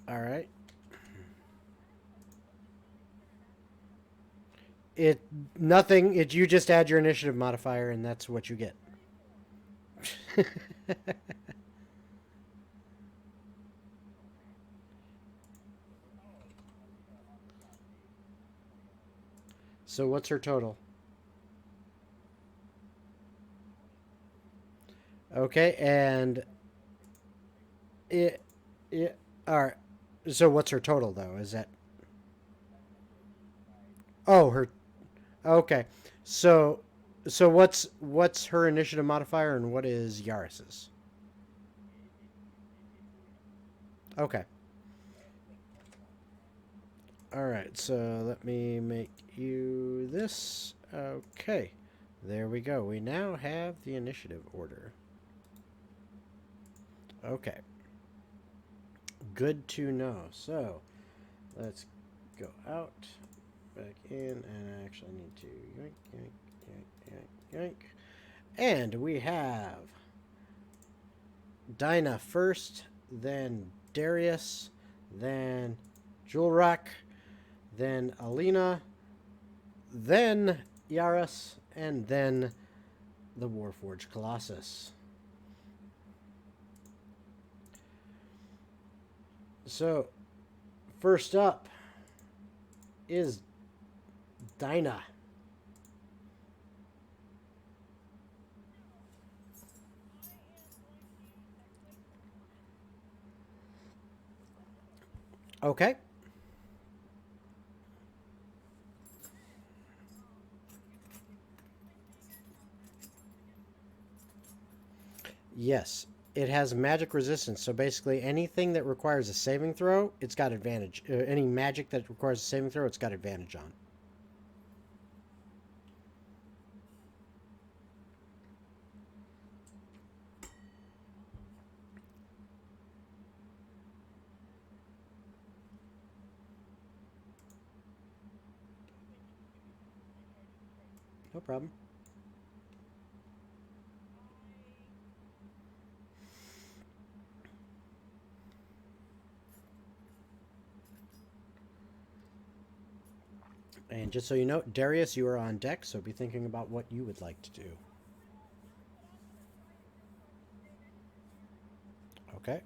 All right. It nothing. It you just add your initiative modifier, and that's what you get. So what's her total? Okay, and it all right. So what's her total though? Is that oh her okay? So what's her initiative modifier and what is Yaris's? Okay. All right. So let me make you this. Okay. There we go. We now have the initiative order. Okay. Good to know. So let's go out, back in, and I actually need to yoink, yoink, yoink, yoink, yoink. And we have Dinah first, then Darius, then Jewelrack, then Alina, then Yaris, and then the Warforged Colossus. So, first up is Dinah. Okay. Yes, it has magic resistance. So basically, anything that requires a saving throw, it's got advantage. Any magic that requires a saving throw, it's got advantage on. No problem. And just so you know, Darius, you are on deck, so be thinking about what you would like to do. Okay.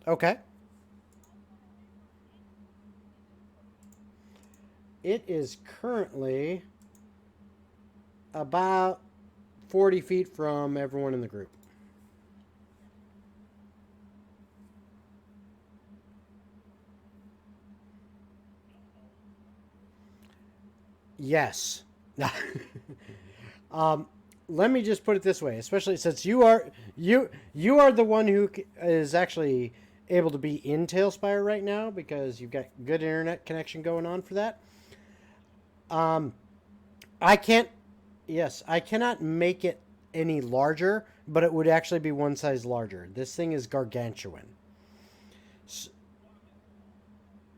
Okay. It is currently about 40 feet from everyone in the group. Yes. Let me just put it this way, especially since you are the one who is actually able to be in Tailspire right now because you've got good internet connection going on for that. I can't. Yes, I cannot make it any larger, but it would actually be one size larger. This thing is gargantuan.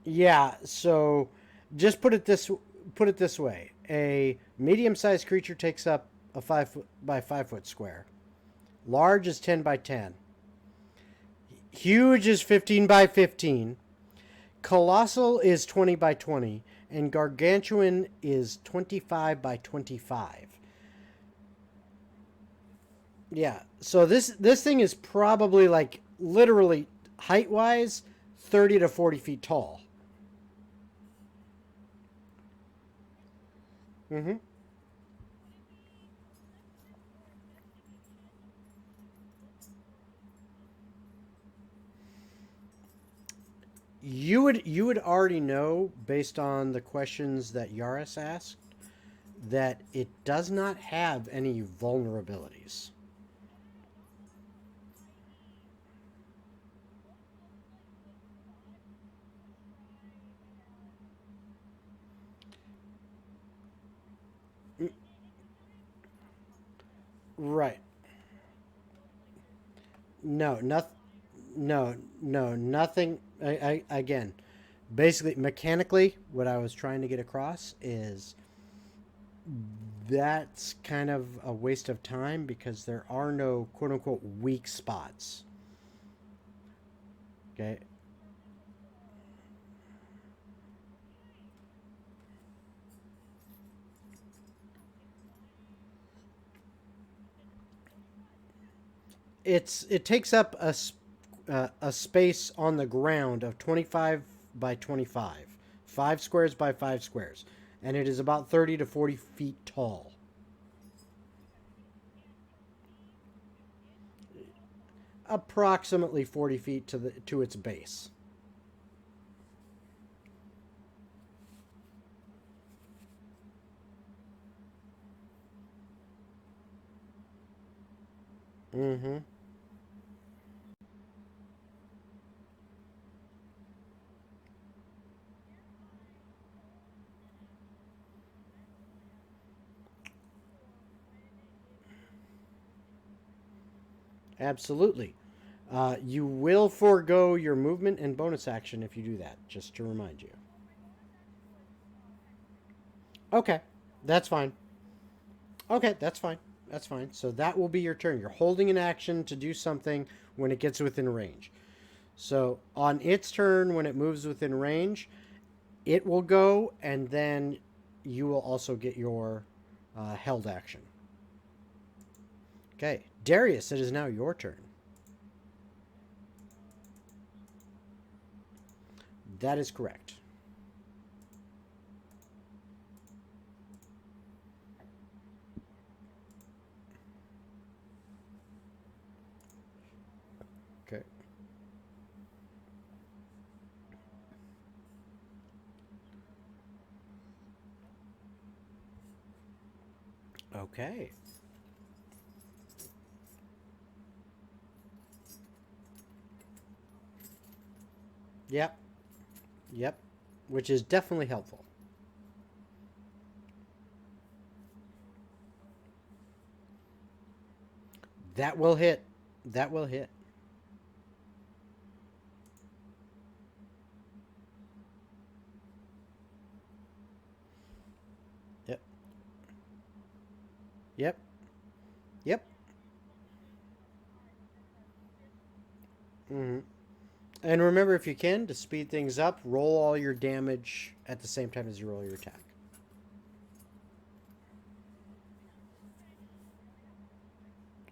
Yeah, so just put it this way: a medium-sized creature takes up a 5 foot by 5 foot square. Large is 10 by 10. Huge is 15 by 15. Colossal is 20 by 20, and gargantuan is 25 by 25. Yeah, so this thing is probably like literally height-wise 30 to 40 feet tall. Mm-hmm. You would already know based on the questions that Yaris asked that it does not have any vulnerabilities. Right. No, nothing. No, nothing. Again, basically, mechanically, what I was trying to get across is that's kind of a waste of time because there are no quote unquote weak spots. Okay. It takes up a space on the ground of 25 by 25, 5 squares by 5 squares, and it is about 30 to 40 feet tall. approximately 40 feet to its base. Mm-hmm. Absolutely. You will forego your movement and bonus action if you do that, just to remind you. Okay, that's fine. Okay, that's fine. That's fine. So that will be your turn. You're holding an action to do something when it gets within range. So on its turn, when it moves within range, it will go, and then you will also get your held action. Okay, Darius, it is now your turn. That is correct. Okay. Okay. Yep. Yep. Which is definitely helpful. That will hit. That will hit. Yep. Yep. Yep. Mm-hmm. And remember, if you can, to speed things up, roll all your damage at the same time as you roll your attack.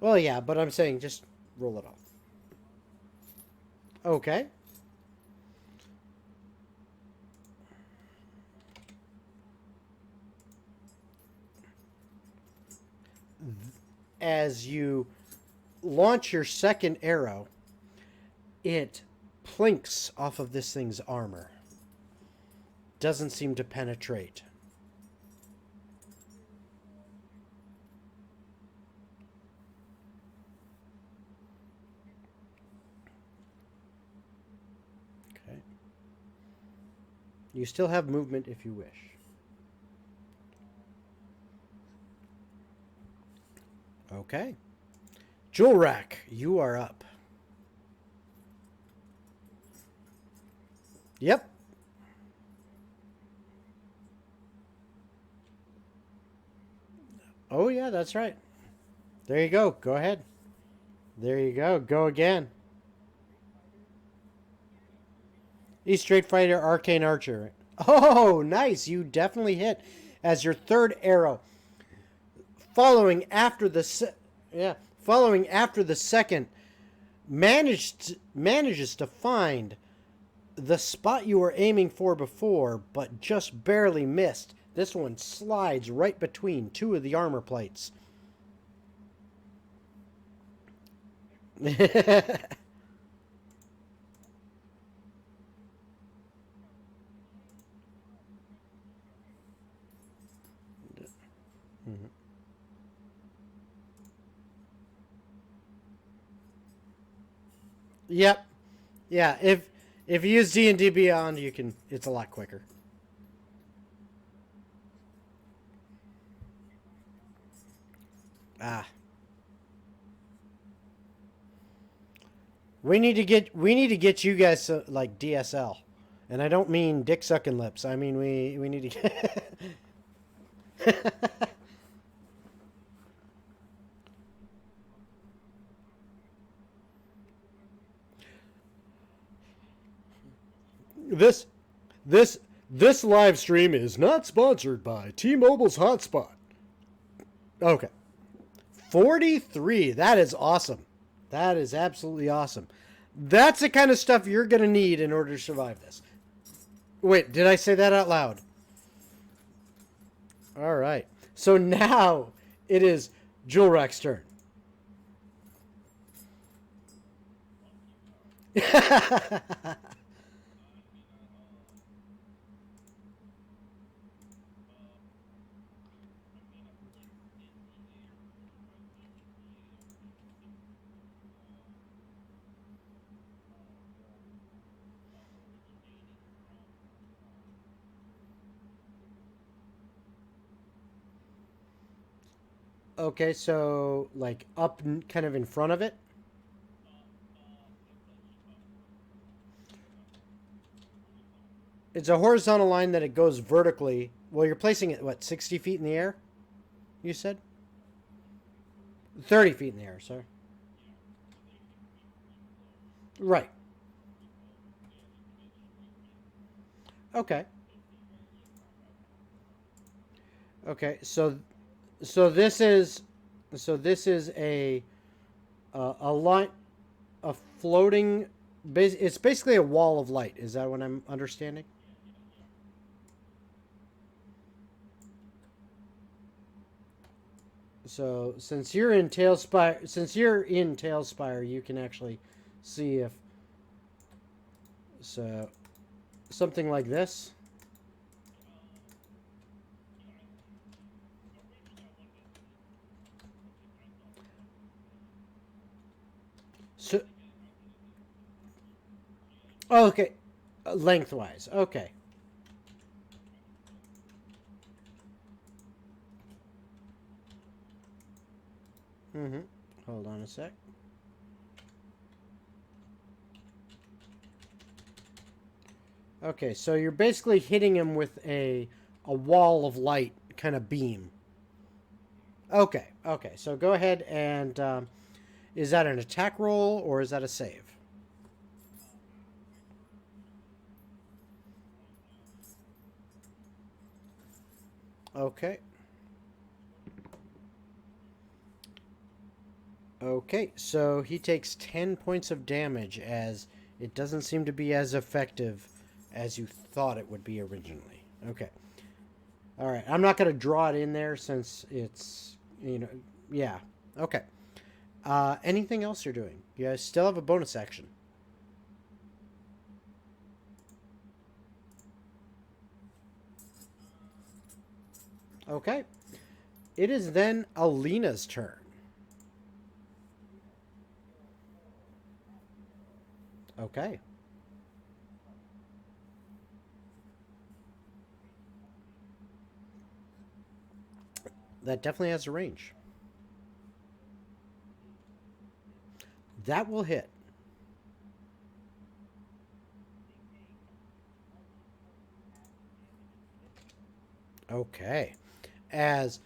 Well, yeah, but I'm saying just roll it off. Okay. As you launch your second arrow, it plinks off of this thing's armor. Doesn't seem to penetrate. Okay. You still have movement if you wish. Okay. Jewelrack, you are up. Yep. Oh, yeah, that's right. There you go. Go ahead. There you go. Go again. Street Fighter Arcane Archer. Oh, nice. You definitely hit as your third arrow. Following after the second, manages to find the spot you were aiming for before, but just barely missed. This one slides right between two of the armor plates. Yep. Yeah, if you use D&D Beyond, you can. It's a lot quicker. Ah. We need to get you guys like DSL. And I don't mean dick sucking lips. I mean we need to get This live stream is not sponsored by T-Mobile's Hotspot. Okay. 43. That is awesome. That is absolutely awesome. That's the kind of stuff you're going to need in order to survive this. Wait, did I say that out loud? All right. So now it is Jewelrack's turn. Okay, so like up kind of in front of it. It's a horizontal line that it goes vertically. Well, you're placing it, what, 60 feet in the air? You said? 30 feet in the air, sorry. Right. Okay. Okay, so this is a line, a floating, it's basically a wall of light. Is that what I'm understanding? So since you're in Tailspire, you can actually see if so something like this. So, oh, okay, lengthwise. Okay. Mm-hmm. Hold on a sec. Okay, so you're basically hitting him with a wall of light kind of beam. Okay, okay. So go ahead and is that an attack roll or is that a save? Okay. Okay, so he takes 10 points of damage as it doesn't seem to be as effective as you thought it would be originally. Okay. All right, I'm not going to draw it in there since it's, yeah. Okay. Anything else you're doing? You guys still have a bonus action. Okay. It is then Alina's turn. Okay. That definitely has a range. That will hit. Okay. As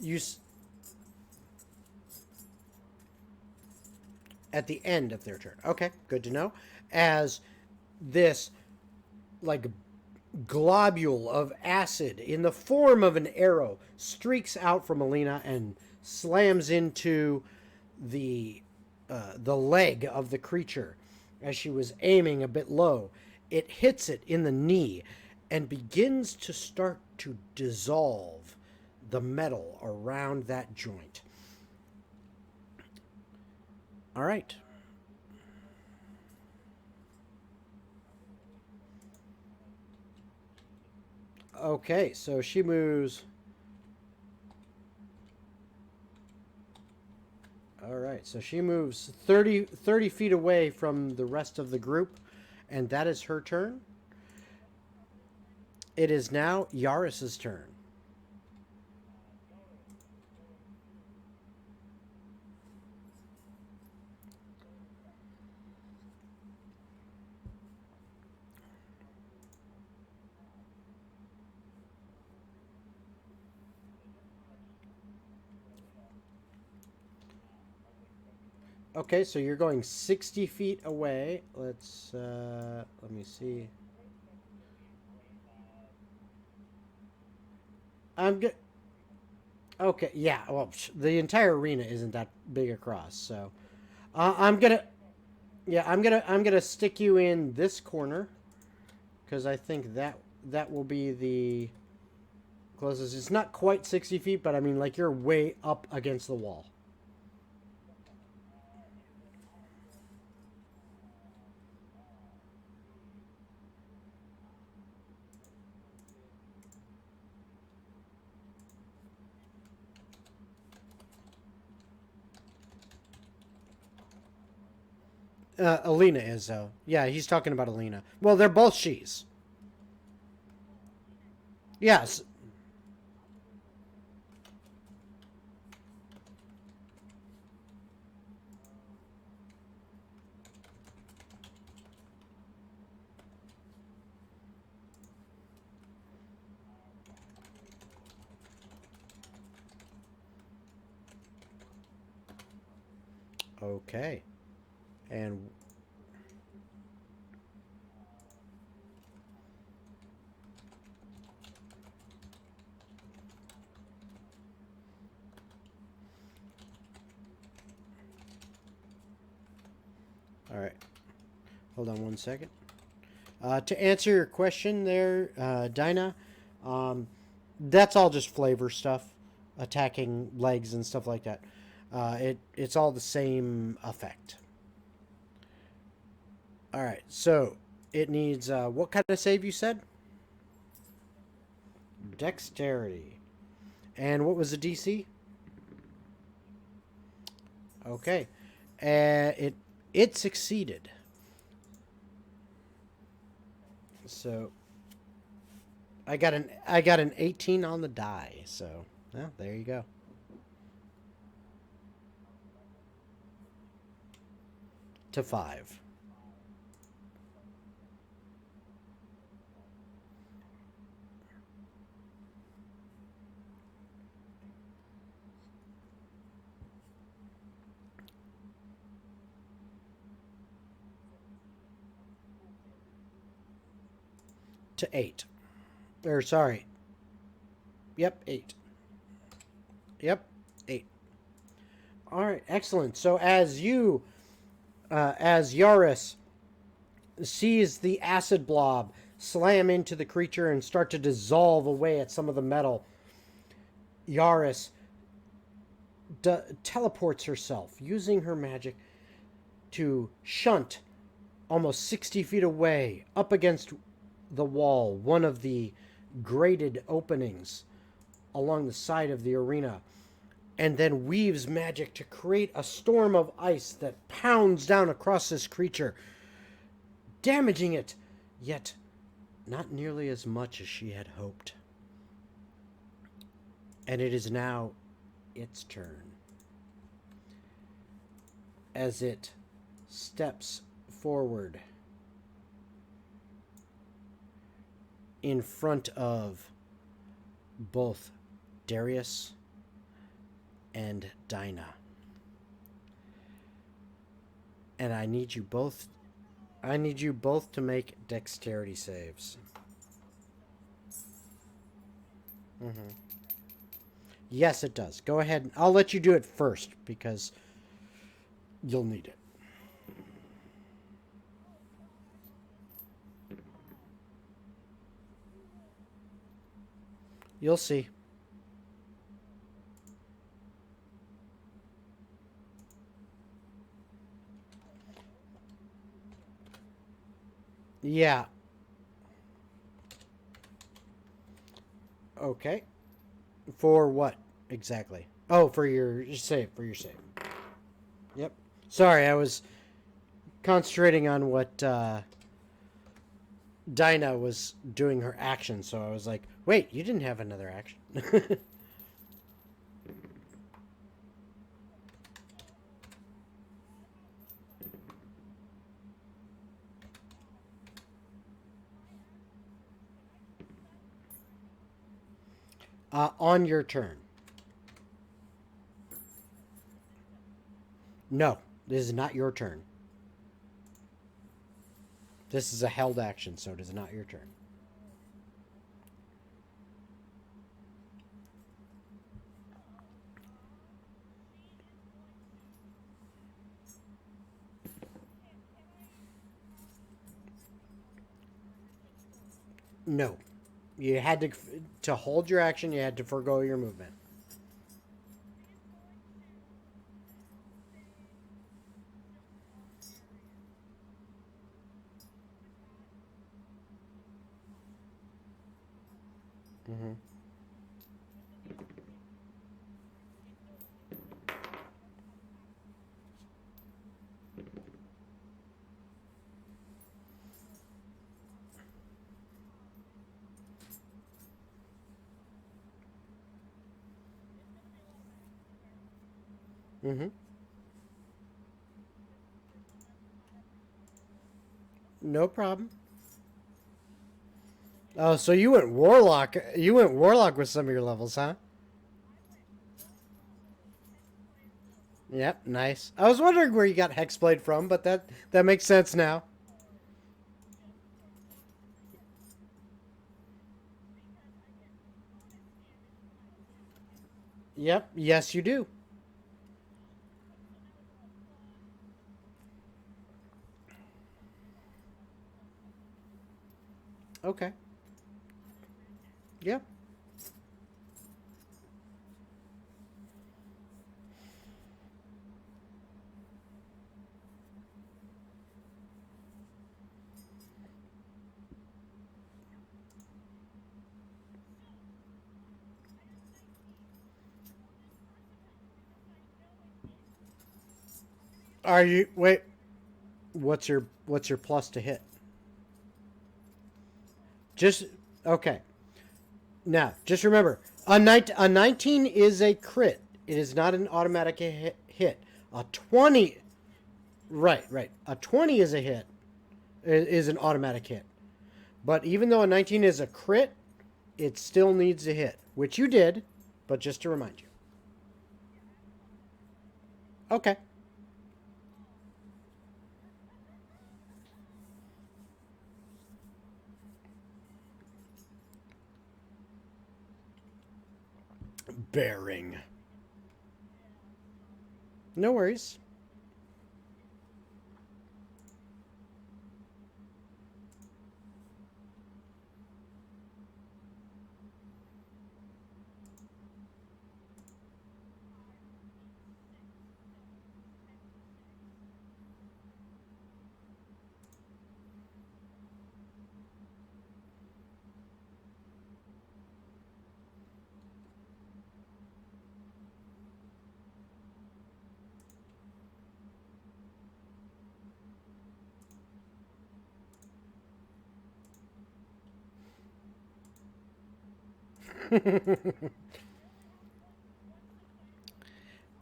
you at the end of their turn. Okay, good to know. As this like globule of acid in the form of an arrow streaks out from Alina and slams into the leg of the creature as she was aiming a bit low. It hits it in the knee and begins to start to dissolve the metal around that joint. All right. Okay, so she moves. All right, so she moves 30 feet away from the rest of the group, and that is her turn. It is now Yaris's turn. Okay, so you're going 60 feet away. Let's, let me see. I'm good. Okay, yeah, well, the entire arena isn't that big across, so. I'm gonna stick you in this corner. Because I think that will be the closest. It's not quite 60 feet, but I mean, like, you're way up against the wall. Alina is, though. Yeah, he's talking about Alina. Well, they're both she's. Yes. Okay. And all right. Hold on one second. To answer your question there, Dinah, that's all just flavor stuff, attacking legs and stuff like that. It's all the same effect. All right, so it needs what kind of save you said? Dexterity. And what was the DC? Okay, it succeeded. So I got an 18 on the die. So well, there you go. To 5. To 8. Or sorry. Yep, 8. Yep, 8. All right, excellent. So as Yaris sees the acid blob slam into the creature and start to dissolve away at some of the metal, Yaris teleports herself using her magic to shunt almost 60 feet away up against the wall, one of the grated openings along the side of the arena, and then weaves magic to create a storm of ice that pounds down across this creature, damaging it, yet not nearly as much as she had hoped. And it is now its turn. As it steps forward in front of both Darius and Dinah. And I need you both to make dexterity saves. Yes, it does. Go ahead. I'll let you do it first because you'll need it. You'll see. Yeah. Okay. For what exactly? Oh, for your save. Yep. Sorry, I was concentrating on what Dinah was doing her action, so I was like, wait, you didn't have another action. On your turn. No, this is not your turn. This is a held action, so it is not your turn. No. You had to hold your action, you had to forego your movement. Mm-hmm. Mm-hmm. No problem. Oh, so you went warlock. You went warlock with some of your levels, huh? Yep, nice. I was wondering where you got Hexblade from, but that makes sense now. Yep, yes you do. Okay. Yep. Are you wait? What's your plus to hit? Just okay. Now, just remember, a 19 is a crit. It is not an automatic hit. A 20, right. A 20 is a hit, is an automatic hit. But even though a 19 is a crit, it still needs a hit, which you did, but just to remind you. Okay. Bearing. No worries.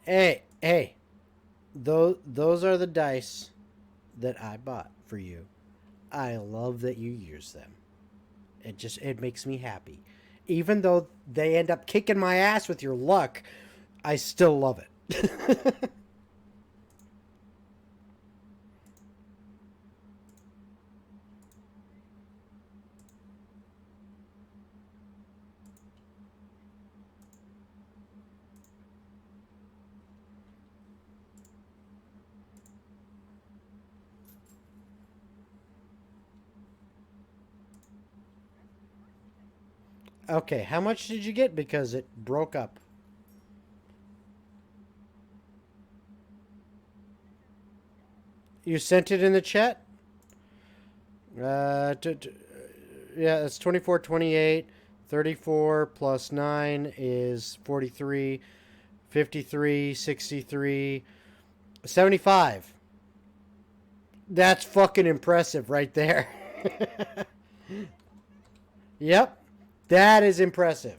Hey. Those are the dice that I bought for you. I love that you use them. It makes me happy. Even though they end up kicking my ass with your luck, I still love it. Okay, how much did you get? Because it broke up. You sent it in the chat? Yeah, it's 24, 28. 34 plus 9 is 43. 53, 63, 75. That's fucking impressive right there. Yep. That is impressive.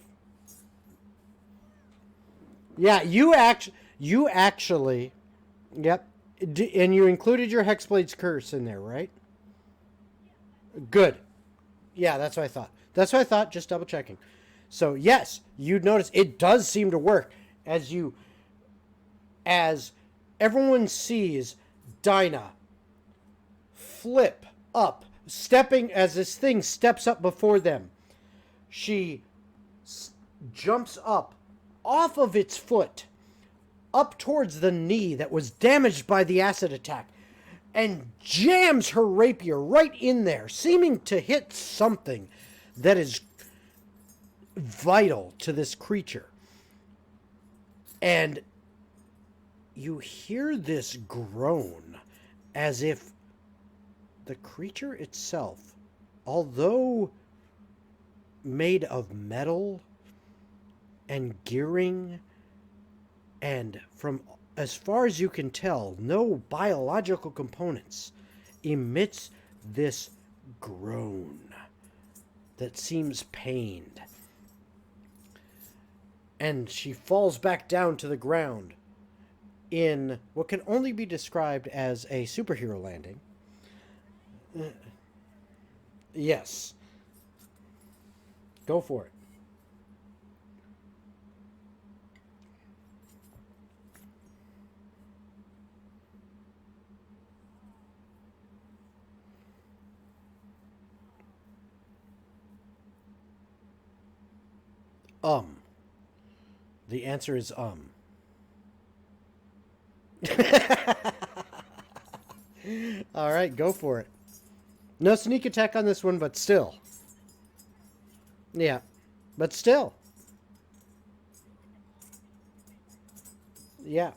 Yeah, you actually, yep. And you included your Hexblade's Curse in there, right? Good. Yeah, that's what I thought. That's what I thought, just double checking. So, yes, you'd notice it does seem to work as everyone sees Dinah flip up, stepping as this thing steps up before them. She jumps up off of its foot, up towards the knee that was damaged by the acid attack, and jams her rapier right in there, seeming to hit something that is vital to this creature. And you hear this groan as if the creature itself, although made of metal and gearing, and from as far as you can tell, no biological components, emits this groan that seems pained. And she falls back down to the ground. in what can only be described as a superhero landing. Yes. Go for it. The answer is All right, go for it. No sneak attack on this one, but still. Yeah, but still. Yeah.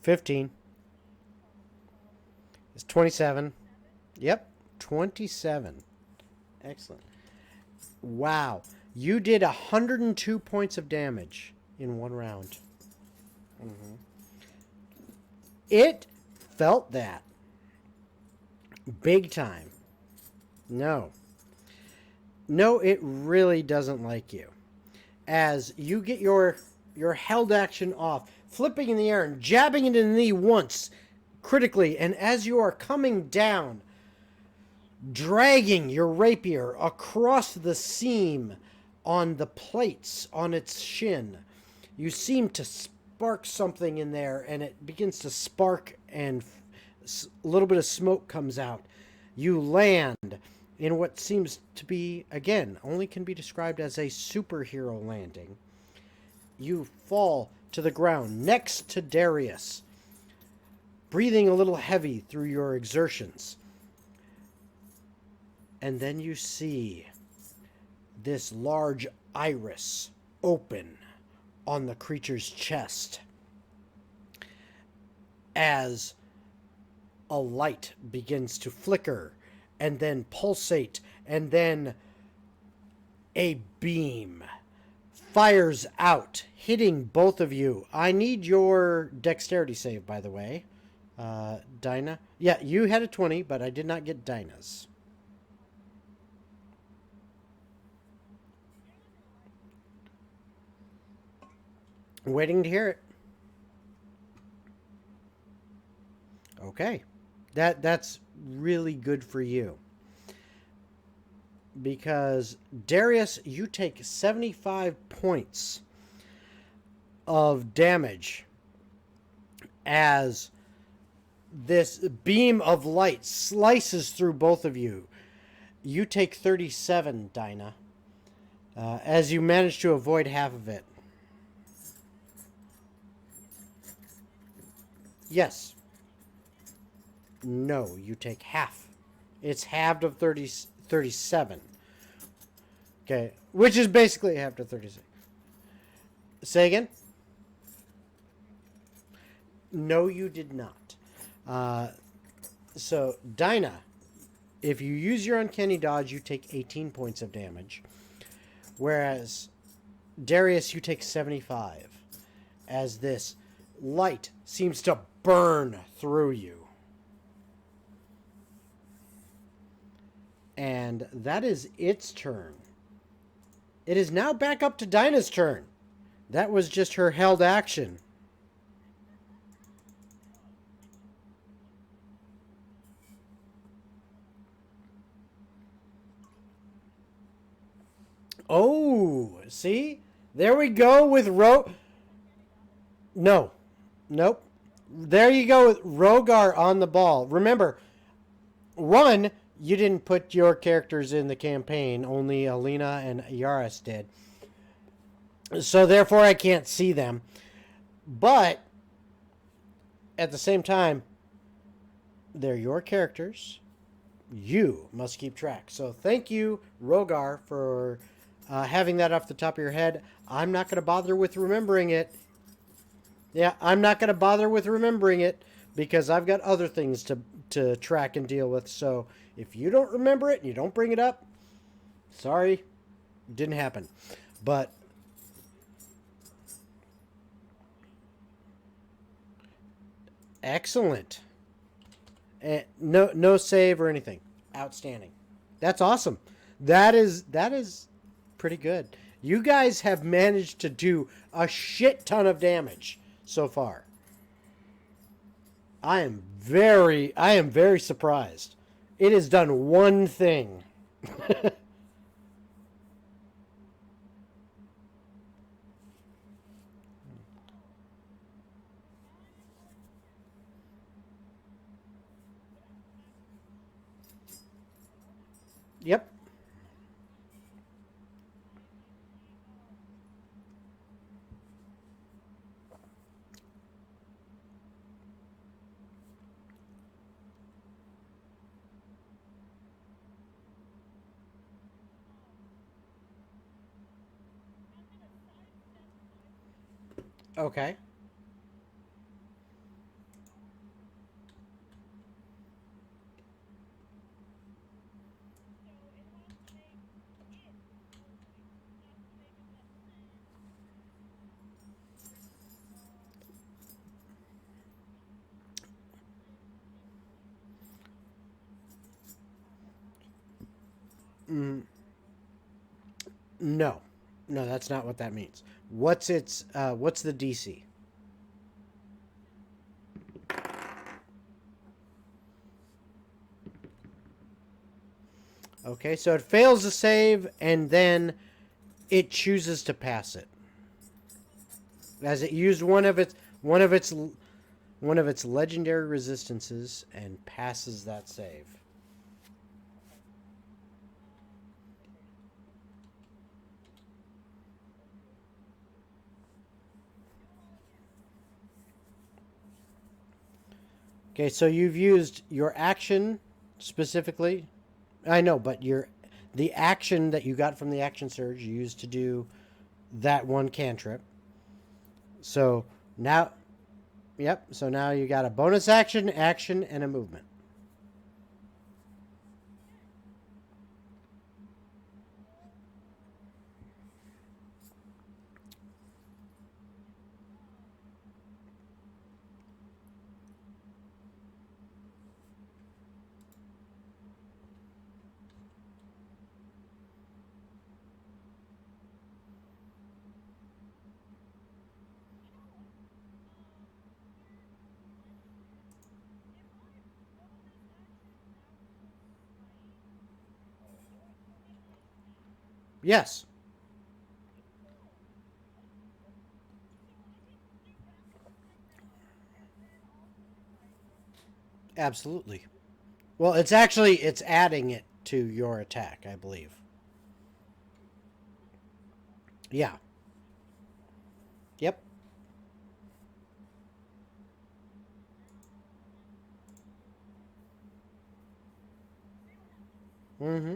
$15. It's 27. Yep, 27. Excellent. Wow. You did 102 points of damage in one round. It felt that. Big time. No. No, it really doesn't like you. As you get your held action off, flipping in the air and jabbing it in the knee once, critically, and as you are coming down, dragging your rapier across the seam on the plates on its shin, you seem to spark something in there, and it begins to spark, and a little bit of smoke comes out. You land in what seems to be, again, only can be described as a superhero landing. You fall to the ground next to Darius, breathing a little heavy through your exertions. And then you see this large iris open on the creature's chest as a light begins to flicker and then pulsate, and then a beam fires out, hitting both of you. I need your dexterity save, by the way. Dinah? Yeah, you had a 20, but I did not get Dinah's. Waiting to hear it. Okay. That's really good for you. Because, Darius, you take 75 points of damage as this beam of light slices through both of you. You take 37, Dinah, as you manage to avoid half of it. Yes. No, you take half. It's halved of 37. Okay, which is basically halved of 36. Say again? No, you did not. So, Dinah, if you use your uncanny dodge, you take 18 points of damage. Whereas, Darius, you take 75. As this light seems to burn through you. And that is its turn. It is now back up to Dinah's turn. That was just her held action. Oh, see? There we go with No. Nope. There you go with Rogar on the ball. Remember, one, you didn't put your characters in the campaign. Only Alina and Yaris did. So therefore I can't see them. But at the same time, they're your characters. You must keep track. So thank you, Rogar, for having that off the top of your head. I'm not going to bother with remembering it. Yeah, I'm not going to bother with remembering it because I've got other things to track and deal with. So if you don't remember it and you don't bring it up, sorry, didn't happen. But . Excellent. No save or anything. Outstanding. That's awesome. That is pretty good. You guys have managed to do a shit ton of damage so far. I am very surprised. It has done one thing. Yep. Okay. No. No, that's not what that means. What's the DC? Okay, so it fails to save and then it chooses to pass it. As it used one of its legendary resistances and passes that save. Okay, so you've used your action specifically. I know, but the action that you got from the action surge you used to do that one cantrip. So now, yep. So now you got a bonus action, and a movement. Yes. Absolutely. Well, it's adding it to your attack, I believe. Yeah. Yep. Mm-hmm.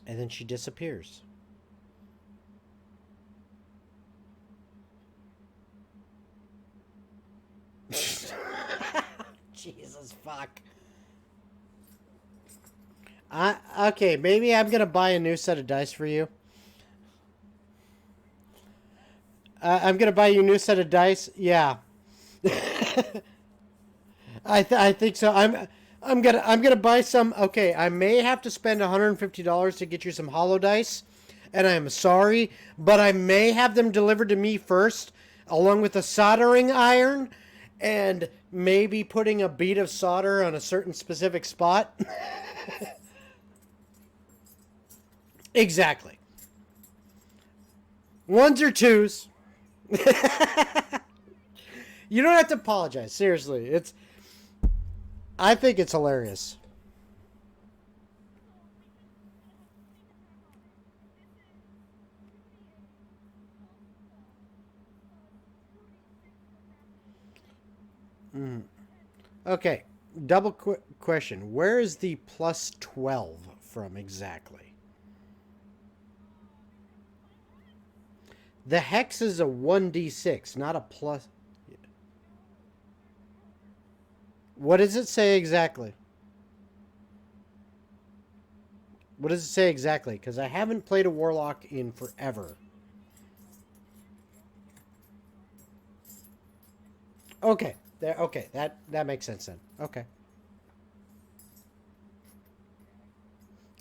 And then she disappears. Jesus fuck. Okay, maybe I'm gonna buy a new set of dice for you. I'm gonna buy you a new set of dice. Yeah. I think so. I'm gonna buy some. Okay, I may have to spend $150 to get you some hollow dice, and I'm sorry, but I may have them delivered to me first, along with a soldering iron, and maybe putting a bead of solder on a certain specific spot. Exactly. Ones or twos. You don't have to apologize. Seriously, I think it's hilarious. Okay, double question. Where is the plus 12 from exactly? The hex is a 1d6, not a plus. What does it say exactly? What does it say exactly? Because I haven't played a Warlock in forever. Okay. There. Okay. That makes sense then. Okay.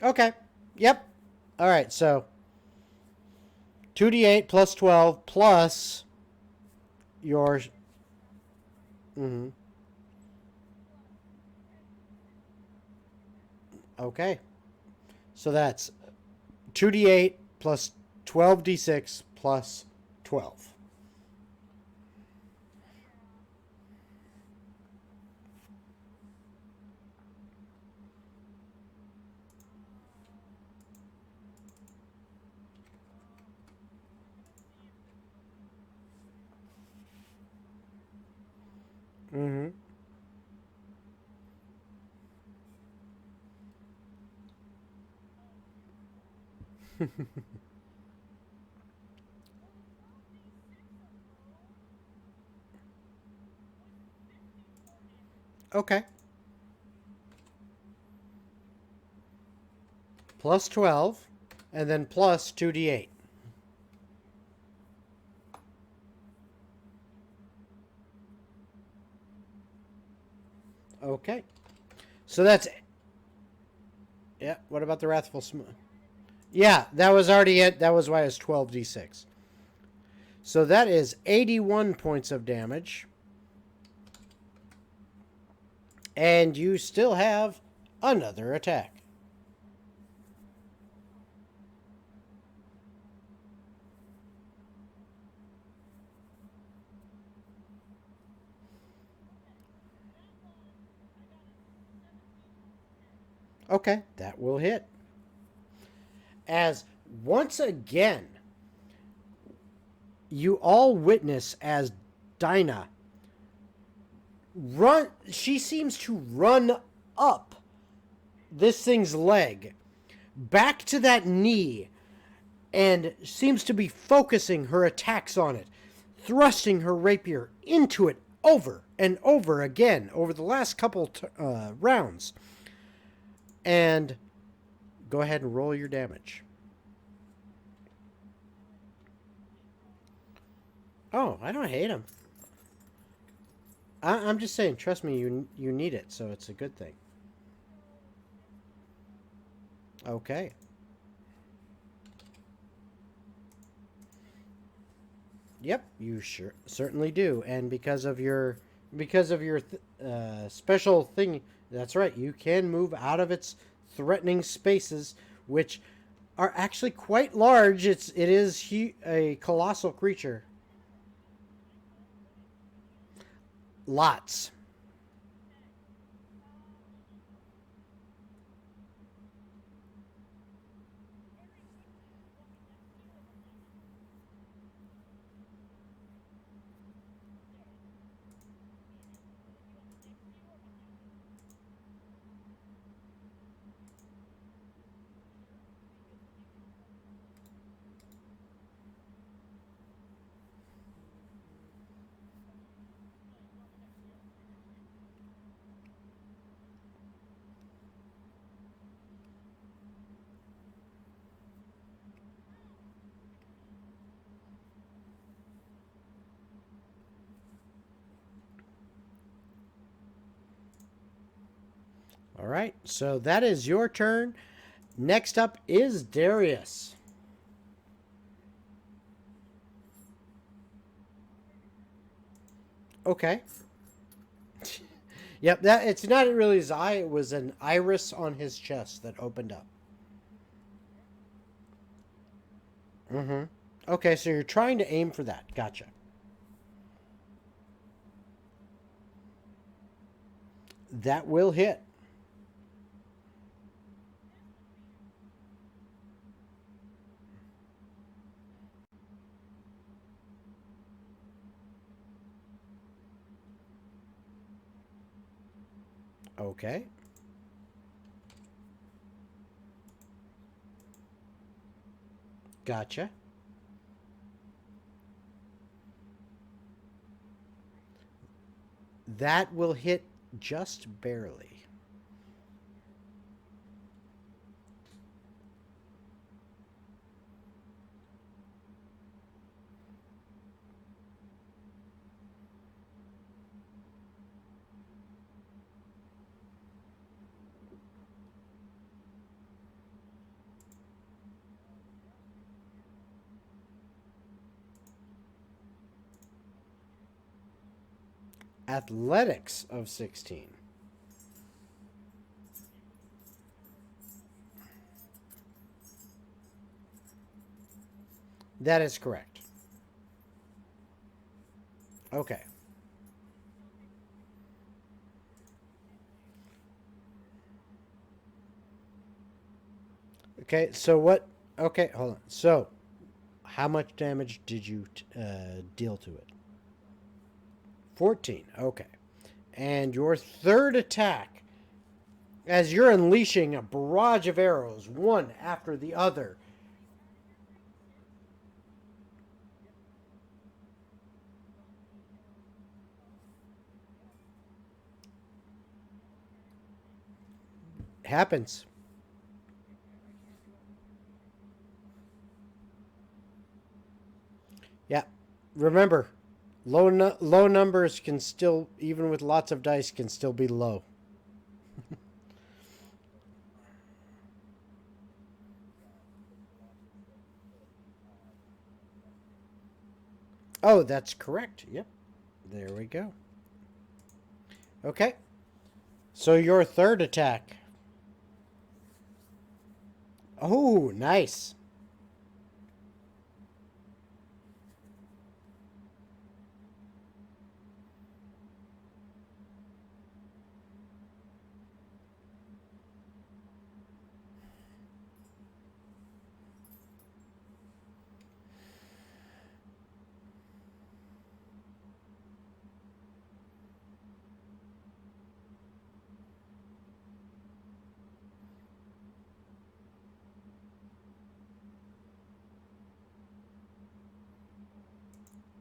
Okay. Yep. All right. So 2d8 plus 12 plus your. Mm-hmm. Okay. So that's 2d8 plus 12d6 plus 12. Mm-hmm. Okay. Plus 12, and then plus 2d8. Okay. So that's... Yeah, what about the Wrathful Smite? Yeah, that was already it. That was why it's 12d6. So that is 81 points of damage. And you still have another attack. Okay, that will hit. As once again, you all witness as Dinah run. She seems to run up this thing's leg, back to that knee, and seems to be focusing her attacks on it, thrusting her rapier into it over and over again over the last couple rounds. And go ahead and roll your damage. Oh, I don't hate him. I'm just saying, trust me, you need it, so it's a good thing. Okay. Yep, you certainly do, and because of your special thing, that's right. You can move out of its threatening spaces, which are actually quite large. It is a colossal creature. Lots. All right, so that is your turn. Next up is Darius. Okay. Yep, that it's not really his eye, it was an iris on his chest that opened up. Mm-hmm. Okay, so you're trying to aim for that. Gotcha. That will hit. Okay. Gotcha. That will hit just barely. Athletics of 16. That is correct. Okay. Okay, so what? Okay, hold on. So, how much damage did you deal to it? 14. Okay. And your third attack, as you're unleashing a barrage of arrows, one after the other. Happens. Yeah. Remember, low numbers can still, even with lots of dice, can still be low. Oh, that's correct. Yep. There we go. Okay. So your third attack. Oh, nice.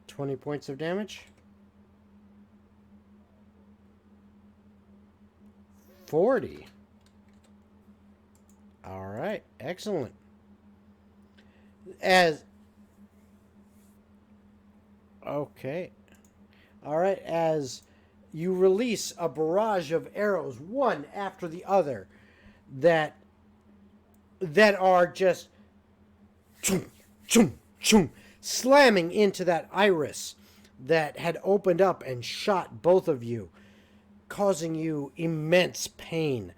$20 points of damage. 40. All right, excellent. As okay. All right, as you release a barrage of arrows one after the other that are just chum, chum, chum, slamming into that iris that had opened up and shot both of you, causing you immense pain.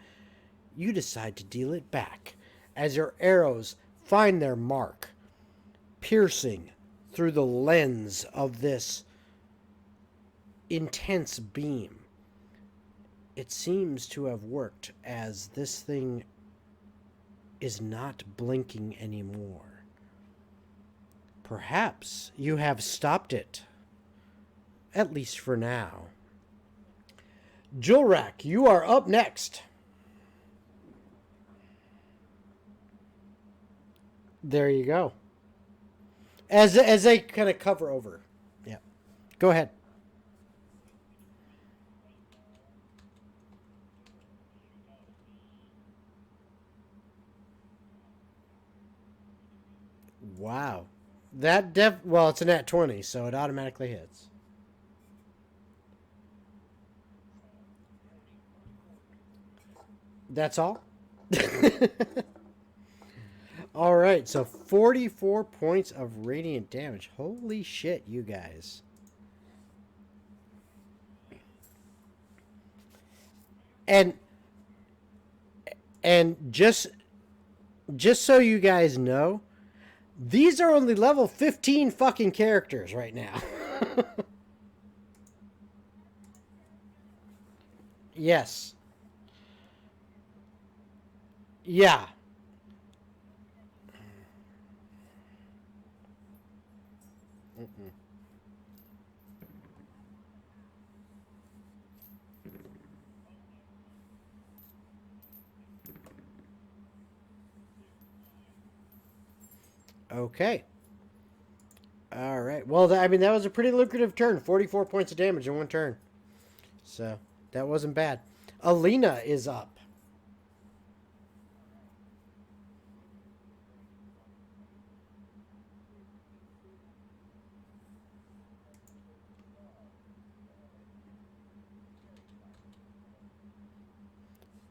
You decide to deal it back as your arrows find their mark, piercing through the lens of this intense beam. It seems to have worked, as this thing is not blinking anymore. Perhaps you have stopped it, at least for now. Jewelrack, you are up next. There you go. As they kind of cover over. Yeah. Go ahead. Wow. Well, it's a nat 20, so it automatically hits. That's all? All right, so 44 points of radiant damage. Holy shit, you guys. And just so you guys know, these are only level 15 fucking characters right now. Yes. Yeah. Mm-mm. Okay. All right. Well, I mean, that was a pretty lucrative turn. 44 points of damage in one turn. So, that wasn't bad. Alina is up.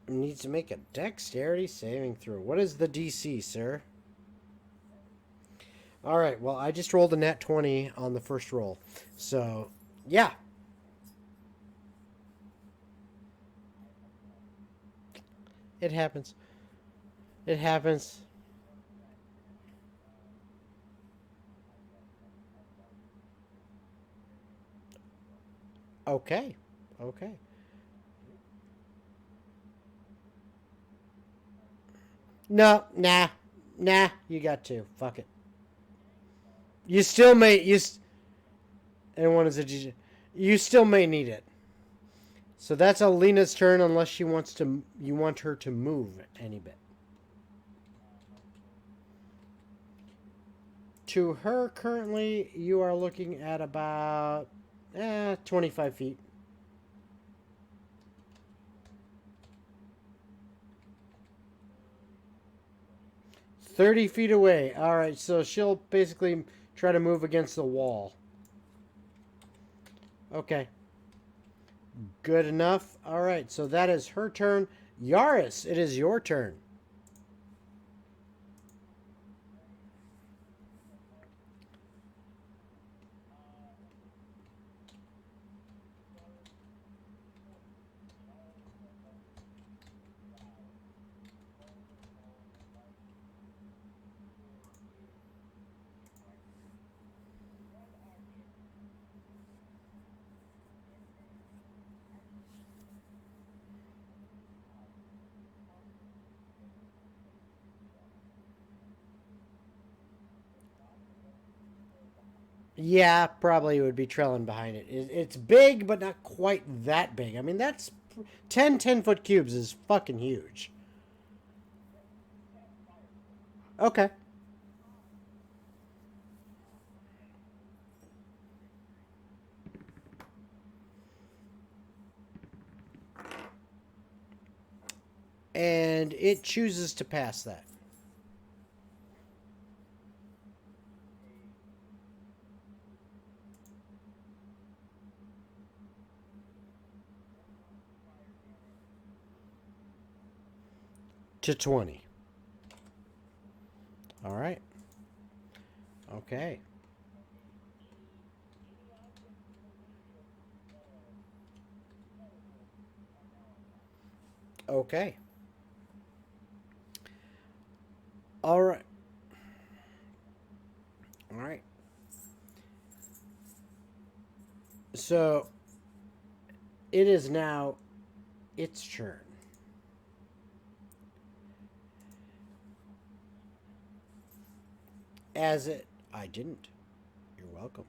Needs to make a dexterity saving throw. What is the DC, sir? All right. Well, I just rolled a nat 20 on the first roll. So, yeah. It happens. It happens. Okay. Okay. No, nah. Nah, you got to. Fuck it. You still may and one is a GG. You still may need it. So that's Alina's turn unless she wants to you want her to move any bit. To her currently you are looking at about 25 feet. 30 feet away. All right, so she'll basically try to move against the wall. Okay. Good enough. All right, so that is her turn. Yaris, it is your turn. Yeah, probably would be trailing behind it. It's big, but not quite that big. I mean, that's 10-foot cubes is fucking huge. Okay. And it chooses to pass that. To 20. All right. Okay. Okay. All right. All right. So it is now its turn. As it, I didn't. You're welcome.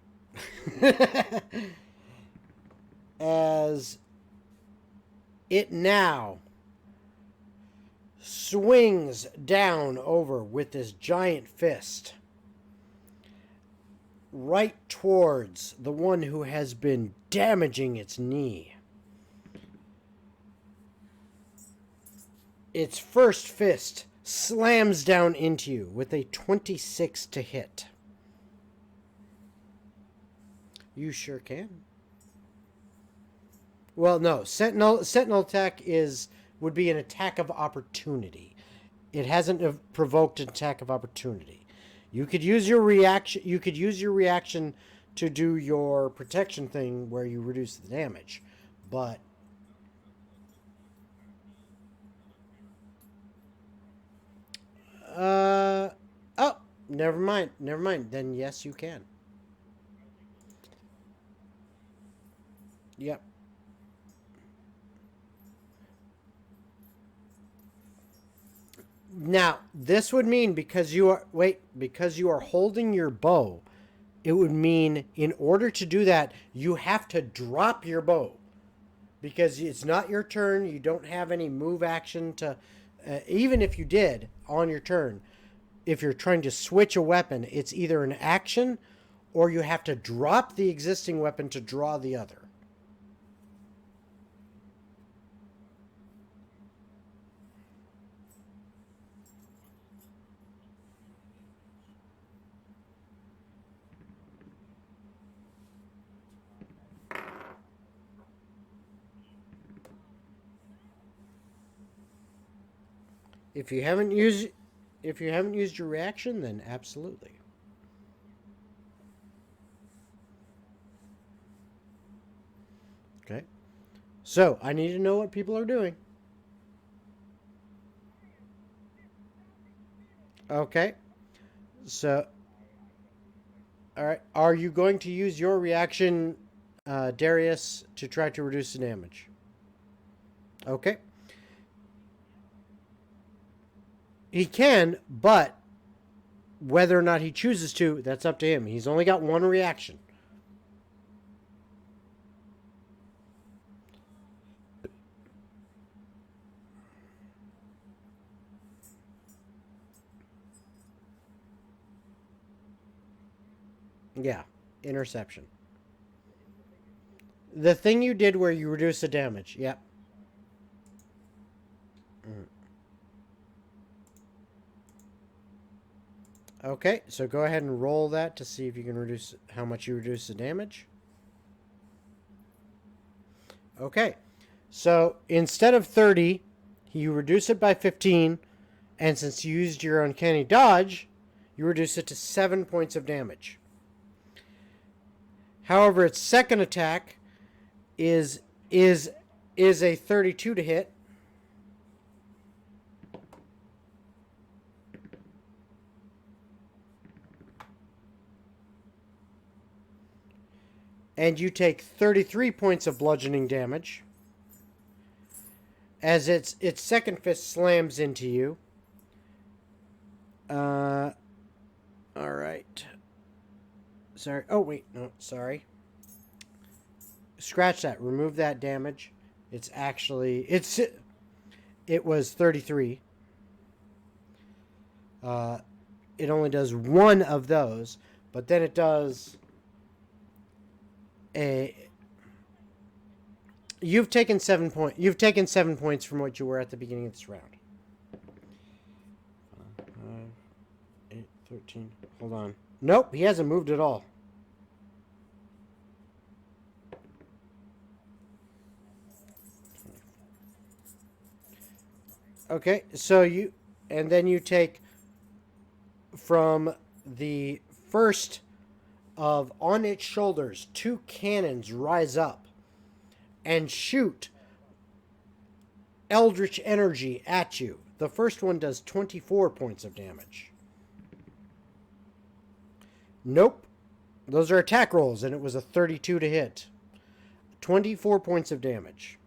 As it now swings down over with this giant fist right towards the one who has been damaging its knee. Its first fist slams down into you with a 26 to hit. You sure can. Well, no, Sentinel attack would be an attack of opportunity. It hasn't provoked an attack of opportunity. You could use your reaction. You could use your reaction to do your protection thing where you reduce the damage, but oh, never mind. Never mind. Then yes, you can. Yep. Now, this would mean because you are holding your bow, it would mean in order to do that, you have to drop your bow. Because it's not your turn, you don't have any move action to even if you did on your turn, if you're trying to switch a weapon, it's either an action or you have to drop the existing weapon to draw the other. If you haven't used your reaction, then absolutely. Okay. So, I need to know what people are doing. Okay. So, all right. Are you going to use your reaction, Darius, to try to reduce the damage? Okay. He can, but whether or not he chooses to, that's up to him. He's only got one reaction. Yeah, interception. The thing you did where you reduce the damage. Yep. Okay, so go ahead and roll that to see if you can reduce how much you reduce the damage. Okay, so instead of 30, you reduce it by 15, and since you used your uncanny dodge, you reduce it to 7 points of damage. However, its second attack is a 32 to hit. And you take 33 points of bludgeoning damage as its second fist slams into you. All right. Sorry. Oh wait, no, sorry. Scratch that. Remove that damage. It was 33. It only does one of those, but then it does You've taken 7 points. You've taken 7 points from what you were at the beginning of this round. 5, 8, 13. Hold on. Nope, he hasn't moved at all. Okay, so and then you take from the first of on its shoulders, 2 cannons rise up and shoot eldritch energy at you. The first one does 24 points of damage. Nope. Those are attack rolls, and it was a 32 to hit. 24 points of damage.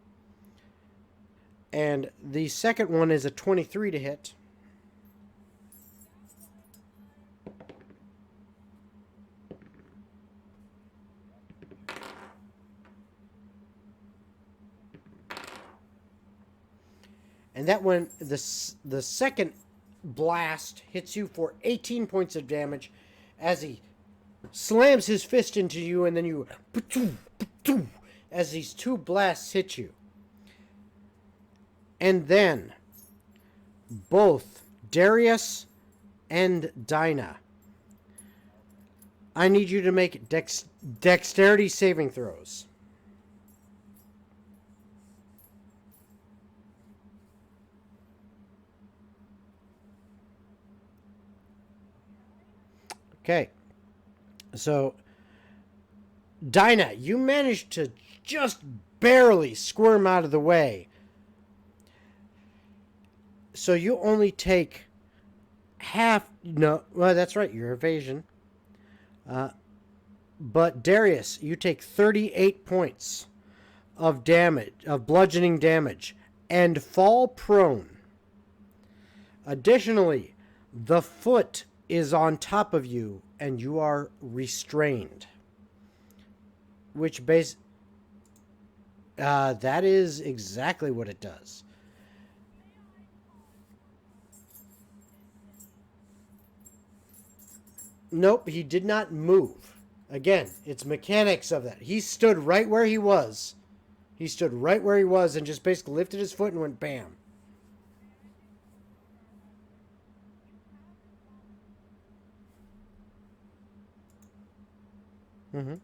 And the second one is a 23 to hit. And that one, the second blast hits you for 18 points of damage as he slams his fist into you, and then you, as these 2 blasts hit you. And then both Darius and Dinah, I need you to make dexterity saving throws. Okay. So, Dinah, you managed to just barely squirm out of the way. So you only take half. No, well, that's right. Your evasion. But Darius, you take 38 points of damage, of bludgeoning damage, and fall prone. Additionally, the foot is on top of you, and you are restrained. Which that is exactly what it does. Nope, he did not move. Again, it's mechanics of that. He stood right where he was. He stood right where he was and just basically lifted his foot and went bam. Mm-hmm.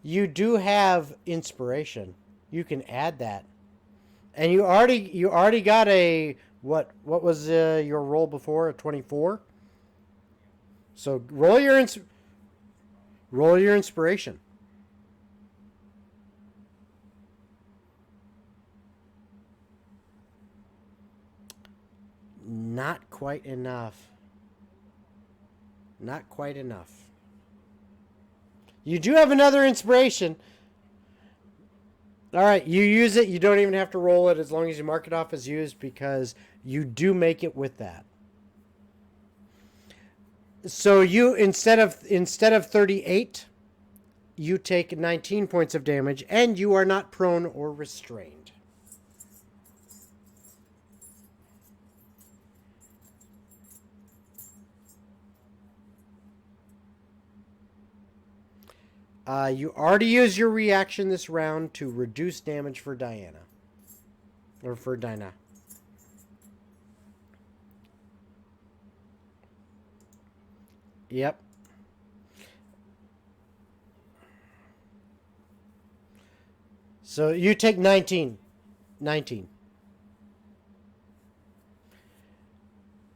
You do have inspiration. You can add that. And you already got a what was your roll before, a 24? So roll your inspiration. Not quite enough. Not quite enough. You do have another inspiration. All right, you use it. You don't even have to roll it as long as you mark it off as used because you do make it with that. So you instead of 38, you take 19 points of damage and you are not prone or restrained. You already used your reaction this round to reduce damage for Diana. Or for Dinah. Yep. So you take 19. 19.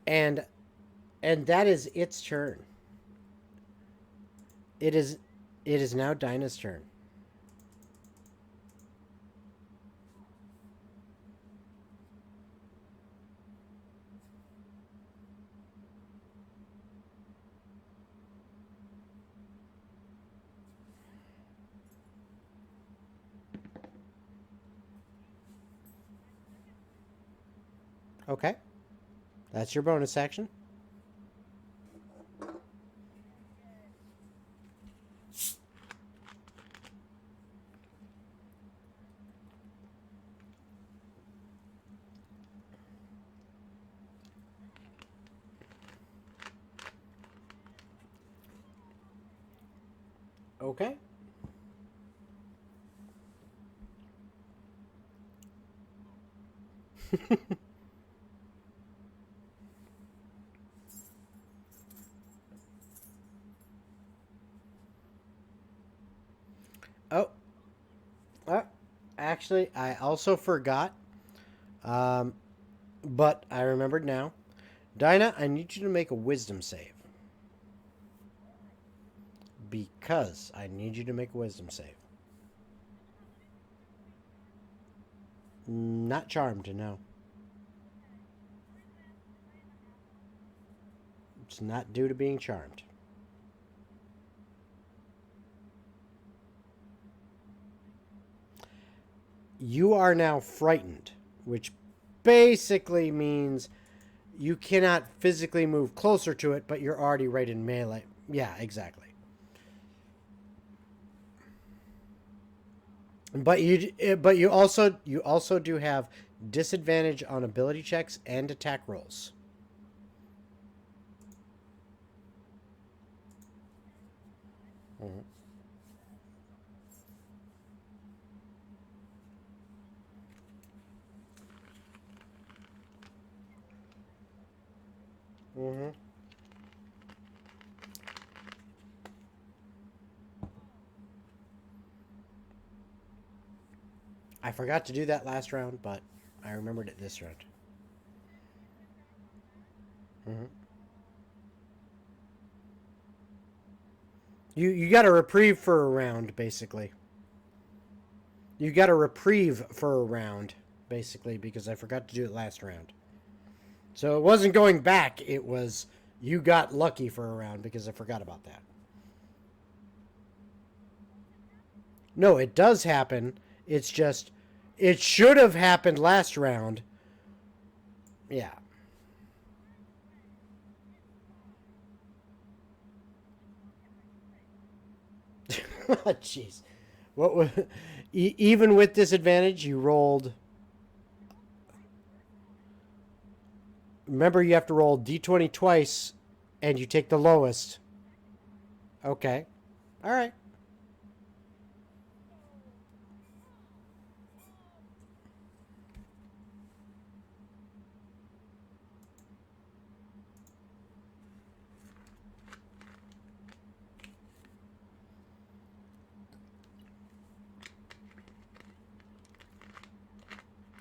And that is its turn. It is now Dinah's turn. Okay. That's your bonus action. Okay. Oh. Actually, I also forgot. But I remembered now. Dinah, I need you to make a wisdom save. Because I need you to make a wisdom save. Not charmed, no. It's not due to being charmed. You are now frightened, which basically means you cannot physically move closer to it, but you're already right in melee. Yeah, exactly. But you also do have disadvantage on ability checks and attack rolls. Mm-hmm. Mm-hmm. I forgot to do that last round, but I remembered it this round. Mm-hmm. You got a reprieve for a round, basically. You got a reprieve for a round, basically, because I forgot to do it last round. So it wasn't going back, it was you got lucky for a round because I forgot about that. No, it does happen. It's just, it should have happened last round. Yeah. Jeez. What was, even with disadvantage, you rolled. Remember, you have to roll d20 twice, and you take the lowest. Okay. All right.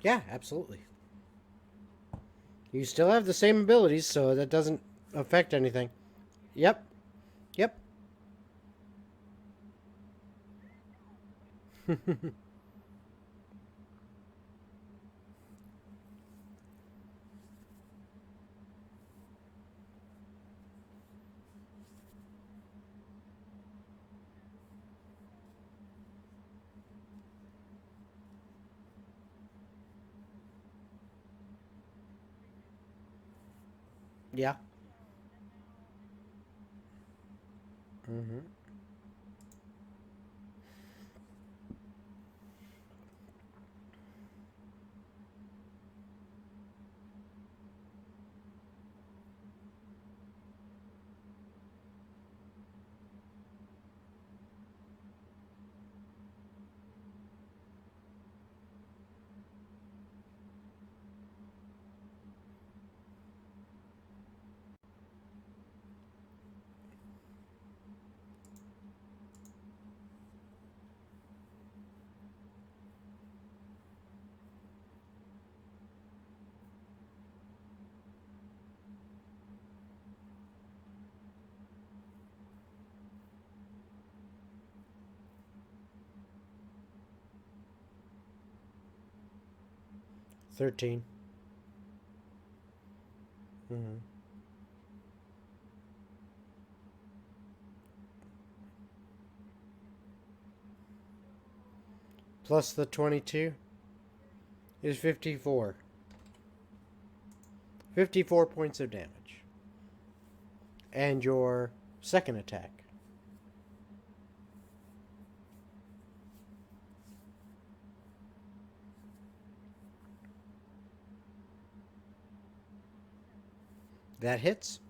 Yeah, absolutely. You still have the same abilities, so that doesn't affect anything. Yep. Yep. Yeah. Mm-hmm. $13. Mm-hmm. Plus the 22 is 54. 54 points of damage. And your second attack. That hits.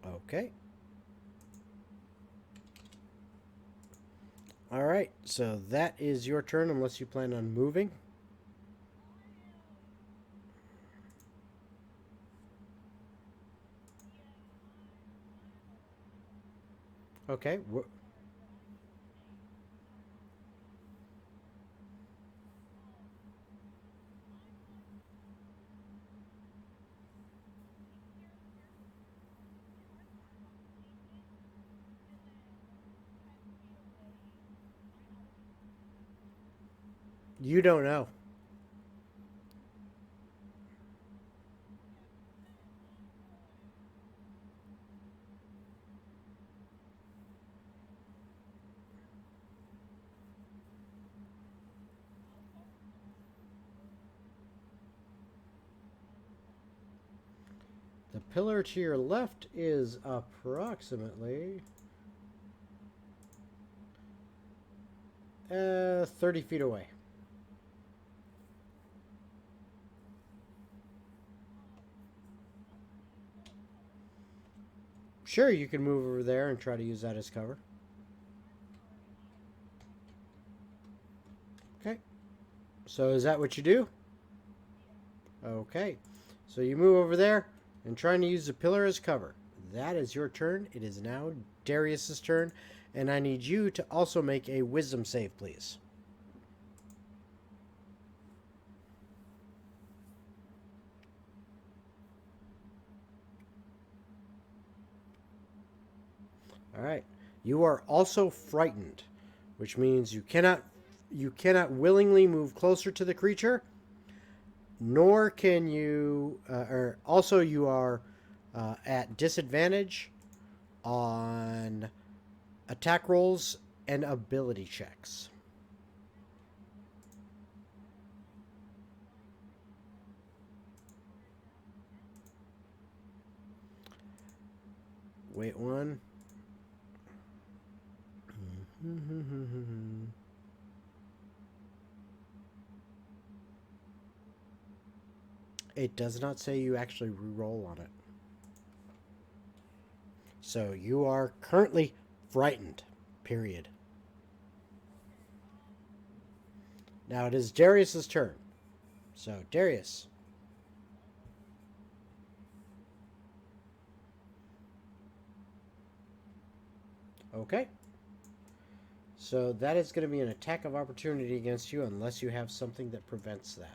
Okay. All right. So that is your turn unless you plan on moving. Okay. You don't know. The pillar to your left is approximately 30 feet away. Sure, you can move over there and try to use that as cover. Okay. So is that what you do? Okay. So you move over there and trying to use the pillar as cover. That is your turn. It is now Darius's turn, and I need you to also make a wisdom save, please. All right. You are also frightened, which means you cannot willingly move closer to the creature, nor can you or also you are at disadvantage on attack rolls and ability checks. Wait one. It does not say you actually re-roll on it. So you are currently frightened. Period. Now it is Darius's turn. So Darius. Okay. So that is going to be an attack of opportunity against you unless you have something that prevents that.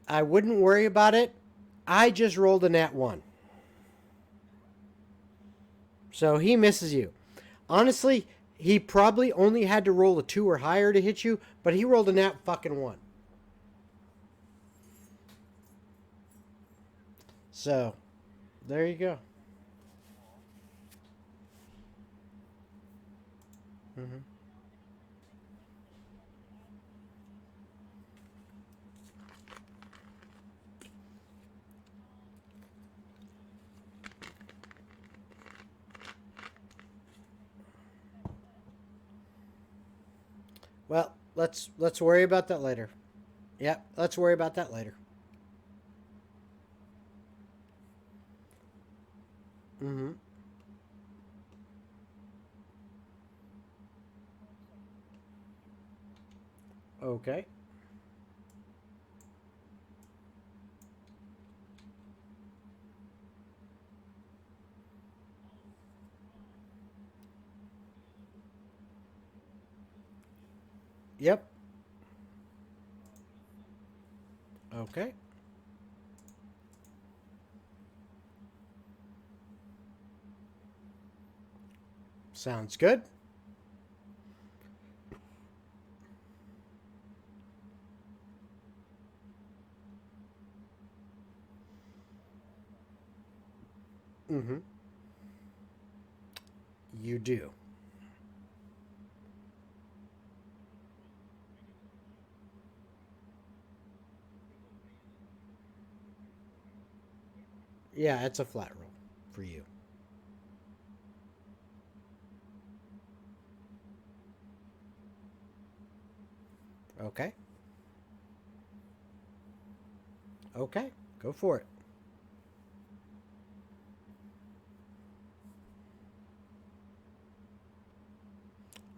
I wouldn't worry about it. I just rolled a nat 1. So he misses you. Honestly, he probably only had to roll a 2 or higher to hit you, but he rolled a nat fucking 1. So, there you go. Mm-hmm. Well, let's worry about that later. Yep, let's worry about that later. Mm-hmm. Okay. Yep. Okay. Sounds good. Mm-hmm. You do. Yeah, it's a flat roll for you. Okay. Okay. Go for it.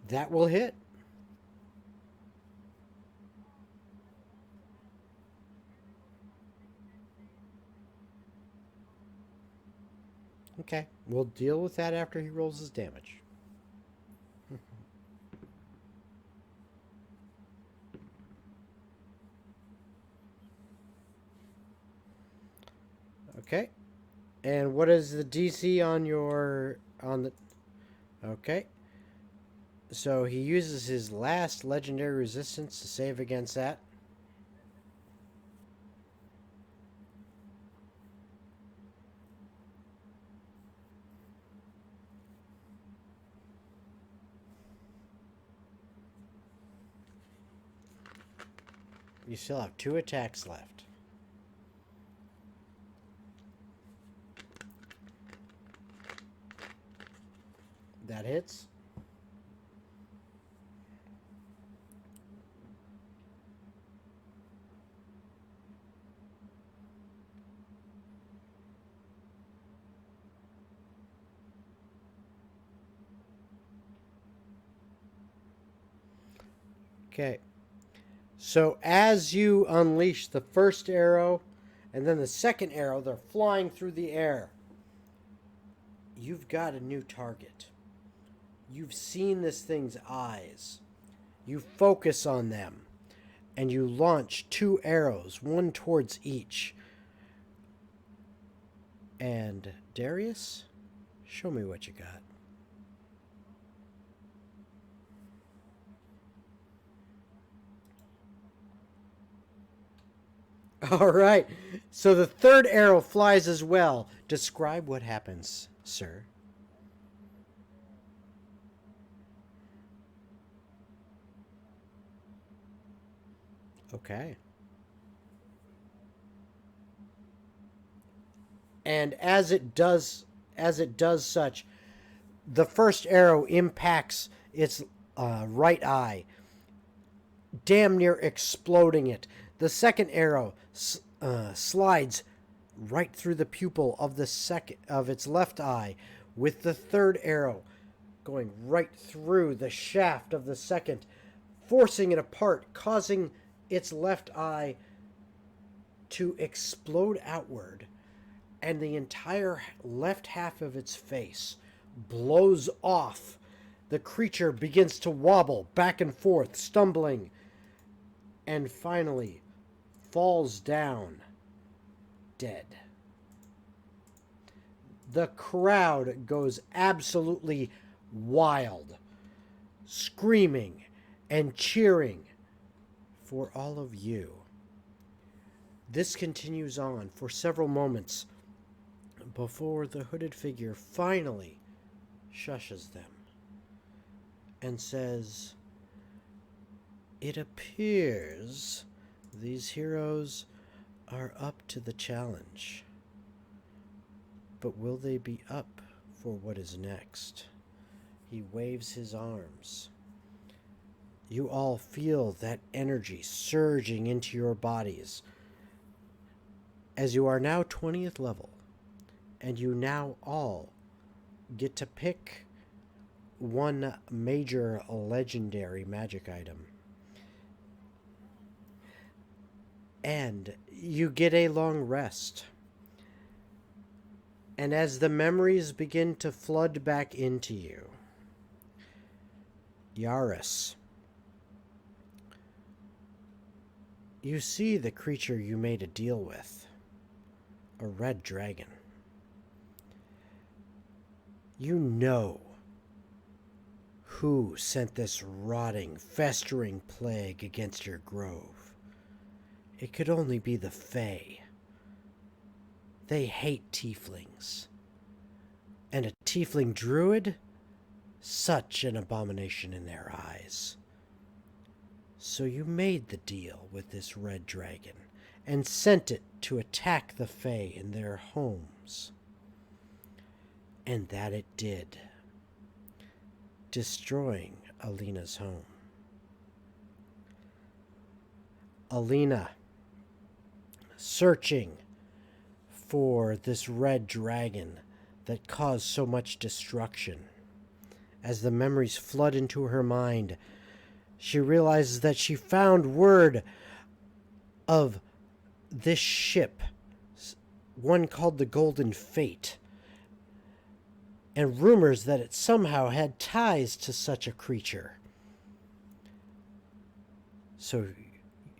That will hit. Okay. We'll deal with that after he rolls his damage. Okay. And what is the DC on your on the Okay. So he uses his last legendary resistance to save against that. You still have 2 attacks left. That hits. Okay. So as you unleash the first arrow and then the second arrow, they're flying through the air. You've got a new target. You've seen this thing's eyes. You focus on them and you launch 2 arrows, one towards each. And Darius, show me what you got. All right. So the third arrow flies as well. Describe what happens, sir. Okay. And as it does such, the first arrow impacts its right eye, damn near exploding it. The second arrow slides right through the pupil of its left eye, with the third arrow going right through the shaft of the second, forcing it apart, causing its left eye to explode outward, and the entire left half of its face blows off. The creature begins to wobble back and forth, stumbling, and finally falls down dead. The crowd goes absolutely wild, screaming and cheering for all of you. This continues on for several moments before the hooded figure finally shushes them and says, "It appears these heroes are up to the challenge. But will they be up for what is next?" He waves his arms. You all feel that energy surging into your bodies as you are now 20th level, and you now all get to pick one major legendary magic item. And you get a long rest. And as the memories begin to flood back into you, Yaris, you see the creature you made a deal with, a red dragon. You know who sent this rotting, festering plague against your grove. It could only be the Fae. They hate tieflings. And a tiefling druid? Such an abomination in their eyes. So you made the deal with this red dragon and sent it to attack the Fae in their homes. And that it did, destroying Alina's home. Alina, searching for this red dragon that caused so much destruction. As the memories flood into her mind, she realizes that she found word of this ship, one called the Golden Fate, and rumors that it somehow had ties to such a creature. So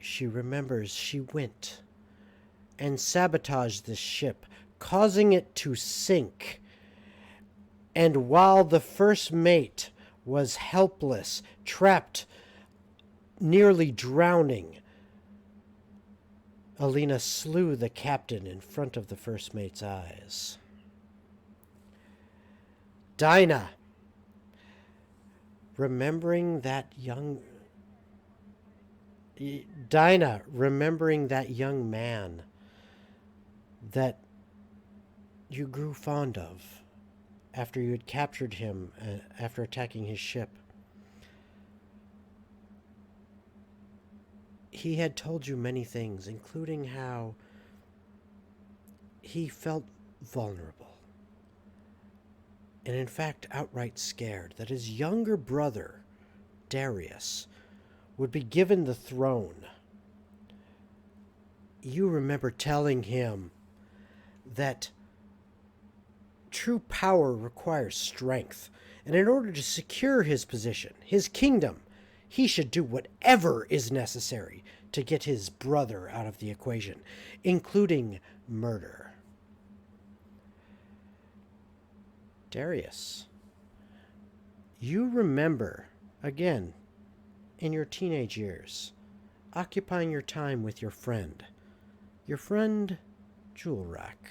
she remembers she went and sabotaged this ship, causing it to sink. And while the first mate was helpless, trapped, nearly drowning, Alina slew the captain in front of the first mate's eyes. Dinah, remembering that young man that you grew fond of after you had captured him after attacking his ship. He had told you many things, including how he felt vulnerable. And in fact, outright scared that his younger brother, Darius, would be given the throne. You remember telling him that true power requires strength, and in order to secure his position, his kingdom, he should do whatever is necessary to get his brother out of the equation, including murder. Darius, you remember, again, in your teenage years, occupying your time with your friend Jewelrack,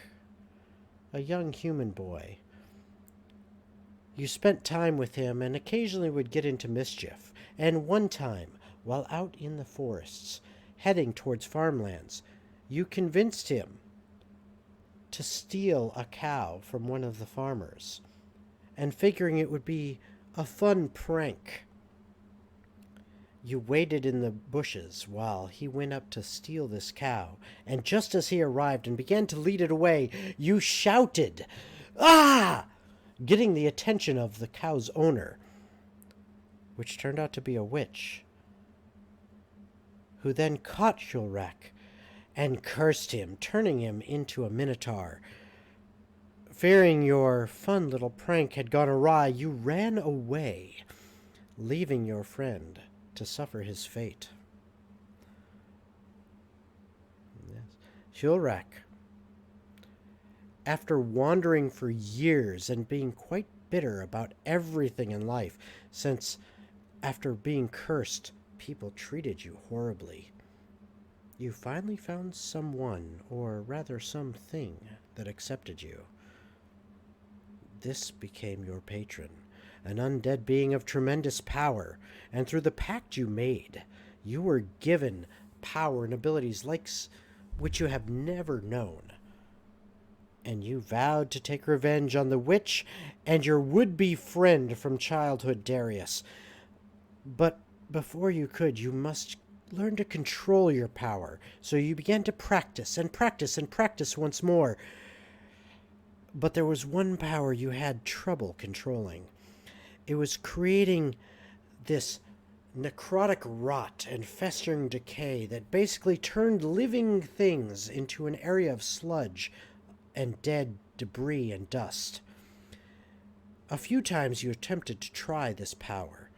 a young human boy. You spent time with him and occasionally would get into mischief, and one time, while out in the forests, heading towards farmlands, you convinced him to steal a cow from one of the farmers, and figuring it would be a fun prank. You waited in the bushes while he went up to steal this cow, and just as he arrived and began to lead it away, you shouted, "Ah!" getting the attention of the cow's owner, which turned out to be a witch, who then caught Jewelrack and cursed him, turning him into a minotaur. Fearing your fun little prank had gone awry, you ran away, leaving your friend to suffer his fate. Yes. Jewelrack, after wandering for years and being quite bitter about everything in life, since after being cursed, people treated you horribly, you finally found someone, or rather something, that accepted you. This became your patron, an undead being of tremendous power, and through the pact you made, you were given power and abilities like which you have never known. And you vowed to take revenge on the witch and your would-be friend from childhood, Darius. But before you could, you must learn to control your power. So you began to practice and practice and practice once more. But there was one power you had trouble controlling. It was creating this necrotic rot and festering decay that basically turned living things into an area of sludge and dead debris and dust. A few times you attempted to try this power,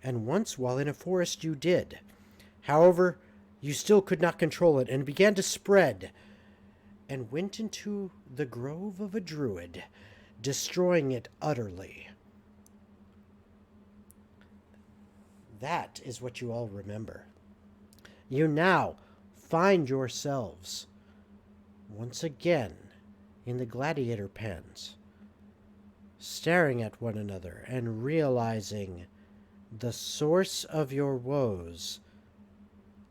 and once while in a forest you did. However, you still could not control it and began to spread, and went into the grove of a druid, destroying it utterly. That is what you all remember. You now find yourselves once again in the gladiator pens, staring at one another and realizing the source of your woes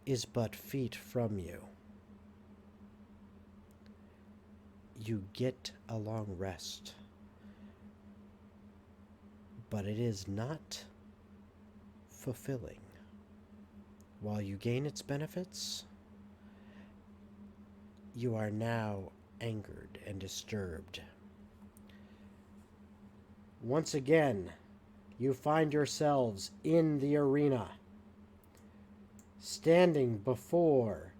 is but feet from you. You get a long rest, but it is not fulfilling. While you gain its benefits, you are now angered and disturbed. Once again, you find yourselves in the arena, standing before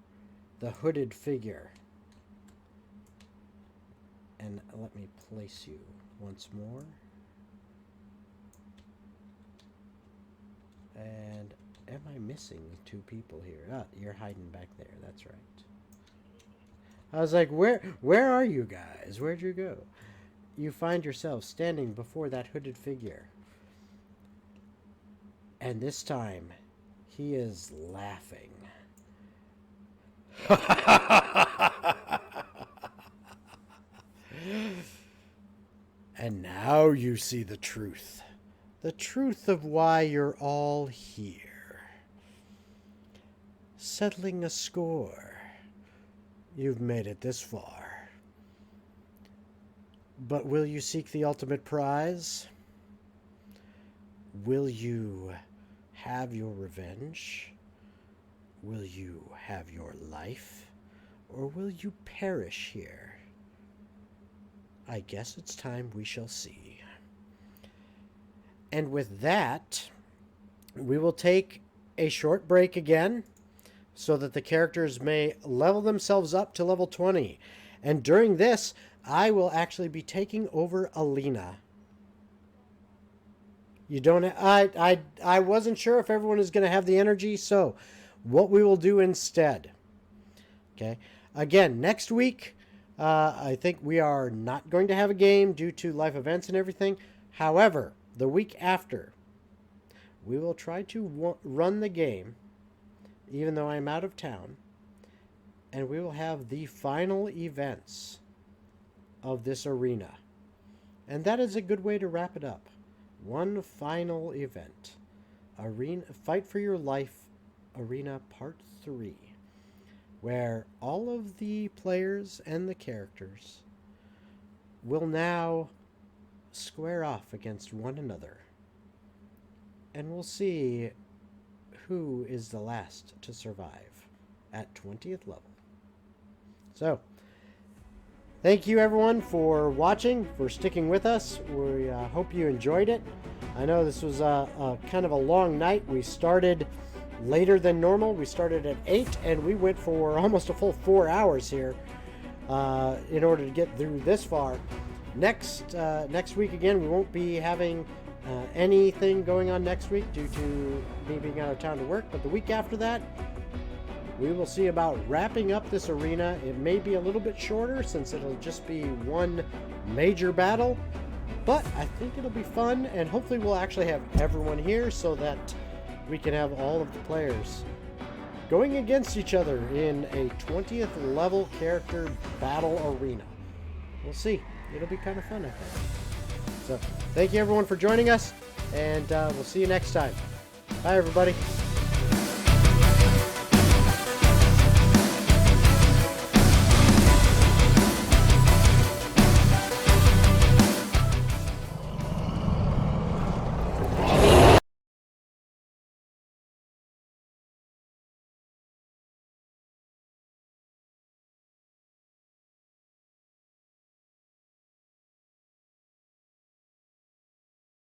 the hooded figure. And let me place you once more. And am I missing two people here? Ah, you're hiding back there. That's right. I was like, where are you guys? Where'd you go? You find yourself standing before that hooded figure. And this time, he is laughing. And now you see the truth. The truth of why you're all here. Settling a score. You've made it this far. But will you seek the ultimate prize? Will you have your revenge? Will you have your life? Or will you perish here? I guess it's time we shall see. And with that, we will take a short break again so that the characters may level themselves up to level 20. And during this, I will actually be taking over Alina. You don't. I wasn't sure if everyone is going to have the energy. So, what we will do instead. Okay. Again, next week, I think we are not going to have a game due to life events and everything. However, the week after, we will try to run the game, even though I'm out of town, and we will have the final events of this arena. And that is a good way to wrap it up. One final event. Arena Fight for Your Life Arena Part 3, where all of the players and the characters will now square off against one another. And we'll see who is the last to survive at 20th level. So, thank you everyone for watching, for sticking with us. We hope you enjoyed it. I know this was a kind of a long night. We started later than normal. We started at 8 and we went for almost a full 4 hours here in order to get through this far. Next week again, we won't be having anything going on next week due to me being out of town to work, but the week after that, we will see about wrapping up this arena. It may be a little bit shorter since it'll just be one major battle, but I think it'll be fun, and hopefully we'll actually have everyone here so that we can have all of the players going against each other in a 20th level character battle arena. We'll see. It'll be kind of fun, I think. So, thank you everyone for joining us, and we'll see you next time. Bye, everybody.